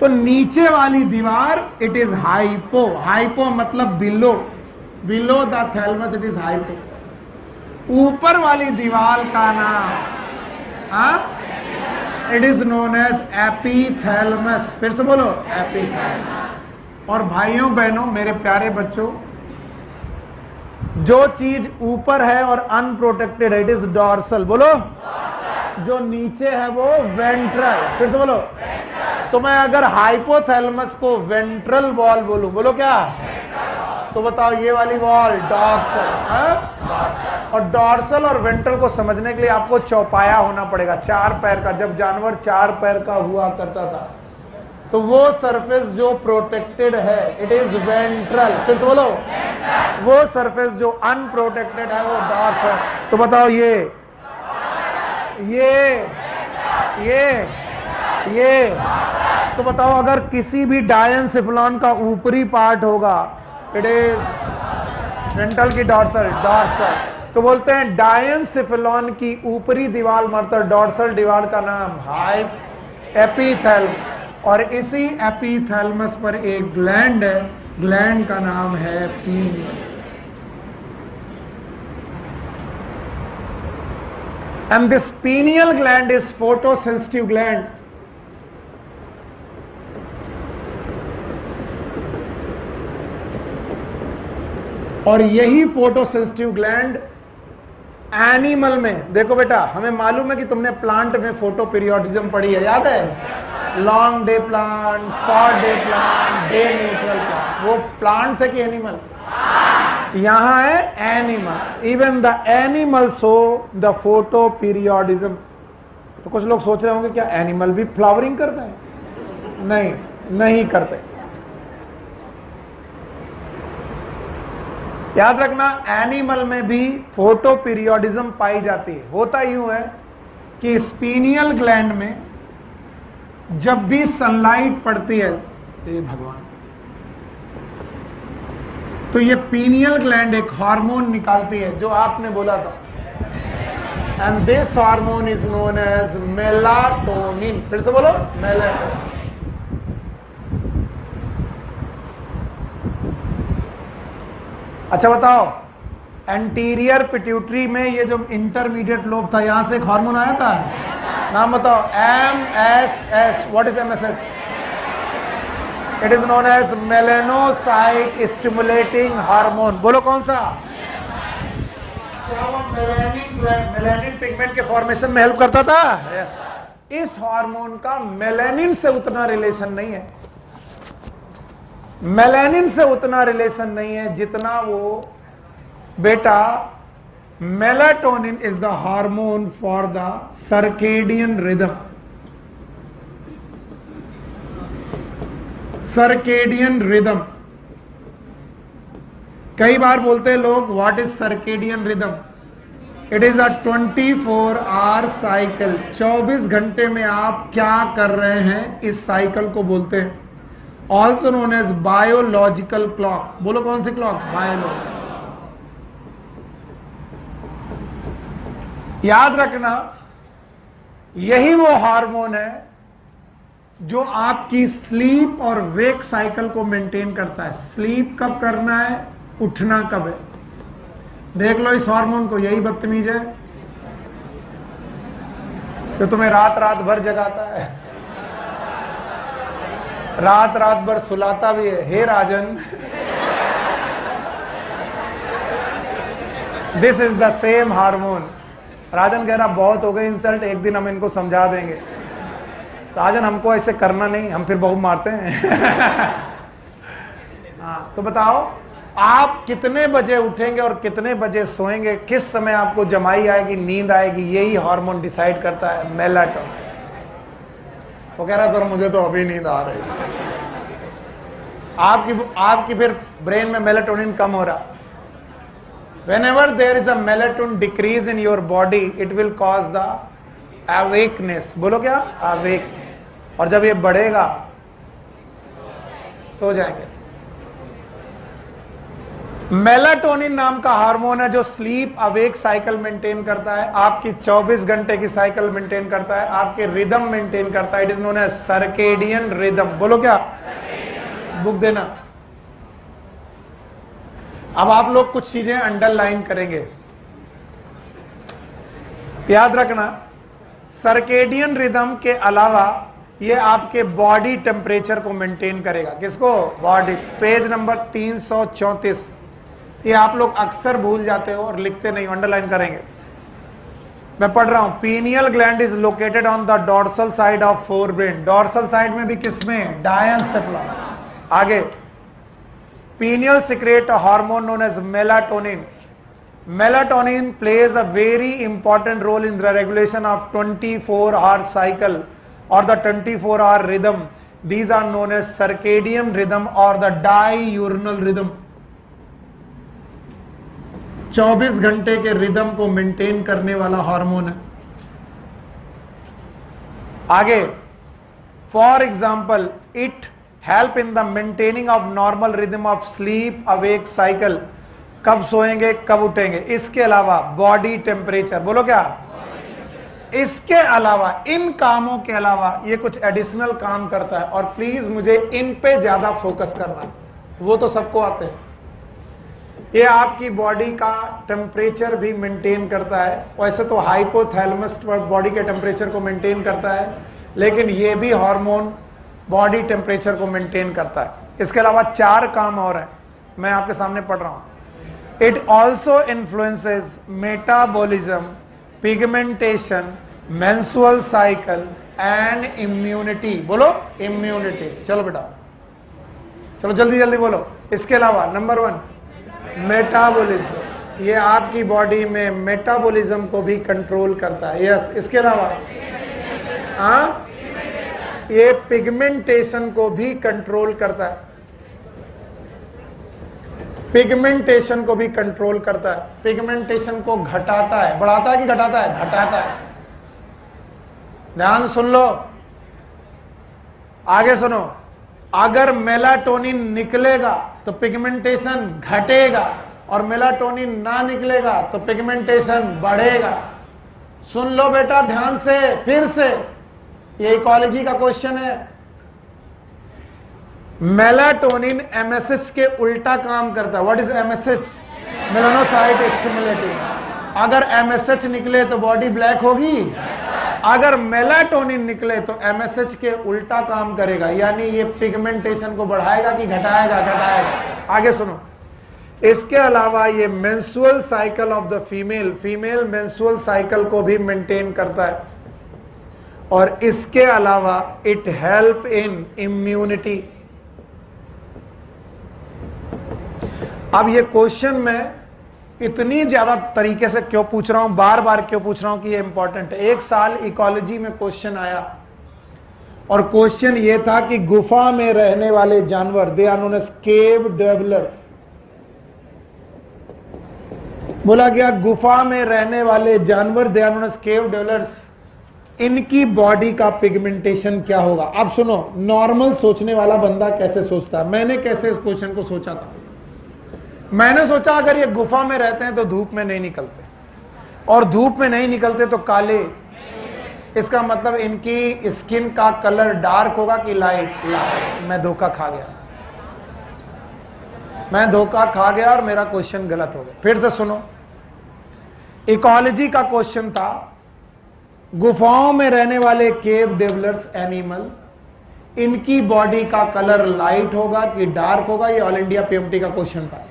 तो नीचे वाली दीवार इट इज हाइपो। हाइपो मतलब below, below the thalamus it is hypo. ऊपर वाली दीवार का नाम इट इज नोन एज एपीथैलेमस। फिर से बोलो, एपीथैलेमस। और भाइयों बहनों, मेरे प्यारे बच्चों, जो चीज ऊपर है और अनप्रोटेक्टेड है इट इज डॉर्सल। बोलो, जो नीचे है वो वेंट्रल। फिर से बोलो, तो मैं अगर हाइपोथैलेमस को वेंट्रल वॉल बोलूं, बोलो क्या, तो बताओ ये वाली वॉल डॉर्सल। और डॉर्सल और वेंट्रल को समझने के लिए आपको चौपाया होना पड़ेगा, 4 पैर का। जब जानवर 4 पैर का हुआ करता था तो वो सरफेस जो प्रोटेक्टेड है इट इज वेंट्रल। फिर से बोलो, वो सरफेस जो अनप्रोटेक्टेड है वो डॉर्सल। तो बताओ ये तो बताओ अगर किसी भी डायनसिफिलॉन का ऊपरी पार्ट होगा इट इज वेंट्रल की डॉर्सल। तो बोलते हैं डायनसिफिलॉन की ऊपरी दीवार मतलब डॉर्सल दीवार का नाम एपिथैलेमस। और इसी एपिथैलेमस पर एक ग्लैंड है, ग्लैंड का नाम है pineal. And this pineal gland is photosensitive gland. और यही फोटोसेंसिटिव ग्लैंड एनिमल में, देखो बेटा हमें मालूम है कि तुमने प्लांट में फोटो पीरियोडिज्म पढ़ी है, याद है? Long day plant, short day plant, day neutral plant. वो प्लांट थे कि एनिमल? यहां है animal. Even the animal show the photo periodism. तो कुछ लोग सोच रहे होंगे क्या एनिमल भी फ्लावरिंग करते हैं? नहीं करते। याद रखना एनिमल में भी फोटो पीरियोडिज्म पाई जाती है। होता यूं है कि स्पीनियल ग्लैंड में जब भी सनलाइट पड़ती है, हे भगवान, तो ये पीनियल ग्लैंड एक हार्मोन निकालती है जो आपने बोला था, and this hormone is known as melatonin. फिर से बोलो, मेलाटोनिन। अच्छा बताओ, एंटीरियर पिट्यूटरी में ये जो इंटरमीडिएट लोब था यहां से एक हार्मोन आया था, नाम बताओ। MSH। What is MSH? It is known as melanocyte stimulating hormone. बोलो कौन सा? मेलानिन पिगमेंट के फॉर्मेशन में हेल्प करता था। यस। इस हार्मोन का मेलानिन से उतना रिलेशन नहीं है, मेलानिन से उतना रिलेशन नहीं है जितना वो बेटा melatonin is the hormone for the circadian rhythm. Circadian rhythm, कई बार बोलते हैं लोग what is circadian rhythm? It is a 24 hour cycle. 24 घंटे में आप क्या कर रहे हैं इस साइकिल को बोलते हैं। Also known as biological clock. बोलो कौन सी क्लॉक? बायोलॉजिकल। याद रखना यही वो हार्मोन है जो आपकी स्लीप और वेक साइकिल को मेंटेन करता है। स्लीप कब करना है, उठना कब है। देख लो इस हार्मोन को, यही बदतमीज है जो तुम्हें रात रात भर जगाता है, रात रात भर सुलाता भी है। Hey Rajan, this is the same hormone. Rajan कह रहा बहुत हो गई इंसल्ट, एक दिन हम इनको समझा देंगे। राजन हमको ऐसे करना नहीं, हम फिर बहुत मारते हैं। हाँ, तो बताओ आप कितने बजे उठेंगे और कितने बजे सोएंगे, किस समय आपको जमाई आएगी, नींद आएगी, यही हार्मोन डिसाइड करता है, मेलाटोनिन। वो कह रहा सर मुझे तो अभी नींद आ रही। आपकी फिर ब्रेन में मेलाटोनिन कम हो रहा। Whenever there is a melatonin decrease in your body, it will cause the awakeness. बोलो क्या? awakeness. और जब ये बढ़ेगा सो जाएंगे। मेलाटोनिन नाम का हार्मोन है जो स्लीप अवेक साइकिल मेंटेन करता है, आपकी 24 घंटे की साइकिल मेंटेन करता है, आपके रिदम मेंटेन करता है। It is known as circadian rhythm. बोलो क्या? बुक देना। अब आप लोग कुछ चीजें अंडरलाइन करेंगे। याद रखना सर्केडियन रिदम के अलावा ये आपके बॉडी टेम्परेचर को मेंटेन करेगा। किसको? बॉडी। Page number 334। ये आप लोग अक्सर भूल जाते हो और लिखते नहीं, अंडरलाइन करेंगे। मैं पढ़ रहा हूं, pineal gland is located on the dorsal side of forebrain. Dorsal side में भी किसमें? डायंसेफला। आगे, pineal secrete hormone known as melatonin. Melatonin plays a very important role in the regulation of 24-hour cycle or the 24-hour rhythm. These are known as circadian rhythm or the diurnal rhythm. 24 घंटे के rhythm को maintain करने वाला hormone है। आगे, for example it help in the maintaining of normal rhythm of sleep awake cycle. कब सोएंगे, कब उठेंगे। इसके अलावा बॉडी टेम्परेचर, बोलो क्या? इसके अलावा, इन कामों के अलावा ये कुछ एडिशनल काम करता है, और प्लीज मुझे इन पे ज्यादा फोकस करना है, वो तो सबको आते हैं। ये आपकी बॉडी का टेम्परेचर भी मेंटेन करता है। वैसे तो हाइपोथैलेमस बॉडी के टेम्परेचर को मेंटेन करता है, लेकिन ये भी हार्मोन बॉडी टेम्परेचर को मेंटेन करता है। इसके अलावा 4 काम और हैं, मैं आपके सामने पढ़ रहा हूं। It also influences metabolism, pigmentation, menstrual cycle and immunity. बोलो इम्यूनिटी। चलो बेटा, चलो जल्दी जल्दी बोलो। इसके अलावा नंबर 1 मेटाबॉलिज्म, ये आपकी बॉडी में मेटाबॉलिज्म को भी कंट्रोल करता है। यस। इसके अलावा ये पिगमेंटेशन को भी कंट्रोल करता है। पिगमेंटेशन को भी कंट्रोल करता है। पिगमेंटेशन को घटाता है, बढ़ाता है कि घटाता है? घटाता है। ध्यान सुन लो, आगे सुनो। अगर मेलाटोनिन निकलेगा तो पिगमेंटेशन घटेगा, और मेलाटोनिन ना निकलेगा तो पिगमेंटेशन बढ़ेगा। सुन लो बेटा ध्यान से, फिर से, ये इकोलॉजी का क्वेश्चन है। मेलाटोनिन एमएसएच के उल्टा काम करता है। What is MSH? Melanocyte stimulating. अगर एमएसएच निकले तो बॉडी ब्लैक होगी, अगर मेलाटोनिन निकले तो एमएसएच के उल्टा काम करेगा, यानी ये पिगमेंटेशन को बढ़ाएगा कि घटाएगा? घटाएगा। आगे सुनो। इसके अलावा ये menstrual cycle of the female menstrual cycle को भी मेंटेन करता है, और इसके अलावा इट हेल्प इन इम्यूनिटी। अब ये क्वेश्चन मैं इतनी ज्यादा तरीके से क्यों पूछ रहा हूं, बार बार क्यों पूछ रहा हूं कि ये इंपॉर्टेंट है। एक साल इकोलॉजी में क्वेश्चन आया, और क्वेश्चन ये था कि गुफा में रहने वाले जानवर, they are known as cave dwellers. बोला गया गुफा में रहने वाले जानवर, they are known as cave dwellers, इनकी बॉडी का पिगमेंटेशन क्या होगा। अब सुनो, नॉर्मल सोचने वाला बंदा कैसे सोचता है। मैंने कैसे इस क्वेश्चन को सोचा था। मैंने सोचा अगर ये गुफा में रहते हैं तो धूप में नहीं निकलते, और धूप में नहीं निकलते तो काले, इसका मतलब इनकी स्किन का कलर डार्क होगा कि लाइट? लाइट। मैं धोखा खा गया, मैं धोखा खा गया, और मेरा क्वेश्चन गलत हो गया। फिर से सुनो, इकोलॉजी का क्वेश्चन था गुफाओं में रहने वाले केव डेवलर्स एनिमल, इनकी बॉडी का कलर लाइट होगा कि डार्क होगा? ये ऑल इंडिया पीएमटी का क्वेश्चन था।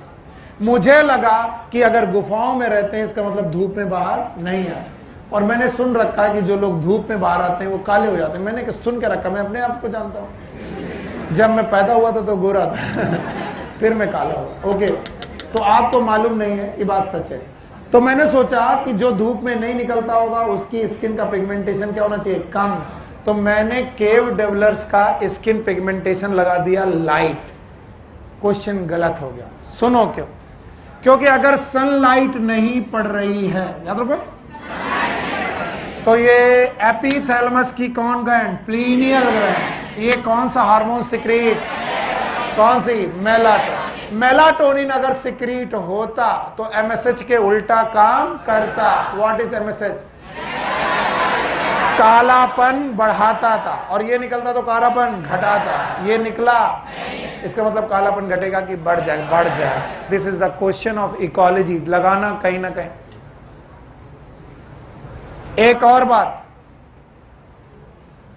मुझे लगा कि अगर गुफाओं में रहते हैं इसका मतलब धूप में बाहर नहीं आए, और मैंने सुन रखा है कि जो लोग धूप में बाहर आते हैं वो काले हो जाते हैं। मैंने सुन के रखा, मैं अपने आप को जानता हूं। जब मैं पैदा हुआ था तो गोरा था फिर मैं काला हुआ। ओके, तो आपको मालूम नहीं है, ये बात सच है। तो मैंने सोचा कि जो धूप में नहीं निकलता होगा उसकी स्किन का पिगमेंटेशन क्या होना चाहिए? कम। तो मैंने केव डेवलर्स का स्किन पिगमेंटेशन लगा दिया लाइट। क्वेश्चन गलत हो गया। सुनो क्यों? क्योंकि अगर सनलाइट नहीं पड़ रही है, याद रखो, तो ये एपिथैलेमस की कौन ग्लैंड? प्लीनियल ग्लैंड। ये कौन सा हार्मोन सिक्रीट? कौन सी? मेलाटोनिन। मेलाटोनिन अगर सिक्रीट होता तो एमएसएच के उल्टा काम करता। What is MSH? कालापन बढ़ाता था, और ये निकलता तो कालापन घटाता। ये निकला, इसका मतलब कालापन घटेगा कि बढ़ जाए? बढ़ जाए। This is the question of ecology, लगाना कहीं ना कहीं। एक और बात,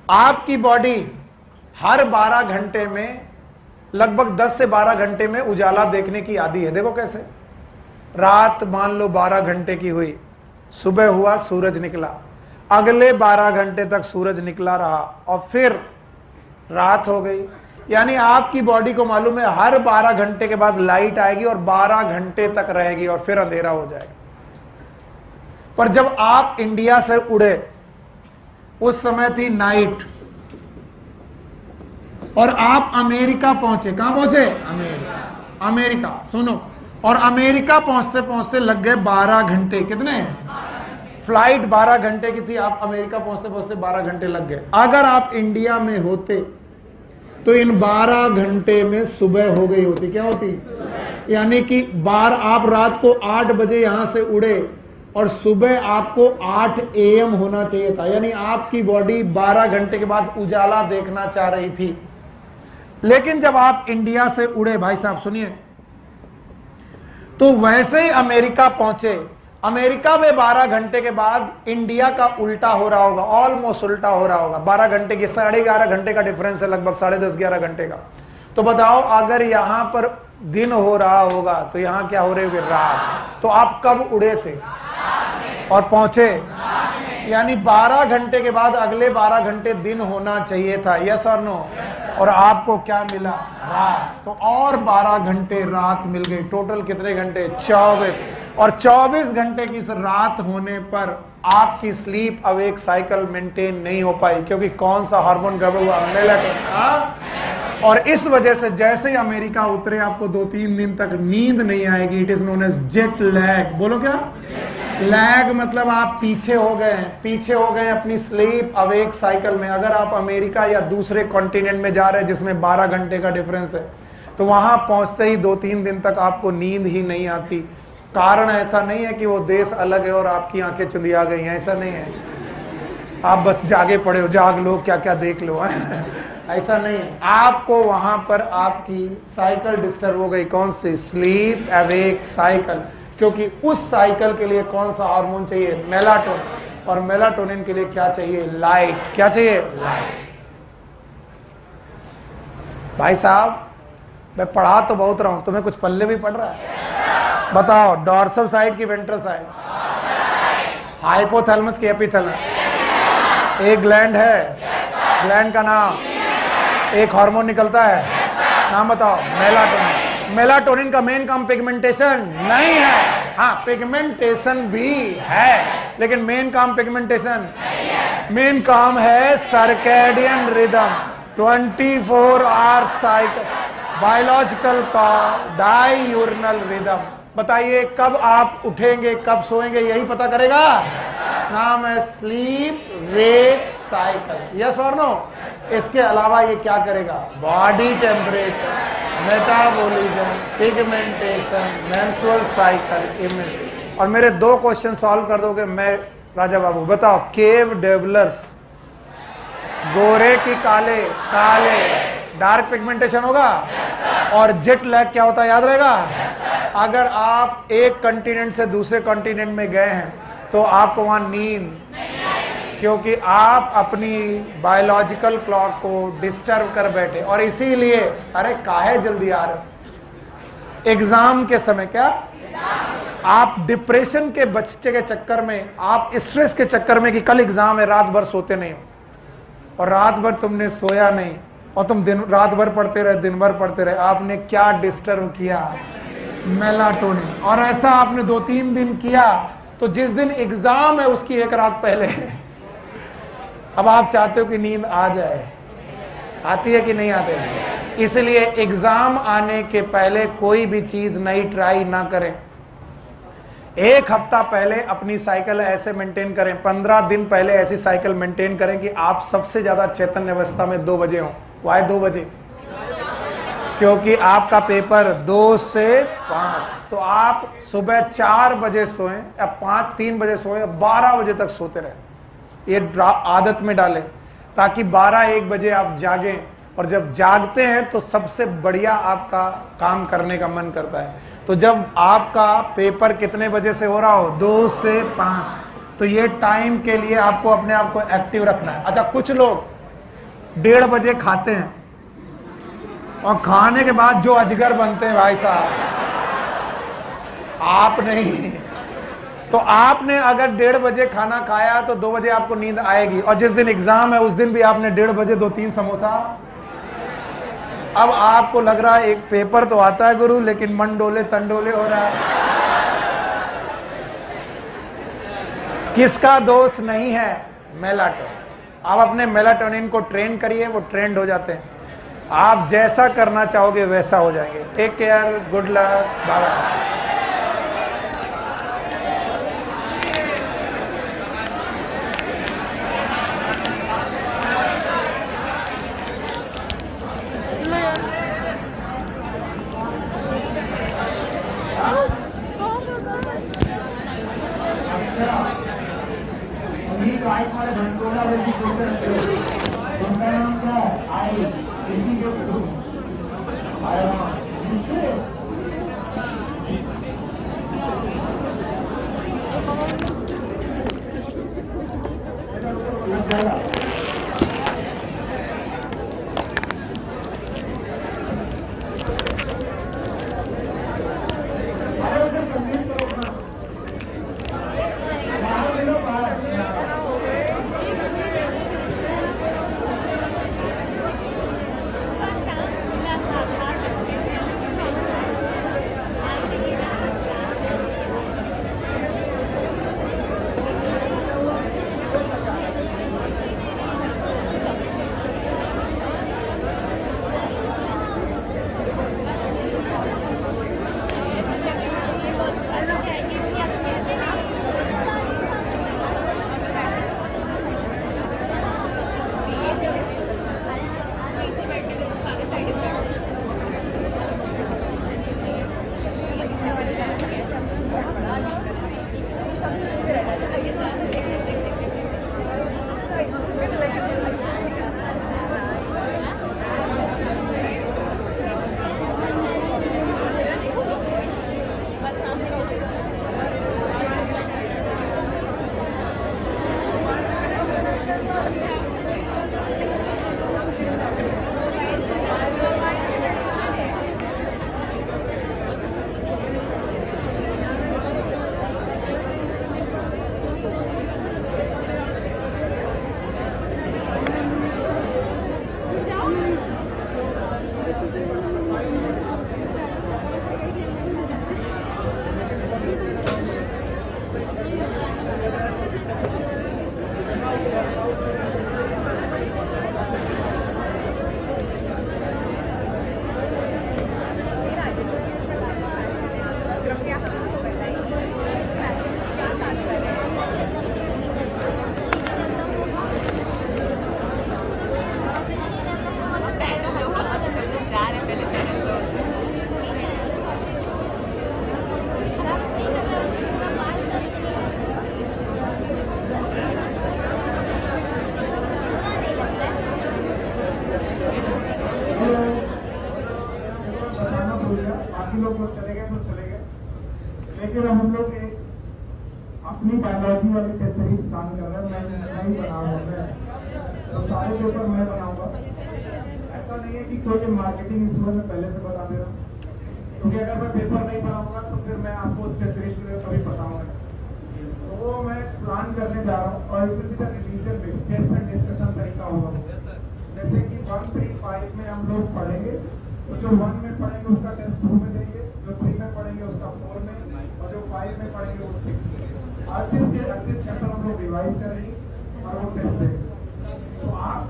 आपकी बॉडी हर 12 घंटे में लगभग 10 से 12 घंटे में उजाला देखने की आदी है। देखो कैसे, रात मान लो 12 घंटे की हुई, सुबह हुआ, सूरज निकला, अगले 12 घंटे तक सूरज निकला रहा और फिर रात हो गई। यानी आपकी बॉडी को मालूम है हर 12 घंटे के बाद लाइट आएगी और 12 घंटे तक रहेगी और फिर अंधेरा हो जाएगा। पर जब आप इंडिया से उड़े उस समय थी नाइट और आप अमेरिका पहुंचे। कहां पहुंचे? अमेरिका। अमेरिका सुनो, और अमेरिका पहुंचते पहुंचते लग गए 12 घंटे। कितने? फ्लाइट 12 घंटे की थी, आप अमेरिका पहुंचते पहुंचते 12 घंटे लग गए। अगर आप इंडिया में होते तो इन 12 घंटे में सुबह हो गई होती। क्या होती? यानी कि आप रात को 8 बजे यहां से उड़े और सुबह आपको 8 AM होना चाहिए था। यानी आपकी बॉडी 12 घंटे के बाद उजाला देखना चाह रही थी। लेकिन जब आप इंडिया से उड़े, भाई साहब सुनिए, तो वैसे ही अमेरिका पहुंचे, अमेरिका में 12 घंटे के बाद इंडिया का उल्टा हो रहा होगा, ऑलमोस्ट उल्टा हो रहा होगा। 12 घंटे की 11.5 घंटे का डिफरेंस है, लगभग 10:30-11 घंटे का। तो बताओ अगर यहां पर दिन हो रहा होगा तो यहां क्या हो रही होगी? रात। तो आप कब उड़े थे और पहुंचे? यानी 12 घंटे के बाद अगले 12 घंटे दिन होना चाहिए था। यस और नो? और आपको क्या मिला? रात। तो और 12 घंटे रात मिल गई। टोटल कितने घंटे? 24। और 24 घंटे की इस रात होने पर आपकी स्लीप अवेक साइकिल मेंटेन नहीं हो पाई, क्योंकि कौन सा हार्मोन गड़बड़ हुआ? मेलाटोनिन। और इस वजह से जैसे ही अमेरिका उतरे आपको 2-3 दिन तक नींद नहीं आएगी। It is known as jet lag. बोलो क्या? लैग मतलब आप पीछे हो गए, पीछे हो गए अपनी स्लीप अवेक साइकिल में। अगर आप अमेरिका या दूसरे कॉन्टिनेंट में जा रहे हैं जिसमें 12 घंटे का डिफरेंस है, तो वहां पहुंचते ही 2-3 दिन तक आपको नींद ही नहीं आती। कारण ऐसा नहीं है कि वो देश अलग है और आपकी आंखें चुंधिया गई हैं, ऐसा नहीं है। आप बस जागे पड़े हो, जाग लो, क्या क्या देख लो ऐसा नहीं है। आपको वहां पर आपकी साइकिल डिस्टर्ब हो गई। कौन सी? Sleep awake cycle. क्योंकि उस साइकिल के लिए कौन सा हार्मोन चाहिए? मेलाटोनिन। और मेलाटोनिन के लिए क्या चाहिए? लाइट। क्या चाहिए? लाइट। भाई साहब मैं पढ़ा तो बहुत रहा हूं, तुम्हें कुछ पल्ले भी पड़ रहा है? बताओ, डॉर्सल साइड की वेंट्रल साइड? हाइपोथैलेमस की एपिथैलेमस? एक ग्लैंड है, ग्लैंड का नाम? एक हार्मोन निकलता है, नाम बताओ? मेलाटोनिन। मेलाटोनिन का मेन काम पिगमेंटेशन नहीं है। हाँ, पिगमेंटेशन भी है, लेकिन मेन काम पिगमेंटेशन मेन काम है circadian rhythm, 24 hour cycle, biological का डाययूरनल रिदम। बताइए कब आप उठेंगे, कब सोएंगे, यही पता करेगा। नाम है स्लीप वेक साइकिल। यस और नो? इसके अलावा ये क्या करेगा? Body temperature, metabolism, pigmentation, menstrual cycle, immunity. और मेरे 2 क्वेश्चन सॉल्व कर दोगे मैं राजा बाबू। बताओ, केव डेवलर्स गोरे की काले, काले डार्क पिगमेंटेशन होगा। और जेट लैग क्या होता है, याद रहेगा? अगर आप एक कॉन्टिनेंट से दूसरे कॉन्टिनेंट में गए हैं तो आपको वहां नींद, क्योंकि आप अपनी बायोलॉजिकल क्लॉक को डिस्टर्ब कर बैठे। और इसीलिए अरे काहे जल्दी आ रहे? एग्जाम के समय क्या आप डिप्रेशन के बच्चे के चक्कर में, आप स्ट्रेस के चक्कर में कि कल एग्जाम है, रात भर सोते नहीं हो, और रात भर तुमने सोया नहीं और तुम रात भर पढ़ते रहे, दिन भर पढ़ते रहे। आपने क्या डिस्टर्ब किया? मेलाटोनिन। और ऐसा आपने 2-3 दिन किया तो जिस दिन एग्जाम है उसकी एक रात पहले अब आप चाहते हो कि नींद आ जाए। आती है कि नहीं आती? इसलिए एग्जाम आने के पहले कोई भी चीज नई ट्राई ना करें। 1 हफ्ता पहले अपनी साइकिल ऐसे मेंटेन करें, 15 दिन पहले ऐसी साइकिल मेंटेन करें कि आप सबसे ज्यादा चैतन्य अवस्था में 2 बजे हो। वाई 2 बजे? क्योंकि आपका पेपर 2 से 5। तो आप सुबह 4 बजे सोएं या 3 बजे सोएं, 12 बजे तक सोते रहे। ये आदत में डालें ताकि 12-1 बजे आप जागें। और जब जागते हैं तो सबसे बढ़िया आपका काम करने का मन करता है। तो जब आपका पेपर कितने बजे से हो रहा हो? 2 से 5। तो ये टाइम के लिए आपको अपने आप को एक्टिव रखना है। अच्छा, कुछ लोग 1:30 बजे खाते हैं और खाने के बाद जो अजगर बनते हैं भाई साहब, आप नहीं, तो आपने अगर 1:30 बजे खाना खाया तो 2 बजे आपको नींद आएगी, और जिस दिन एग्जाम है उस दिन भी आपने 1:30 बजे 2-3 समोसा। अब आपको लग रहा है एक पेपर तो आता है गुरु, लेकिन मन डोले तंडोले हो रहा है। किसका दोष नहीं है? मेलाटोनिन। आप अपने मेलाटोनिन को ट्रेन करिए, वो ट्रेंड हो जाते हैं। आप जैसा करना चाहोगे वैसा हो जाएंगे। Take care, good luck, bye bye. लेकिन हम लोग एक अपनी बायोलॉजी वाली टेस्ट काम कर रहे हैं। मैं नहीं बना रहा हूँ, तो सारे पेपर मैं बनाऊंगा। ऐसा नहीं है कि कोई मार्केटिंग इस में पहले से बता दे रहा हूँ, क्योंकि अगर मैं पेपर नहीं बनाऊंगा तो फिर मैं आपको स्पेशलिस्ट में कभी बताऊंगा। तो वो मैं प्लान करने जा रहा हूँ, और रिवीजन में टेस्ट एंड डिस्कशन तरीका होगा। जैसे कि 1, 3, 5 में हम लोग पढ़ेंगे, तो जो 1 में पढ़ेंगे उसका टेस्ट 2 में देंगे, जो 3 में पढ़ेंगे उसका 4 में, और जो 5 में पढ़ेंगे वो 6 में। आर्टिस्ट के चैप्टर हम लोग रिवाइज करेंगे और वो टेस्ट देंगे। तो आप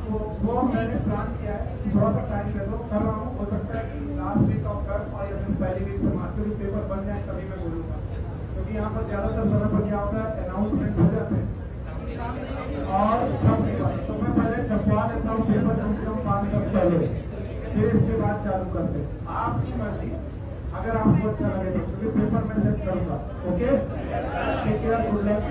वो मैंने प्लान किया है, थोड़ा सा टाइम दे दो, कर रहा हूँ। हो सकता है कि लास्ट वीक ऑफ कर और या फिर पहली वीक से मार्केट पेपर बन जाए तभी मैं बोलूँगा, क्योंकि यहाँ पर ज्यादातर समय पर क्या होता है, अनाउंसमेंट हो जाते हैं और छप नहीं पाते। तो मैं पहले छपवा देता हूँ पेपर कम से कम 5-10 पहले, फिर इसके बाद चालू करते। आपकी मर्जी, अगर आपको अच्छा लगे तो, क्योंकि पेपर मैं सेट करूँगा। Okay, take care, good luck.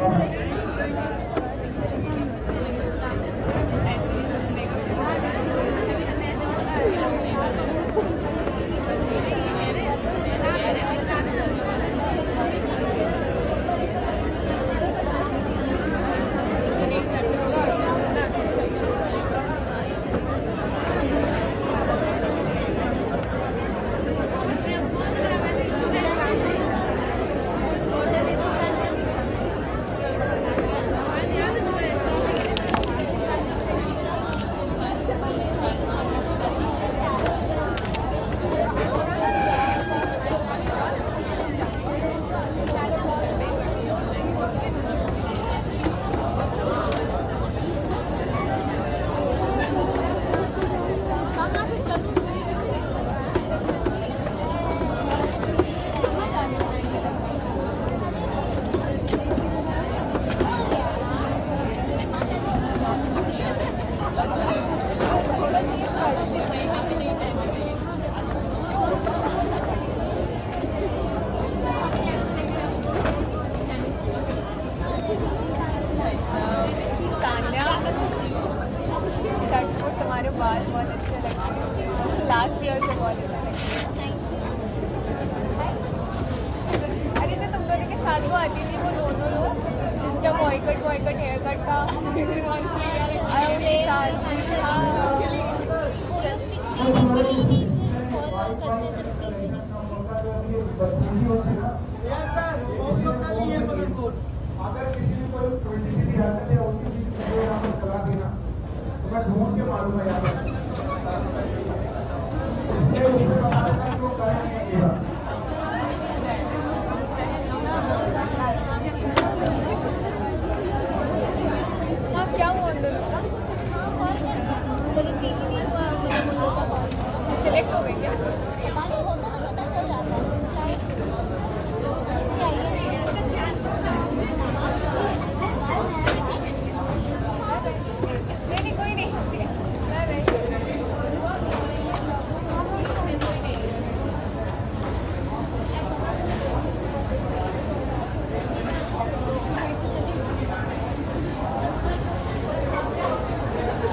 Last year से बहुत अच्छा लगता है। अरे जो तुम दोनों के साथ वो आती थी, वो दोनों लोग जिनका बॉयकट हेयर कट का और उसके साथ हाँ अगर किसी ने कोई उल्टी सीधी हरकत या उल्टी सीधी चीजें यहाँ पर करा दी ना, तो मैं ढूंढ के मारूंगा यहाँ पर। इसलिए उससे बताना कि वो करेंगे। हाँ क्या हुआ उन दोनों का? सिलेक्ट हो गए क्या? नहीं कोई नहीं।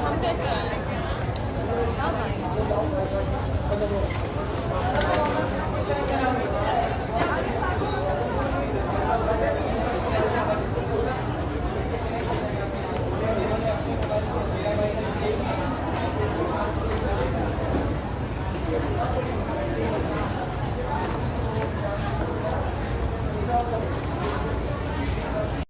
हम कैसे आए?